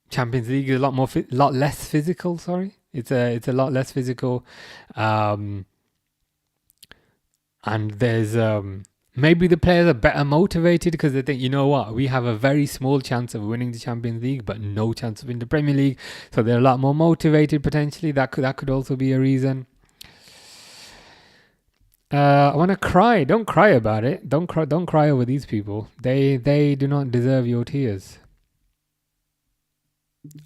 Champions League is a lot less physical. Sorry, it's a lot less physical, and there's maybe the players are better motivated because they think, you know what, we have a very small chance of winning the Champions League, but no chance of winning the Premier League. So they're a lot more motivated potentially. That could also be a reason. I want to cry. Don't cry about it. Don't cry over these people. They do not deserve your tears.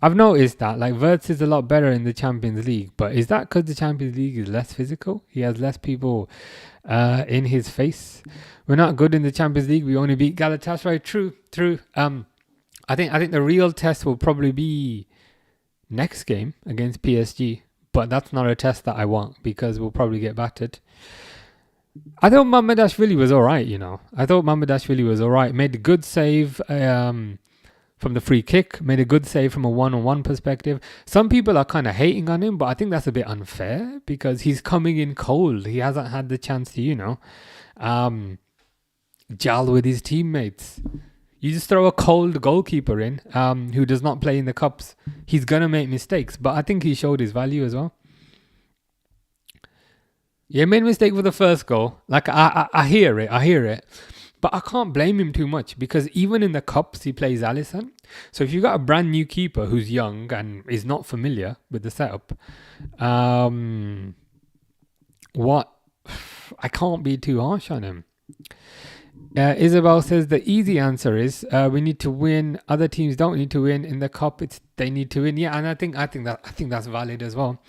I've noticed that like Wirtz is a lot better in the Champions League, but is that because the Champions League is less physical? He has less people in his face. We're not good in the Champions League. We only beat Galatasaray. True. I think the real test will probably be next game against PSG, but that's not a test that I want because we'll probably get battered. I thought Mamardashvili was all right, you know. Made a good save from the free kick, made a good save from a one-on-one perspective. Some people are kind of hating on him, but I think that's a bit unfair because he's coming in cold. He hasn't had the chance to, gel with his teammates. You just throw a cold goalkeeper in who does not play in the cups. He's going to make mistakes, but I think he showed his value as well. Yeah, made a mistake for the first goal. Like, I hear it. But I can't blame him too much because even in the cups, he plays Alisson. So if you've got a brand new keeper who's young and is not familiar with the setup, I can't be too harsh on him. Isabel says the easy answer is we need to win. Other teams don't need to win in the cup. They need to win. Yeah, and I think that's valid as well.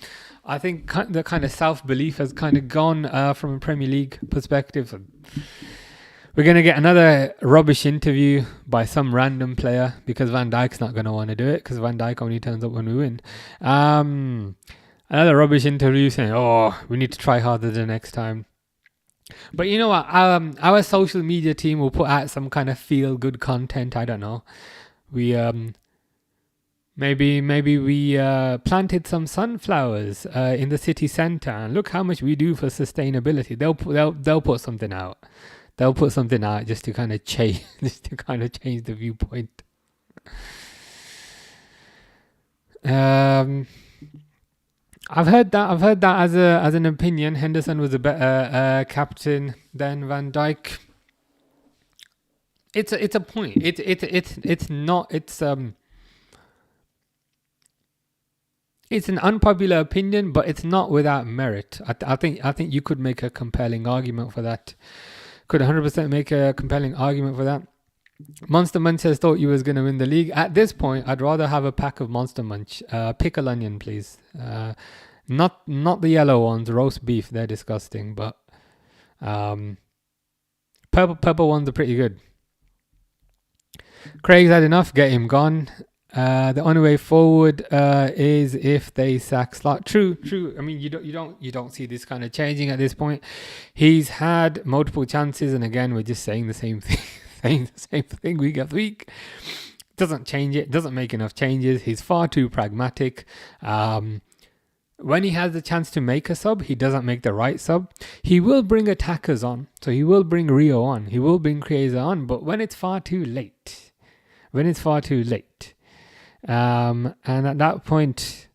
I think the kind of self-belief has kind of gone from a Premier League perspective. We're going to get another rubbish interview by some random player because Van Dijk's not going to want to do it because Van Dijk only turns up when we win. Another rubbish interview saying, we need to try harder the next time. But you know what? Our social media team will put out some kind of feel-good content. I don't know. We maybe we planted some sunflowers in the city centre and look how much we do for sustainability. They'll put something out. They'll put something out just to kind of change the viewpoint. I've heard that as an opinion. Henderson was a better captain than Van Dijk. It's a point. It's an unpopular opinion, but it's not without merit. I think you could make a compelling argument for that. Could 100% make a compelling argument for that. Monster Munch says thought you was going to win the league. At this point, I'd rather have a pack of Monster Munch. Pickle onion, please. Not the yellow ones, roast beef. They're disgusting, but purple ones are pretty good. Craig's had enough. Get him gone. The only way forward is if they sack Slot. True. I mean, you don't see this kind of changing at this point. He's had multiple chances, and again, we're just saying the same thing, saying the same thing week after week. Doesn't change it. Doesn't make enough changes. He's far too pragmatic. When he has the chance to make a sub, he doesn't make the right sub. He will bring attackers on, so he will bring Rio on. He will bring Chiesa on, but when it's far too late. And at that point,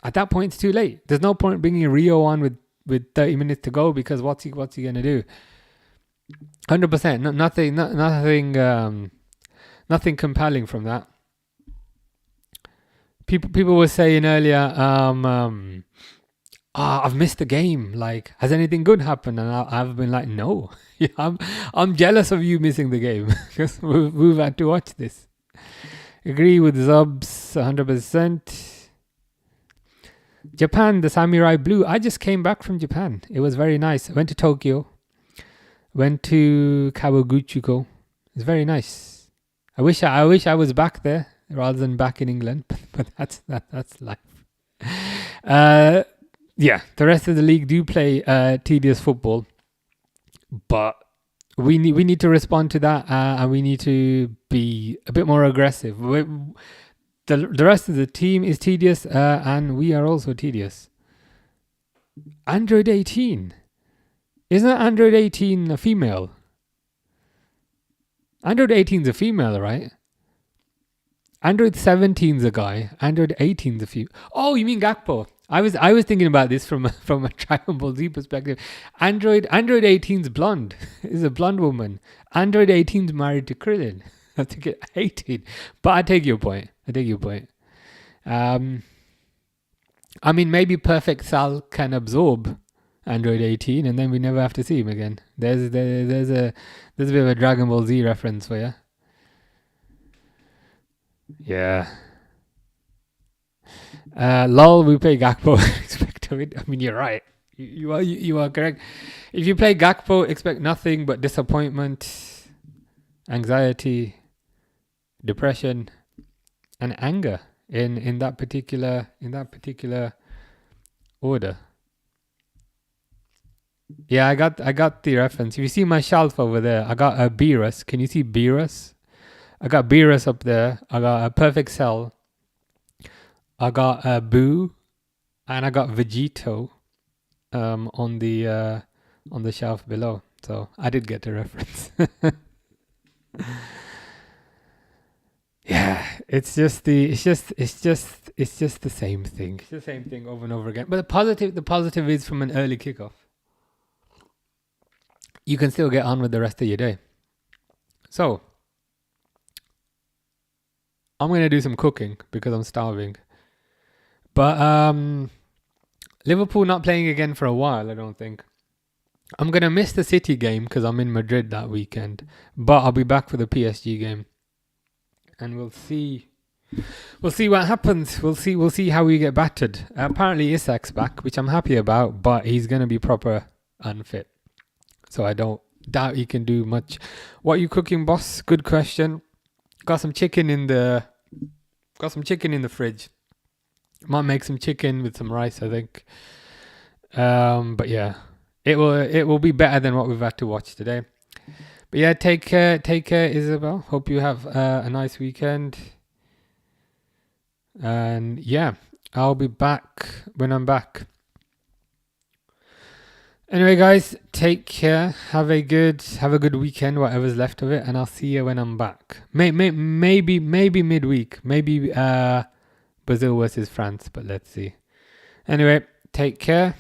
it's too late. There's no point bringing Rio on with 30 minutes to go, because what's he gonna do? 100%. Nothing compelling from that. People were saying earlier, I've missed the game. Like, has anything good happened? And I've been like, no. I'm jealous of you missing the game, because we've had to watch this. Agree with Zubs 100%. Japan, the Samurai Blue. I just came back from Japan. It was very nice. I went to Tokyo. Went to Kawaguchiko. It's very nice. I wish I was back there rather than back in England, but that's life. Yeah, the rest of the league do play tedious football, but we need to respond to that, and we need to be a bit more aggressive. The rest of the team is tedious, and we are also tedious. Android 18. Isn't Android 18 a female? Android 18 is a female, right? Android 17 is a guy. Android 18 is a female. Oh, you mean Gakpo? I was thinking about this from a Dragon Ball Z perspective. Android 18 is blonde. Is a blonde woman. Android 18 is married to Krillin. I think it 18. But I take your point. I mean, maybe Perfect Sal can absorb Android 18, and then we never have to see him again. There's a bit of a Dragon Ball Z reference for you. Yeah. Lol, we play Gakpo. Expect it. I mean, you're right. You are correct. If you play Gakpo, expect nothing but disappointment, anxiety, depression, and anger in that particular order. Yeah, I got the reference. If you see my shelf over there, I got a Beerus. Can you see Beerus? I got Beerus up there. I got a Perfect Cell. I got a Boo, and I got Vegito on the shelf below. So I did get a reference. Yeah, it's just the same thing. It's the same thing over and over again. But the positive is from an early kickoff. You can still get on with the rest of your day. So, I'm going to do some cooking because I'm starving. But Liverpool not playing again for a while, I don't think. I'm going to miss the City game because I'm in Madrid that weekend. But I'll be back for the PSG game. And we'll see what happens. We'll see how we get battered. Apparently Isak's back, which I'm happy about, but he's going to be proper unfit. So I don't doubt he can do much. What are you cooking, boss? Good question. Got some chicken in the fridge. Might make some chicken with some rice, I think. But yeah, it will be better than what we've had to watch today. But yeah, take care, Isabel. Hope you have a nice weekend. And yeah, I'll be back when I'm back. Anyway, guys, take care. Have a good weekend, whatever's left of it, and I'll see you when I'm back. Maybe midweek. Maybe Brazil versus France, but let's see. Anyway, take care.